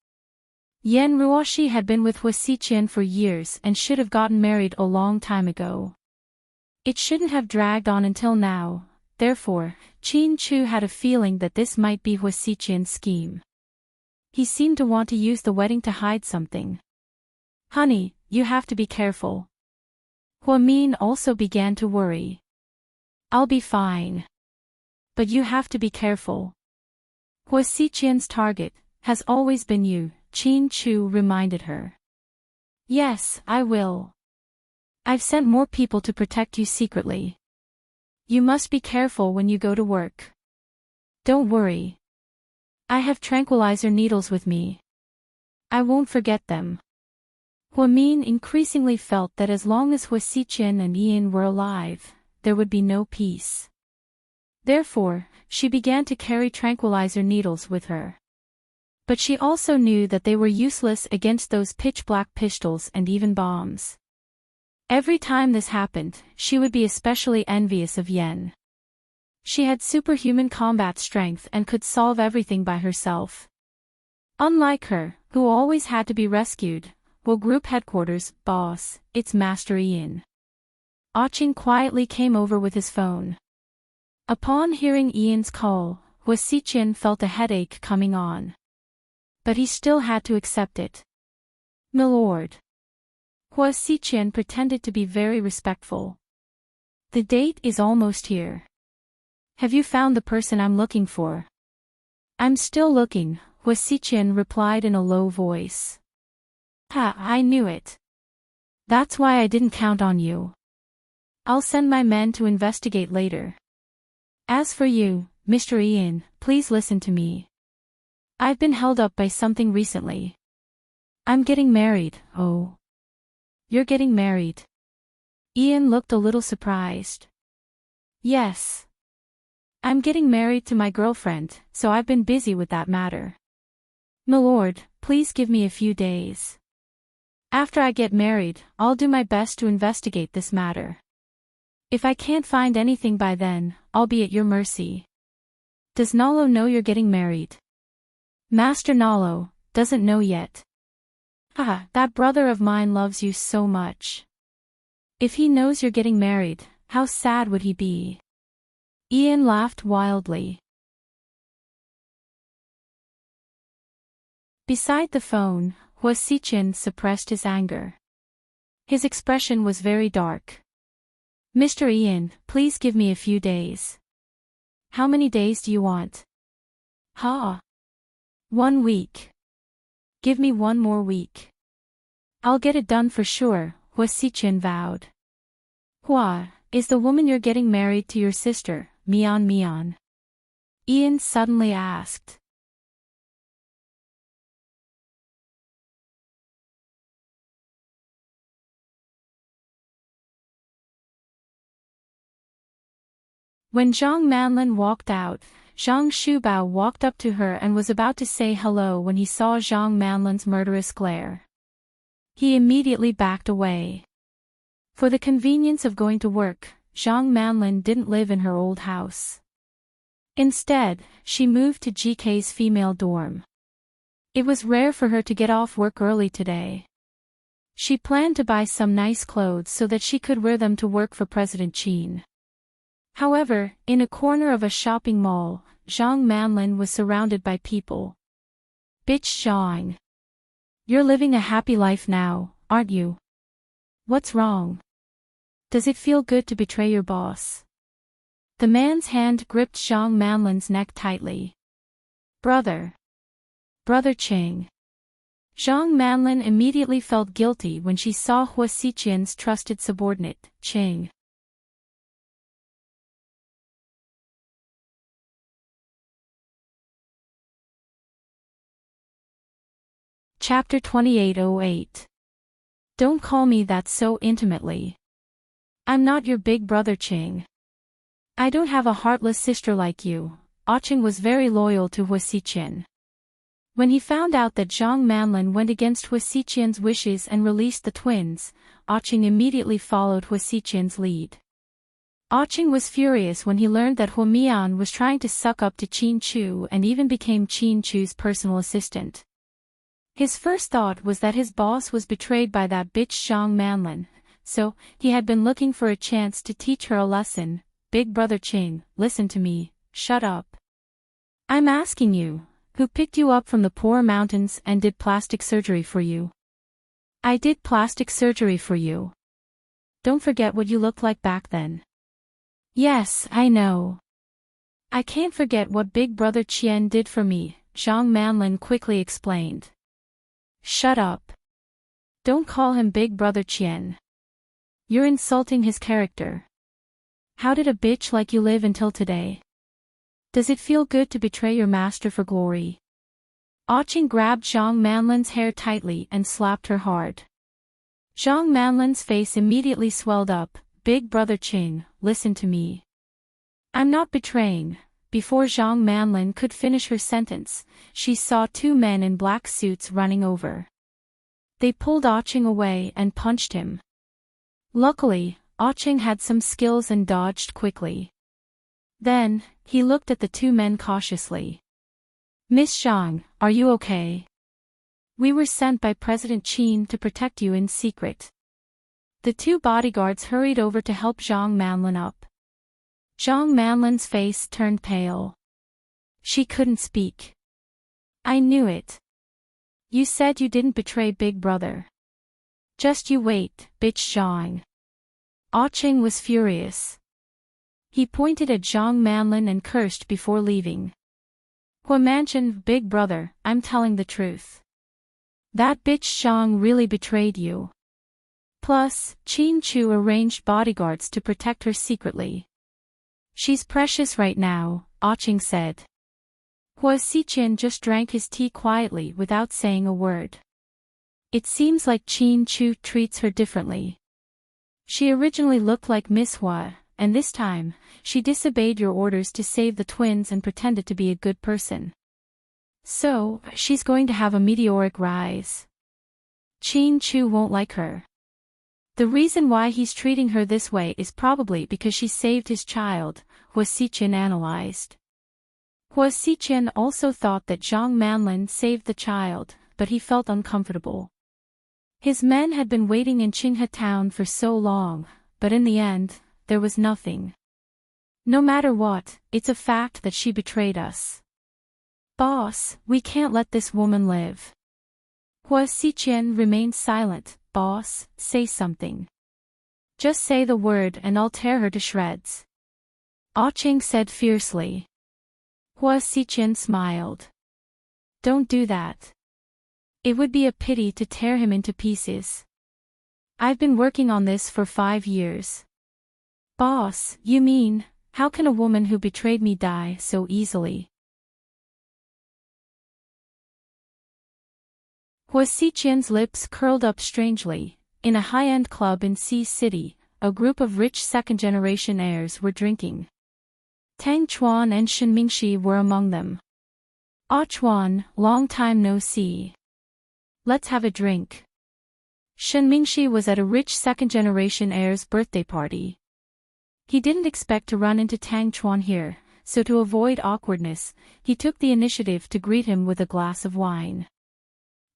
Yan Ruoshi had been with Hua Xiqian for years and should have gotten married a long time ago. It shouldn't have dragged on until now, therefore, Qin Chu had a feeling that this might be Hua Xiqian's scheme. He seemed to want to use the wedding to hide something. Honey, you have to be careful. Hua Min also began to worry. I'll be fine. But you have to be careful. Hua Xiqian's target has always been you, Qin Chu reminded her. Yes, I will. I've sent more people to protect you secretly. You must be careful when you go to work. Don't worry. I have tranquilizer needles with me. I won't forget them. Hua Min increasingly felt that as long as Hua Xiqian and Ian were alive, there would be no peace. Therefore, she began to carry tranquilizer needles with her. But she also knew that they were useless against those pitch-black pistols and even bombs. Every time this happened, she would be especially envious of Yen. She had superhuman combat strength and could solve everything by herself. Unlike her, who always had to be rescued, well, group headquarters, boss, it's Master Ian. Qing quietly came over with his phone. Upon hearing Ian's call, Hua Xiqian felt a headache coming on. But he still had to accept it. Milord. Hua Xiqian pretended to be very respectful. The date is almost here. Have you found the person I'm looking for? I'm still looking, Hua Xiqian replied in a low voice. Ha, I knew it. That's why I didn't count on you. I'll send my men to investigate later. As for you, Mr. Ian, please listen to me. I've been held up by something recently. I'm getting married. Oh. You're getting married? Ian looked a little surprised. Yes. I'm getting married to my girlfriend, so I've been busy with that matter. Milord, please give me a few days. After I get married, I'll do my best to investigate this matter. If I can't find anything by then, I'll be at your mercy. Does Nalo know you're getting married? Master Nalo doesn't know yet. Haha, that brother of mine loves you so much. If he knows you're getting married, how sad would he be? Ian laughed wildly. Beside the phone, Hua Xiqian suppressed his anger. His expression was very dark. Mr. Ian, please give me a few days. How many days do you want? Ha! 1 week. Give me 1 more week. I'll get it done for sure, Hua Xiqian vowed. Hua, is the woman you're getting married to your sister, Mian? Ian suddenly asked. When Zhang Manlin walked out, Zhang Shubao walked up to her and was about to say hello when he saw Zhang Manlin's murderous glare. He immediately backed away. For the convenience of going to work, Zhang Manlin didn't live in her old house. Instead, she moved to GK's female dorm. It was rare for her to get off work early today. She planned to buy some nice clothes so that she could wear them to work for President Qin. However, in a corner of a shopping mall, Zhang Manlin was surrounded by people. Bitch Zhang. You're living a happy life now, aren't you? What's wrong? Does it feel good to betray your boss? The man's hand gripped Zhang Manlin's neck tightly. Brother. Brother Cheng. Zhang Manlin immediately felt guilty when she saw Hua Xiqian's trusted subordinate, Cheng. Chapter 2808. Don't call me that so intimately. I'm not your big brother Cheng. I don't have a heartless sister like you. Cheng was very loyal to Hua Xiqian. When he found out that Zhang Manlin went against Hua Xiqian's wishes and released the twins, Cheng immediately followed Hua Xiqian's lead. Oching was furious when he learned that Huamian was trying to suck up to Qin Chu and even became Qin Chu's personal assistant. His first thought was that his boss was betrayed by that bitch Zhang Manlin, so he had been looking for a chance to teach her a lesson. Big brother Qing, listen to me, shut up. I'm asking you, who picked you up from the poor mountains and did plastic surgery for you? I did plastic surgery for you. Don't forget what you looked like back then. Yes, I know. I can't forget what Big Brother Qian did for me, Zhang Manlin quickly explained. Shut up. Don't call him Big Brother Qian. You're insulting his character. How did a bitch like you live until today? Does it feel good to betray your master for glory? Oching grabbed Zhang Manlin's hair tightly and slapped her hard. Zhang Manlin's face immediately swelled up. Big brother Qing, listen to me. I'm not betraying. Before Zhang Manlin could finish her sentence, she saw two men in black suits running over. They pulled Oching away and punched him. Luckily, Oching had some skills and dodged quickly. Then, he looked at the two men cautiously. Miss Zhang, are you okay? We were sent by President Qin to protect you in secret. The two bodyguards hurried over to help Zhang Manlin up. Zhang Manlin's face turned pale. She couldn't speak. I knew it. You said you didn't betray Big Brother. Just you wait, bitch Zhang. Oching was furious. He pointed at Zhang Manlin and cursed before leaving. Mansion, Big Brother, I'm telling the truth. That bitch Zhang really betrayed you. Plus, Qin Chu arranged bodyguards to protect her secretly. She's precious right now, Oching said. Hua Xiqian just drank his tea quietly without saying a word. It seems like Qin Chu treats her differently. She originally looked like Miss Hua, and this time, she disobeyed your orders to save the twins and pretended to be a good person. So, she's going to have a meteoric rise. Qin Chu won't like her. The reason why he's treating her this way is probably because she saved his child, Hua Xiqian analyzed. Hua Xiqian also thought that Zhang Manlin saved the child, but he felt uncomfortable. His men had been waiting in Qinghe town for so long, but in the end, there was nothing. No matter what, it's a fact that she betrayed us. Boss, we can't let this woman live. Hua Xiqian remained silent. Boss, say something. Just say the word and I'll tear her to shreds. Oching said fiercely. Hua Xiqian smiled. Don't do that. It would be a pity to tear him into pieces. I've been working on this for 5 years. Boss, you mean, how can a woman who betrayed me die so easily? Hua Xiqian's lips curled up strangely. In a high-end club in Sea City, a group of rich second-generation heirs were drinking. Tang Chuan and Shen Mingxi were among them. Ah Chuan, long time no see. Let's have a drink. Shen Mingxi was at a rich second-generation heir's birthday party. He didn't expect to run into Tang Chuan here, so to avoid awkwardness, he took the initiative to greet him with a glass of wine.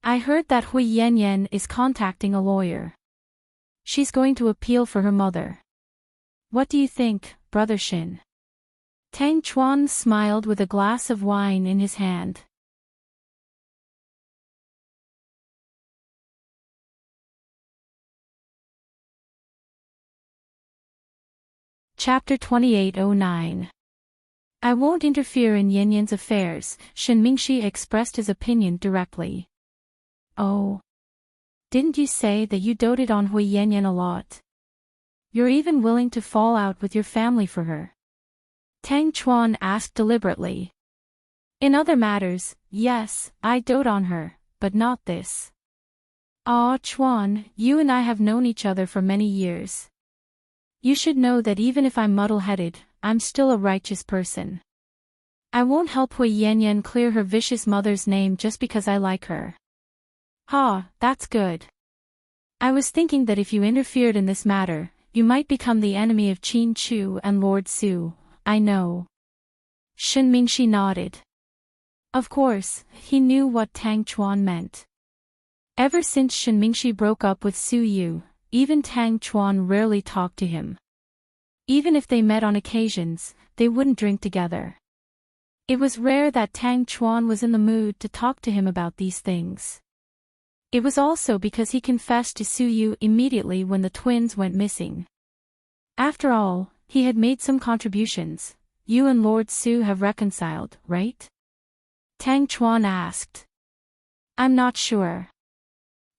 I heard that Hui Yanyan is contacting a lawyer. She's going to appeal for her mother. What do you think, Brother Shin? Tang Chuan smiled with a glass of wine in his hand. Chapter 2809. I won't interfere in Yanyan's affairs, Shen Mingxi expressed his opinion directly. Oh. Didn't you say that you doted on Hui Yanyan a lot? You're even willing to fall out with your family for her? Tang Chuan asked deliberately. In other matters, yes, I dote on her, but not this. Ah Chuan, you and I have known each other for many years. You should know that even if I'm muddle-headed, I'm still a righteous person. I won't help Hui Yanyan clear her vicious mother's name just because I like her. Ha, that's good. I was thinking that if you interfered in this matter, you might become the enemy of Qin Chu and Lord Su, I know. Shen Mingxi nodded. Of course, he knew what Tang Chuan meant. Ever since Shen Mingxi broke up with Su Yu, even Tang Chuan rarely talked to him. Even if they met on occasions, they wouldn't drink together. It was rare that Tang Chuan was in the mood to talk to him about these things. It was also because he confessed to Su Yu immediately when the twins went missing. After all, he had made some contributions. You and Lord Su have reconciled, right? Tang Chuan asked. I'm not sure.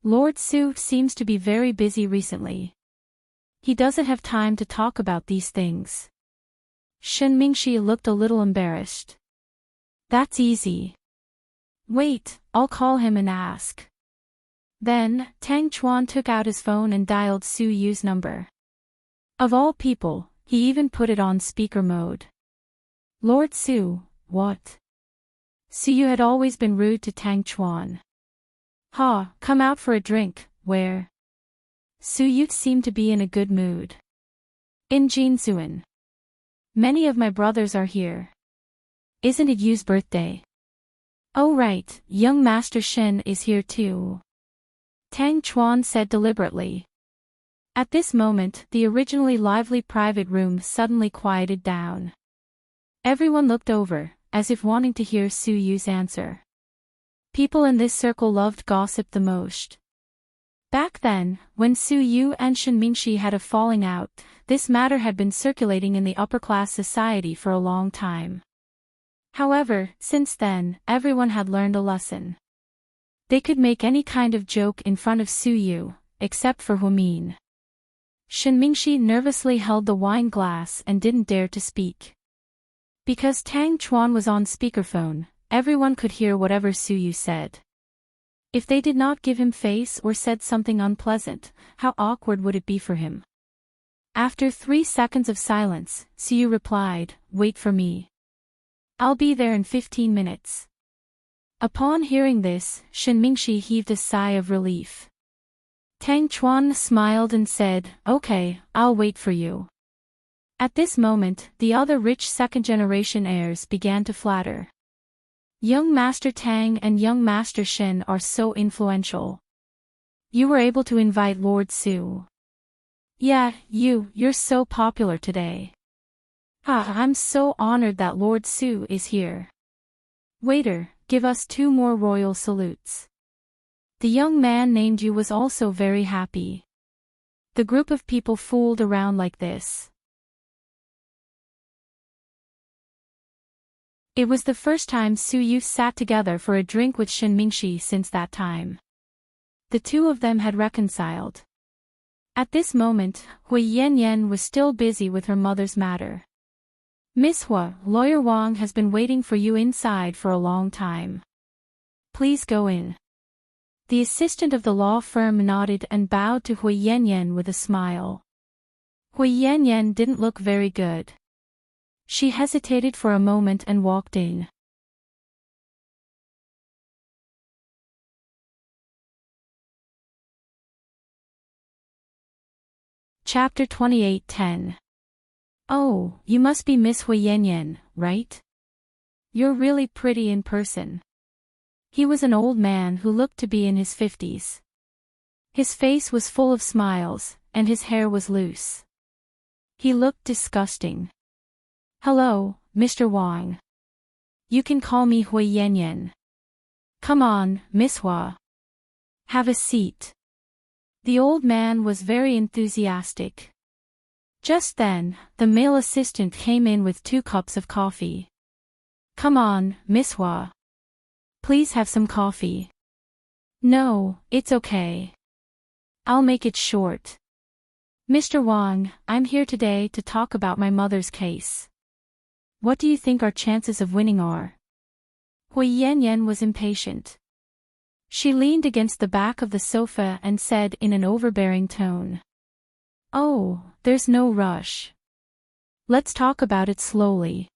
Lord Su seems to be very busy recently. He doesn't have time to talk about these things. Shen Mingxi looked a little embarrassed. That's easy. Wait, I'll call him and ask. Then, Tang Chuan took out his phone and dialed Su Yu's number. Of all people, he even put it on speaker mode. Lord Su, what? Su Yu had always been rude to Tang Chuan. Come out for a drink, where? Su Yu seemed to be in a good mood. In Jinzuan. Many of my brothers are here. Isn't it Yu's birthday? Oh right, young Master Shen is here too. Tang Chuan said deliberately. At this moment, the originally lively private room suddenly quieted down. Everyone looked over, as if wanting to hear Su Yu's answer. People in this circle loved gossip the most. Back then, when Su Yu and Shen Mingxi had a falling out, this matter had been circulating in the upper-class society for a long time. However, since then, everyone had learned a lesson. They could make any kind of joke in front of Su Yu, except for Huamin. Shen Mingxi nervously held the wine glass and didn't dare to speak. Because Tang Chuan was on speakerphone, everyone could hear whatever Su Yu said. If they did not give him face or said something unpleasant, how awkward would it be for him? After 3 seconds of silence, Su Yu replied, "Wait for me. I'll be there in 15 minutes. Upon hearing this, Shen Mingxi heaved a sigh of relief. Tang Chuan smiled and said, "Okay, I'll wait for you." At this moment, the other rich second-generation heirs began to flatter. Young Master Tang and young Master Shen are so influential. You were able to invite Lord Su. Yeah, you're so popular today. I'm so honored that Lord Su is here. Waiter, give us 2 more royal salutes. The young man named Yu was also very happy. The group of people fooled around like this. It was the first time Su Yu sat together for a drink with Shen Mingxi since that time. The two of them had reconciled. At this moment, Hui Yanyan was still busy with her mother's matter. Miss Hua, Lawyer Wang has been waiting for you inside for a long time. Please go in. The assistant of the law firm nodded and bowed to Hui Yanyan with a smile. Hui Yanyan didn't look very good. She hesitated for a moment and walked in. Chapter 28:10. Oh, you must be Miss Hui Yanyan, right? You're really pretty in person. He was an old man who looked to be in his 50s. His face was full of smiles, and his hair was loose. He looked disgusting. Hello, Mr. Wang. You can call me Hui Yanyan. Come on, Miss Hua. Have a seat. The old man was very enthusiastic. Just then, the male assistant came in with 2 cups of coffee. Come on, Miss Hua. Please have some coffee. No, it's okay. I'll make it short. Mr. Wang, I'm here today to talk about my mother's case. What do you think our chances of winning are? Hui Yanyan was impatient. She leaned against the back of the sofa and said in an overbearing tone. Oh, there's no rush. Let's talk about it slowly.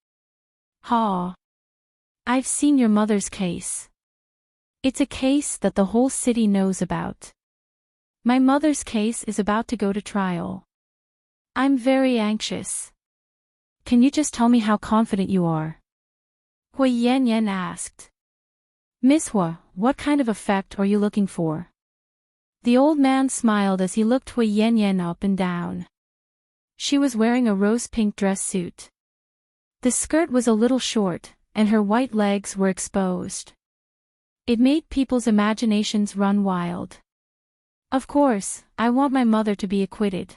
I've seen your mother's case. It's a case that the whole city knows about. My mother's case is about to go to trial. I'm very anxious. Can you just tell me how confident you are? Hui Yanyan asked. Miss Hua, what kind of effect are you looking for? The old man smiled as he looked Hui Yanyan up and down. She was wearing a rose-pink dress suit. The skirt was a little short, and her white legs were exposed. It made people's imaginations run wild. Of course, I want my mother to be acquitted.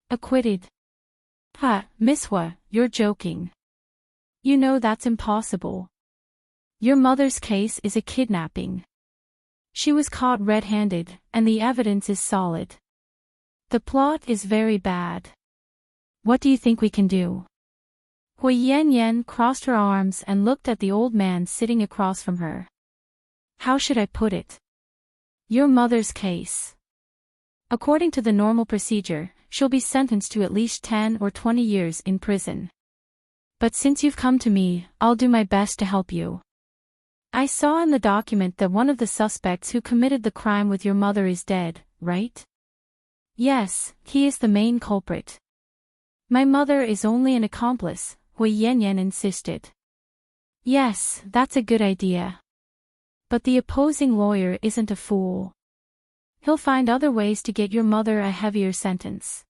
Acquitted? Ha, Miss Hua, you're joking. You know that's impossible. Your mother's case is a kidnapping. She was caught red-handed, and the evidence is solid. The plot is very bad. What do you think we can do? Hui Yanyan crossed her arms and looked at the old man sitting across from her. How should I put it? Your mother's case. According to the normal procedure, she'll be sentenced to at least 10 or 20 years in prison. But since you've come to me, I'll do my best to help you. I saw in the document that one of the suspects who committed the crime with your mother is dead, right? Yes, he is the main culprit. My mother is only an accomplice, Hui Yanyan insisted. Yes, that's a good idea. But the opposing lawyer isn't a fool. He'll find other ways to get your mother a heavier sentence.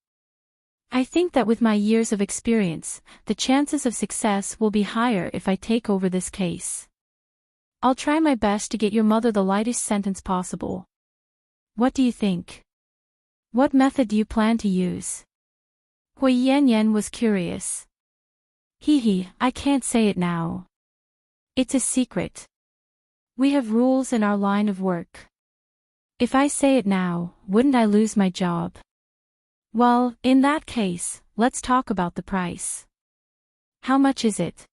I think that with my years of experience, the chances of success will be higher if I take over this case. I'll try my best to get your mother the lightest sentence possible. What do you think? What method do you plan to use? Hui Yanyan was curious. I can't say it now. It's a secret. We have rules in our line of work. If I say it now, wouldn't I lose my job? Well, in that case, let's talk about the price. How much is it?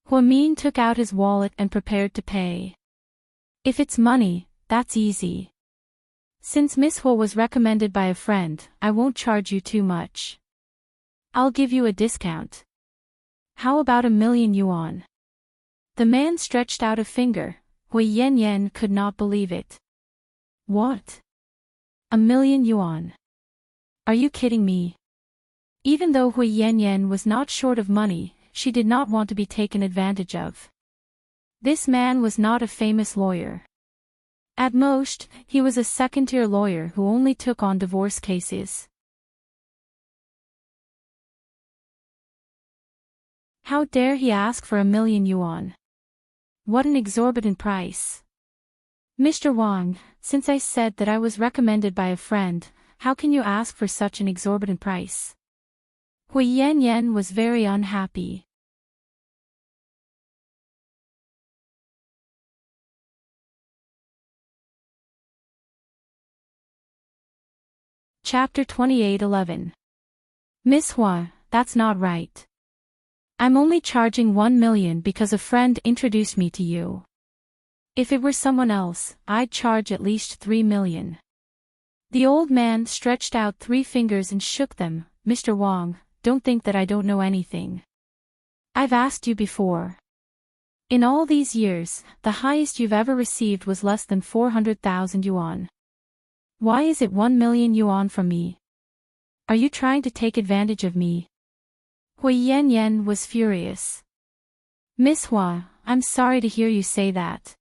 Huamin took out his wallet and prepared to pay. If it's money, that's easy. Since Miss Hua was recommended by a friend, I won't charge you too much. I'll give you a discount. How about 1,000,000 yuan? The man stretched out a finger. Hui Yanyan could not believe it. What? 1,000,000 yuan? Are you kidding me? Even though Hui Yanyan was not short of money, she did not want to be taken advantage of. This man was not a famous lawyer. At most, he was a second-tier lawyer who only took on divorce cases. How dare he ask for 1,000,000 yuan? What an exorbitant price. Mr. Wang, since I said that I was recommended by a friend, how can you ask for such an exorbitant price? Hui Yanyan was very unhappy. Chapter 28:11. Miss Hua, that's not right. I'm only charging 1,000,000 because a friend introduced me to you. If it were someone else, I'd charge at least 3,000,000. The old man stretched out 3 fingers and shook them. Mr. Wang, don't think that I don't know anything. I've asked you before. In all these years, the highest you've ever received was less than 400,000 yuan. Why is it 1,000,000 yuan from me? Are you trying to take advantage of me? Hui Yanyan was furious. Miss Hua, I'm sorry to hear you say that.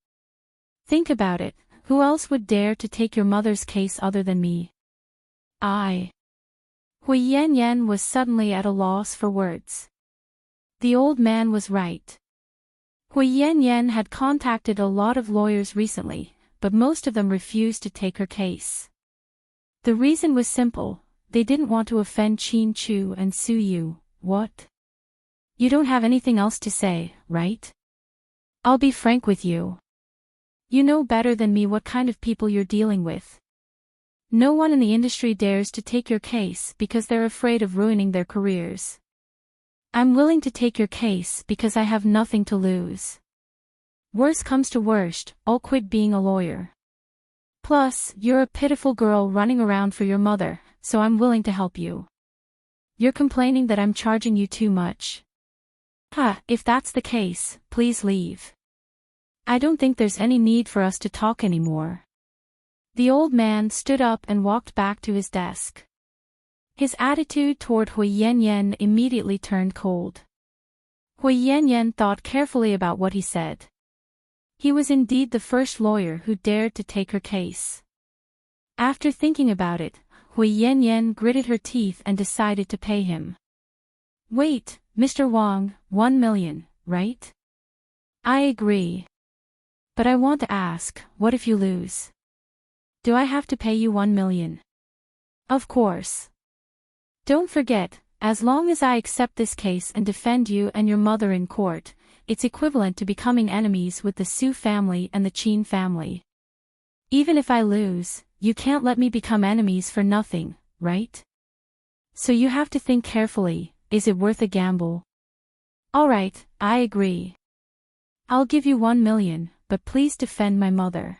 Think about it, who else would dare to take your mother's case other than me? I. Hui Yanyan was suddenly at a loss for words. The old man was right. Hui Yanyan had contacted a lot of lawyers recently, but most of them refused to take her case. The reason was simple, they didn't want to offend Qin Chu and sue you. What? You don't have anything else to say, right? I'll be frank with you. You know better than me what kind of people you're dealing with. No one in the industry dares to take your case because they're afraid of ruining their careers. I'm willing to take your case because I have nothing to lose. Worst comes to worst, I'll quit being a lawyer. Plus, you're a pitiful girl running around for your mother, so I'm willing to help you. You're complaining that I'm charging you too much. If that's the case, please leave. I don't think there's any need for us to talk anymore. The old man stood up and walked back to his desk. His attitude toward Hui Yanyan immediately turned cold. Hui Yanyan thought carefully about what he said. He was indeed the first lawyer who dared to take her case. After thinking about it, Hui Yanyan gritted her teeth and decided to pay him. Wait, Mr. Wang, 1 million, right? I agree. But I want to ask, what if you lose? Do I have to pay you 1 million? Of course. Don't forget, as long as I accept this case and defend you and your mother in court, it's equivalent to becoming enemies with the Su family and the Qin family. Even if I lose, you can't let me become enemies for nothing, right? So you have to think carefully, is it worth a gamble? Alright, I agree. I'll give you 1 million, but please defend my mother.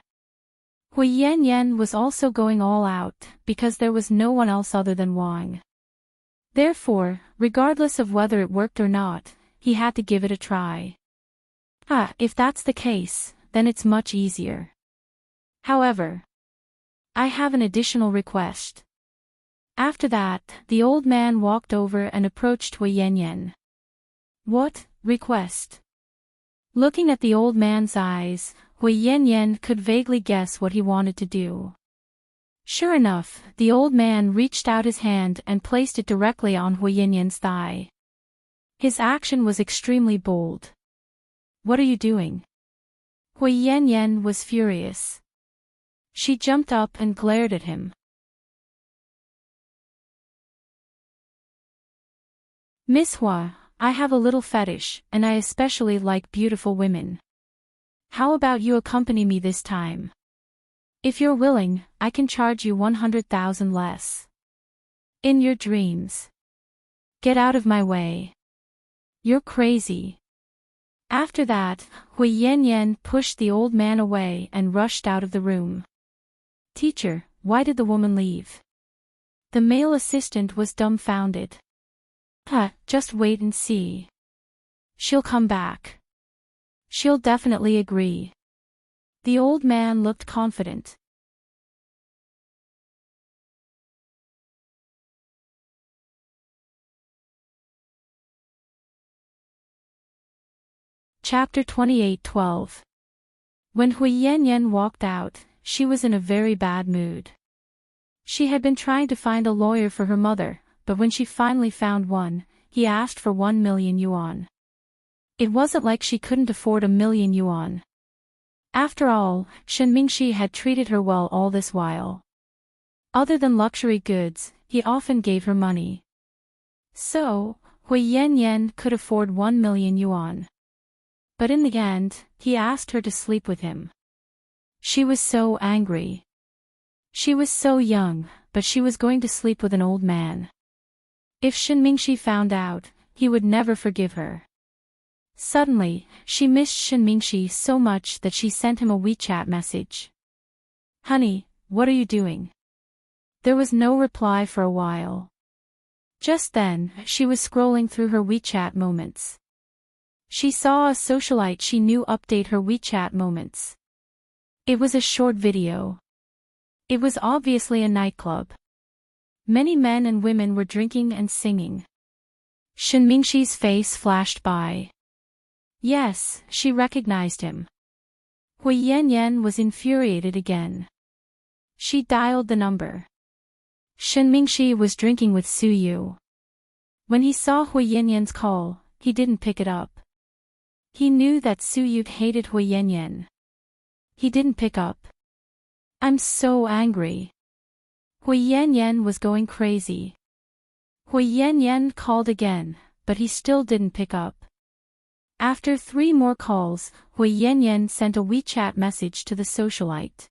Hui Yanyan was also going all out, because there was no one else other than Wang. Therefore, regardless of whether it worked or not, he had to give it a try. If that's the case, then it's much easier. However, I have an additional request. After that, the old man walked over and approached Hui Yanyan. What request? Looking at the old man's eyes, Hui Yanyan could vaguely guess what he wanted to do. Sure enough, the old man reached out his hand and placed it directly on Hui Yanyan's thigh. His action was extremely bold. What are you doing? Hui Yanyan was furious. She jumped up and glared at him. Miss Hua, I have a little fetish, and I especially like beautiful women. How about you accompany me this time? If you're willing, I can charge you 100,000 less. In your dreams. Get out of my way. You're crazy. After that, Hui Yanyan pushed the old man away and rushed out of the room. Teacher, why did the woman leave? The male assistant was dumbfounded. Just wait and see. She'll come back. She'll definitely agree. The old man looked confident. Chapter 28:12. When Hui Yanyan walked out, she was in a very bad mood. She had been trying to find a lawyer for her mother, but when she finally found one, he asked for 1 million yuan. It wasn't like she couldn't afford 1 million yuan. After all, Shen Mingxi had treated her well all this while. Other than luxury goods, he often gave her money. So, Hui Yanyan could afford 1 million yuan. But in the end, he asked her to sleep with him. She was so angry. She was so young, but she was going to sleep with an old man. If Shen Mingxi found out, he would never forgive her. Suddenly, she missed Shen Mingxi so much that she sent him a WeChat message. Honey, what are you doing? There was no reply for a while. Just then, she was scrolling through her WeChat moments. She saw a socialite she knew update her WeChat moments. It was a short video. It was obviously a nightclub. Many men and women were drinking and singing. Shen Mingxi's face flashed by. Yes, she recognized him. Hui Yanyan was infuriated again. She dialed the number. Shen Mingxi was drinking with Su Yu. When he saw Hui Yanyan's call, he didn't pick it up. He knew that Su Yu hated Hui Yanyan. He didn't pick up. I'm so angry. Hui Yanyan was going crazy. Hui Yanyan called again, but he still didn't pick up. After 3 more calls, Hui Yanyan sent a WeChat message to the socialite.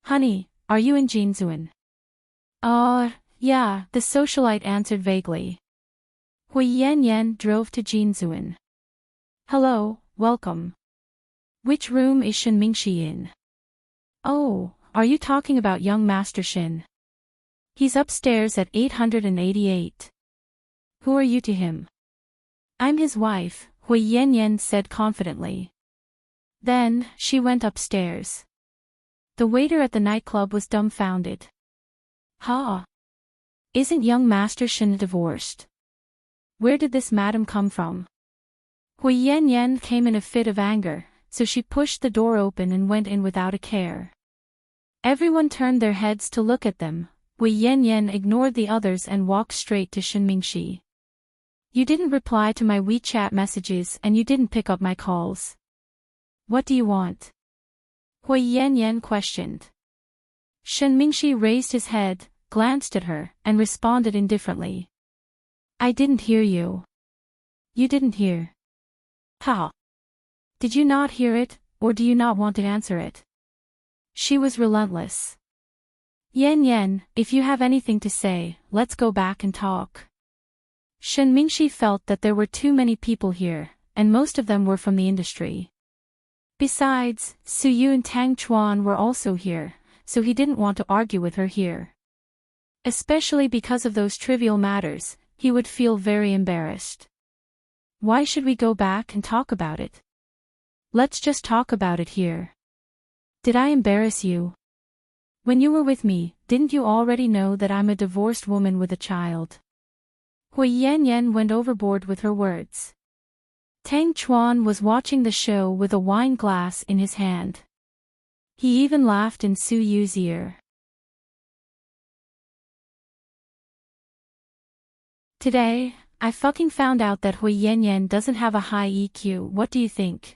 Honey, are you in Jinzuan? Yeah, the socialite answered vaguely. Hui Yanyan drove to Jinzuan. Hello, welcome. Which room is Shen Mingxi in? Oh, are you talking about young Master Shen? He's upstairs at 888. Who are you to him? I'm his wife, Hui Yanyan said confidently. Then, she went upstairs. The waiter at the nightclub was dumbfounded. Isn't young Master Shen divorced? Where did this madam come from? Hui Yan came in a fit of anger, so she pushed the door open and went in without a care. Everyone turned their heads to look at them. Hui Yan ignored the others and walked straight to Shen Mingxi. You didn't reply to my WeChat messages and you didn't pick up my calls. What do you want? Hui Yan questioned. Shen Mingxi raised his head, glanced at her, and responded indifferently. I didn't hear you. You didn't hear. How? Did you not hear it, or do you not want to answer it? She was relentless. Yan, if you have anything to say, let's go back and talk. Shen Mingxi felt that there were too many people here, and most of them were from the industry. Besides, Su Yu and Tang Chuan were also here, so he didn't want to argue with her here. Especially because of those trivial matters, he would feel very embarrassed. Why should we go back and talk about it? Let's just talk about it here. Did I embarrass you? When you were with me, didn't you already know that I'm a divorced woman with a child? Hui Yan went overboard with her words. Tang Chuan was watching the show with a wine glass in his hand. He even laughed in Su Yu's ear. Today, I fucking found out that Hui Yan doesn't have a high EQ. What do you think?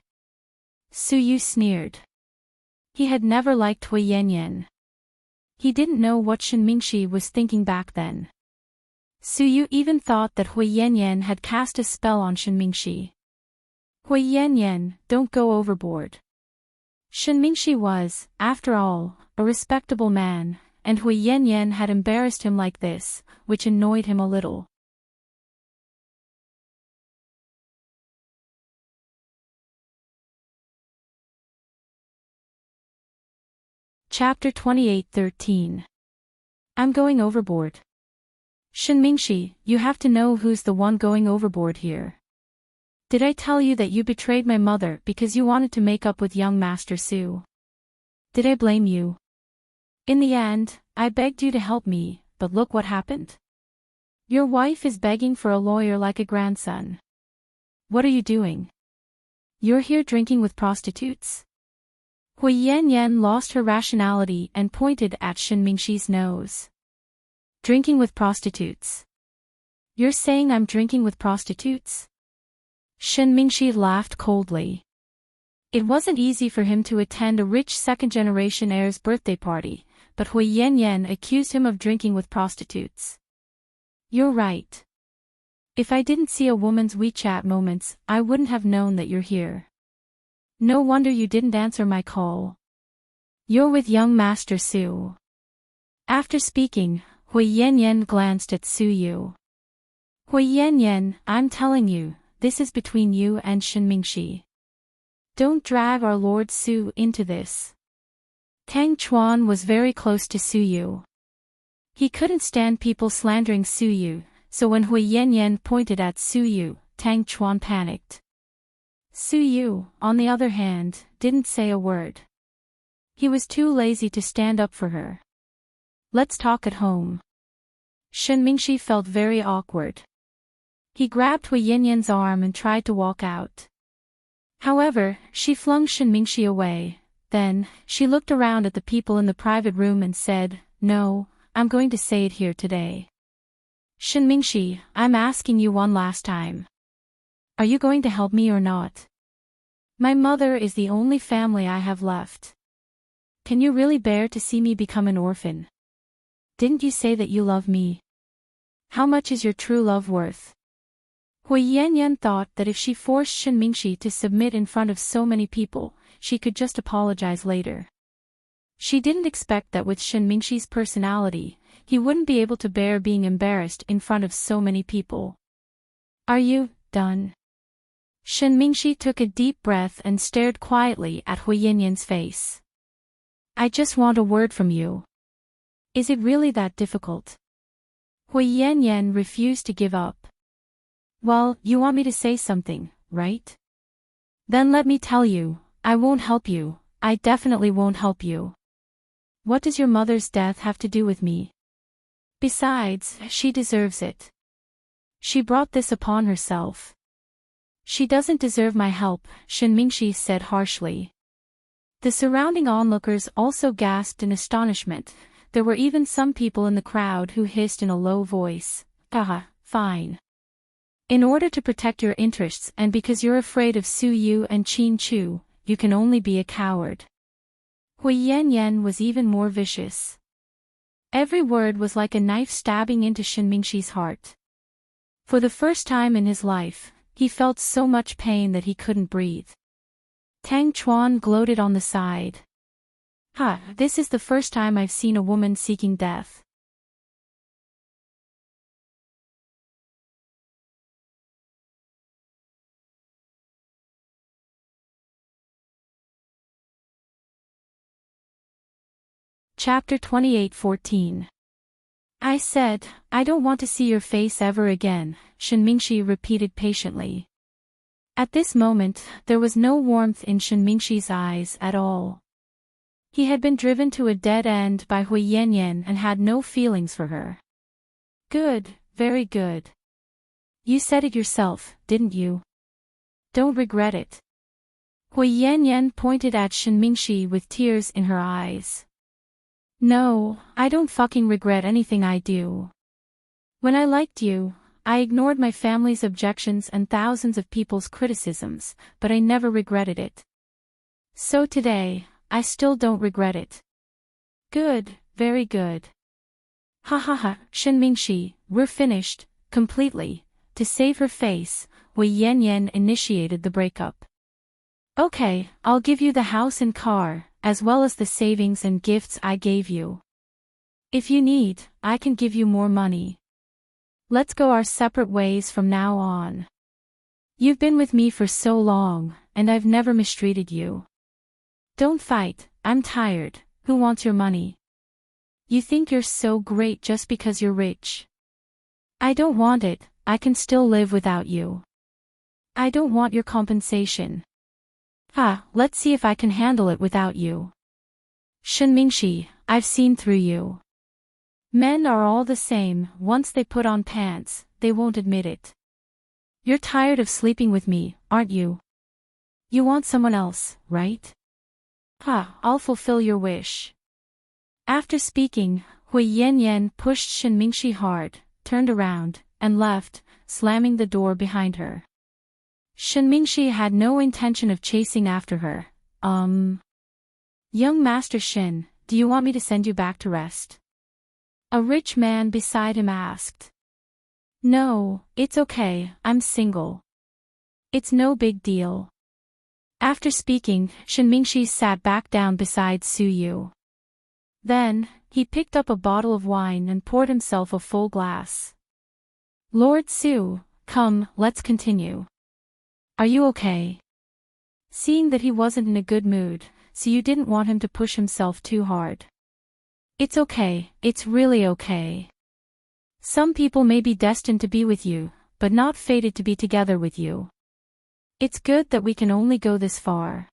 Su Yu sneered. He had never liked Hui Yan. He didn't know what Shen Mingxi was thinking back then. Su Yu even thought that Hui Yan had cast a spell on Shen Mingxi. Hui Yan, don't go overboard. Shen Mingxi was, after all, a respectable man, and Hui Yan had embarrassed him like this, which annoyed him a little. Chapter 28:13. I'm going overboard. Shen Mingxi, you have to know who's the one going overboard here. Did I tell you that you betrayed my mother because you wanted to make up with young Master Su? Did I blame you? In the end, I begged you to help me, but look what happened. Your wife is begging for a lawyer like a grandson. What are you doing? You're here drinking with prostitutes? Hui Yan lost her rationality and pointed at Shen Mingxi's nose. Drinking with prostitutes. You're saying I'm drinking with prostitutes? Shen Mingxi laughed coldly. It wasn't easy for him to attend a rich second-generation heir's birthday party, but Hui Yan accused him of drinking with prostitutes. You're right. If I didn't see a woman's WeChat moments, I wouldn't have known that you're here. No wonder you didn't answer my call. You're with young Master Su. After speaking, Hui Yan glanced at Su Yu. Hui Yan, I'm telling you, this is between you and Shen Mingxi. Don't drag our Lord Su into this. Tang Chuan was very close to Su Yu. He couldn't stand people slandering Su Yu, so when Hui Yan pointed at Su Yu, Tang Chuan panicked. Su Yu, on the other hand, didn't say a word. He was too lazy to stand up for her. Let's talk at home. Shen Mingxi felt very awkward. He grabbed Hui Yan's arm and tried to walk out. However, she flung Shen Mingxi away. Then, she looked around at the people in the private room and said, No, I'm going to say it here today. Shen Mingxi, I'm asking you one last time. Are you going to help me or not? My mother is the only family I have left. Can you really bear to see me become an orphan? Didn't you say that you love me? How much is your true love worth? Hui Yan thought that if she forced Shen Mingxi to submit in front of so many people, she could just apologize later. She didn't expect that with Shen Mingxi's personality, he wouldn't be able to bear being embarrassed in front of so many people. Are you done? Shen Mingxi took a deep breath and stared quietly at Hui Yan's face. I just want a word from you. Is it really that difficult? Hui Yan refused to give up. Well, you want me to say something, right? Then let me tell you, I won't help you, I definitely won't help you. What does your mother's death have to do with me? Besides, she deserves it. She brought this upon herself. She doesn't deserve my help, Shenmingshi said harshly. The surrounding onlookers also gasped in astonishment. There were even some people in the crowd who hissed in a low voice, "Haha, fine. In order to protect your interests and because you're afraid of Su Yu and Qin Chu, you can only be a coward." Hui Yanyan was even more vicious. Every word was like a knife stabbing into Shenmingshi's heart. For the first time in his life, he felt so much pain that he couldn't breathe. Tang Chuan gloated on the side. This is the first time I've seen a woman seeking death. Chapter 28:14. I said, I don't want to see your face ever again, Shenmingshi repeated patiently. At this moment, there was no warmth in Shenmingshi's eyes at all. He had been driven to a dead end by Hui Yanyan and had no feelings for her. Good, very good. You said it yourself, didn't you? Don't regret it. Hui Yanyan pointed at Shenmingshi with tears in her eyes. No, I don't fucking regret anything I do. When I liked you, I ignored my family's objections and thousands of people's criticisms, but I never regretted it. So today, I still don't regret it. Good, very good. Shenmingshi, we're finished, completely. To save her face, Hui Yanyan initiated the breakup. Okay, I'll give you the house and car, as well as the savings and gifts I gave you. If you need, I can give you more money. Let's go our separate ways from now on. You've been with me for so long, and I've never mistreated you. Don't fight, I'm tired. Who wants your money? You think you're so great just because you're rich. I don't want it, I can still live without you. I don't want your compensation. Let's see if I can handle it without you. Shenmingshi, I've seen through you. Men are all the same, once they put on pants, they won't admit it. You're tired of sleeping with me, aren't you? You want someone else, right? I'll fulfill your wish. After speaking, Hui Yanyan pushed Shenmingshi hard, turned around, and left, slamming the door behind her. Shenmingshi had no intention of chasing after her. Young Master Shen, do you want me to send you back to rest? A rich man beside him asked. No, it's okay, I'm single. It's no big deal. After speaking, Shenmingshi sat back down beside Su Yu. Then, he picked up a bottle of wine and poured himself a full glass. Lord Su, come, let's continue. Are you okay? Seeing that he wasn't in a good mood, Su Yu didn't want him to push himself too hard. It's okay, it's really okay. Some people may be destined to be with you, but not fated to be together with you. It's good that we can only go this far.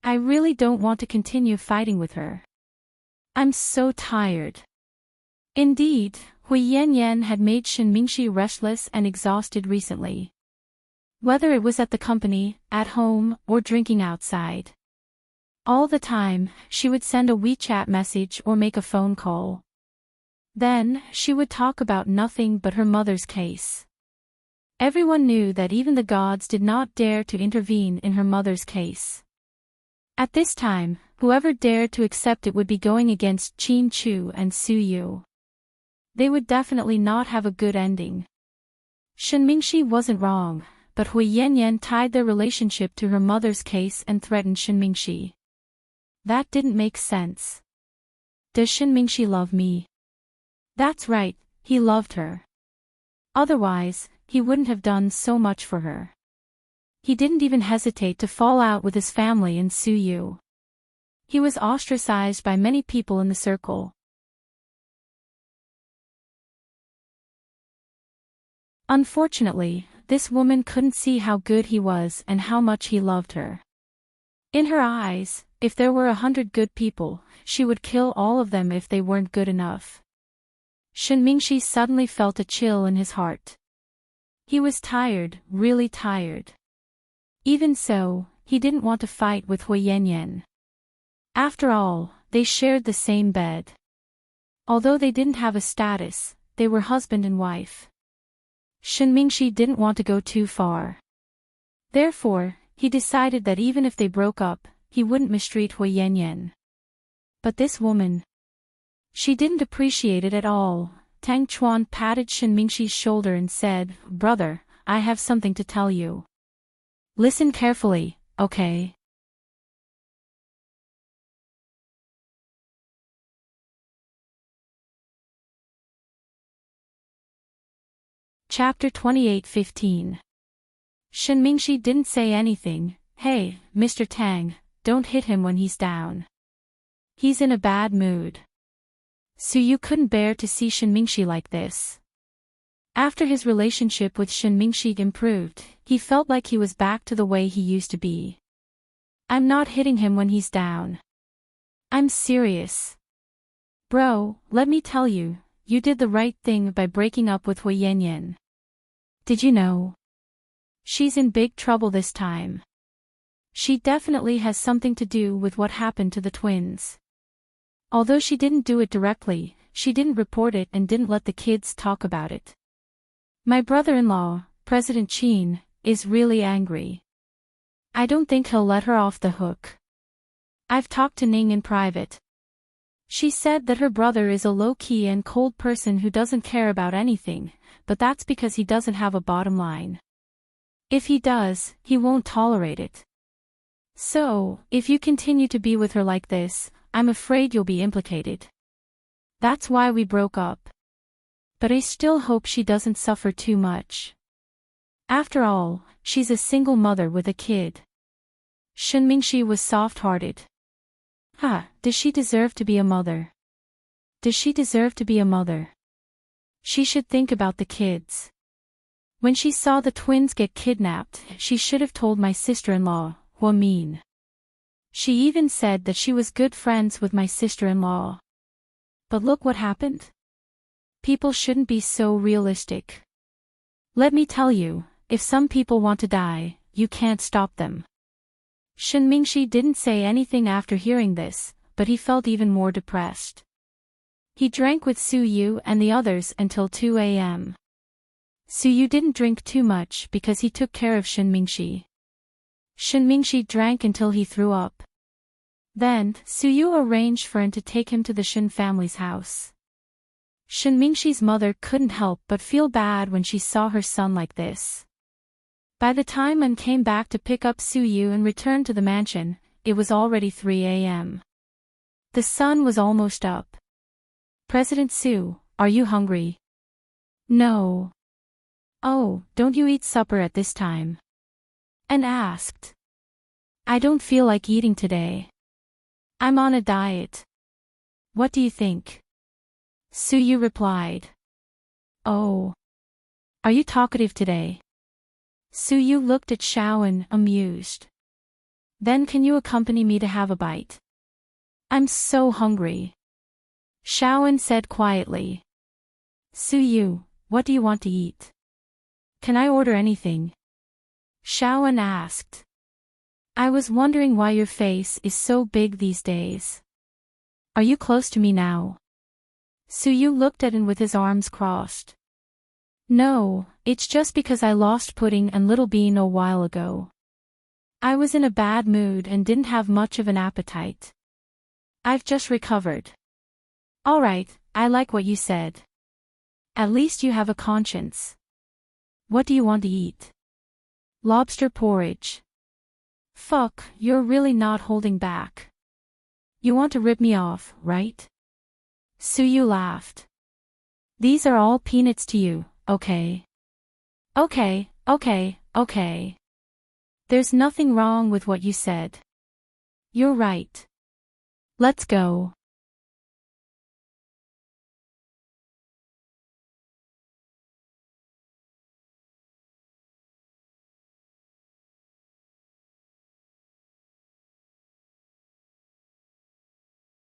I really don't want to continue fighting with her. I'm so tired. Indeed, Hui Yanyan had made Shenmingshi restless and exhausted recently. Whether it was at the company, at home, or drinking outside. All the time, she would send a WeChat message or make a phone call. Then, she would talk about nothing but her mother's case. Everyone knew that even the gods did not dare to intervene in her mother's case. At this time, whoever dared to accept it would be going against Qin Chu and Su Yu. They would definitely not have a good ending. Shenmingshi wasn't wrong, but Hui Yanyan tied their relationship to her mother's case and threatened Shenmingshi. That didn't make sense. Does Shenmingshi love me? That's right, he loved her. Otherwise, he wouldn't have done so much for her. He didn't even hesitate to fall out with his family and Su Yu. He was ostracized by many people in the circle. Unfortunately, this woman couldn't see how good he was and how much he loved her. In her eyes, if there were 100 good people, she would kill all of them if they weren't good enough. Shen Mingxi suddenly felt a chill in his heart. He was tired, really tired. Even so, he didn't want to fight with Hui Yanyan. After all, they shared the same bed. Although they didn't have a status, they were husband and wife. Shen Mingxi didn't want to go too far. Therefore, he decided that even if they broke up, he wouldn't mistreat Hui Yanyan. But this woman, she didn't appreciate it at all. Tang Chuan patted Shen Mingxi's shoulder and said, "Brother, I have something to tell you. Listen carefully, okay?" Chapter 28:15. Shen Mingxi didn't say anything. "Hey, Mr. Tang, don't hit him when he's down. He's in a bad mood." Su Yu couldn't bear to see Shen Mingxi like this. After his relationship with Shen Mingxi improved, he felt like he was back to the way he used to be. "I'm not hitting him when he's down. I'm serious. Bro, let me tell you, you did the right thing by breaking up with Hui Yanyan. Did you know? She's in big trouble this time. She definitely has something to do with what happened to the twins. Although she didn't do it directly, she didn't report it and didn't let the kids talk about it. My brother-in-law, President Qin, is really angry. I don't think he'll let her off the hook. I've talked to Ning in private. She said that her brother is a low-key and cold person who doesn't care about anything, but that's because he doesn't have a bottom line. If he does, he won't tolerate it. So, if you continue to be with her like this, I'm afraid you'll be implicated. That's why we broke up. But I still hope she doesn't suffer too much. After all, she's a single mother with a kid." Shen Mingxi was soft-hearted. Does she deserve to be a mother? Does she deserve to be a mother? She should think about the kids. When she saw the twins get kidnapped, she should have told my sister-in-law, Hua Min. She even said that she was good friends with my sister-in-law. But look what happened. People shouldn't be so realistic. Let me tell you, if some people want to die, you can't stop them. Shen Mingxi didn't say anything after hearing this, but he felt even more depressed. He drank with Su Yu and the others until 2 a.m. Su Yu didn't drink too much because he took care of Shen Mingxi. Shen Mingxi drank until he threw up. Then, Su Yu arranged for him to take him to the Shen family's house. Shen Mingxi's mother couldn't help but feel bad when she saw her son like this. By the time An came back to pick up Su Yu and return to the mansion, it was already 3 a.m. The sun was almost up. "President Su, are you hungry?" "No." "Oh, don't you eat supper at this time?" An asked. "I don't feel like eating today. I'm on a diet. What do you think?" Su Yu replied. "Oh. Are you talkative today?" Su Yu looked at Shaoan, amused. "Then can you accompany me to have a bite? I'm so hungry." Shaoan said quietly. "Su Yu, what do you want to eat? Can I order anything?" Shaoan asked. "I was wondering why your face is so big these days. Are you close to me now?" Su Yu looked at him with his arms crossed. "No, it's just because I lost Pudding and Little Bean a while ago. I was in a bad mood and didn't have much of an appetite. I've just recovered." "Alright, I like what you said. At least you have a conscience. What do you want to eat?" "Lobster porridge." "Fuck, you're really not holding back. You want to rip me off, right?" Su Yu laughed. "These are all peanuts to you, okay? Okay. There's nothing wrong with what you said. You're right. Let's go."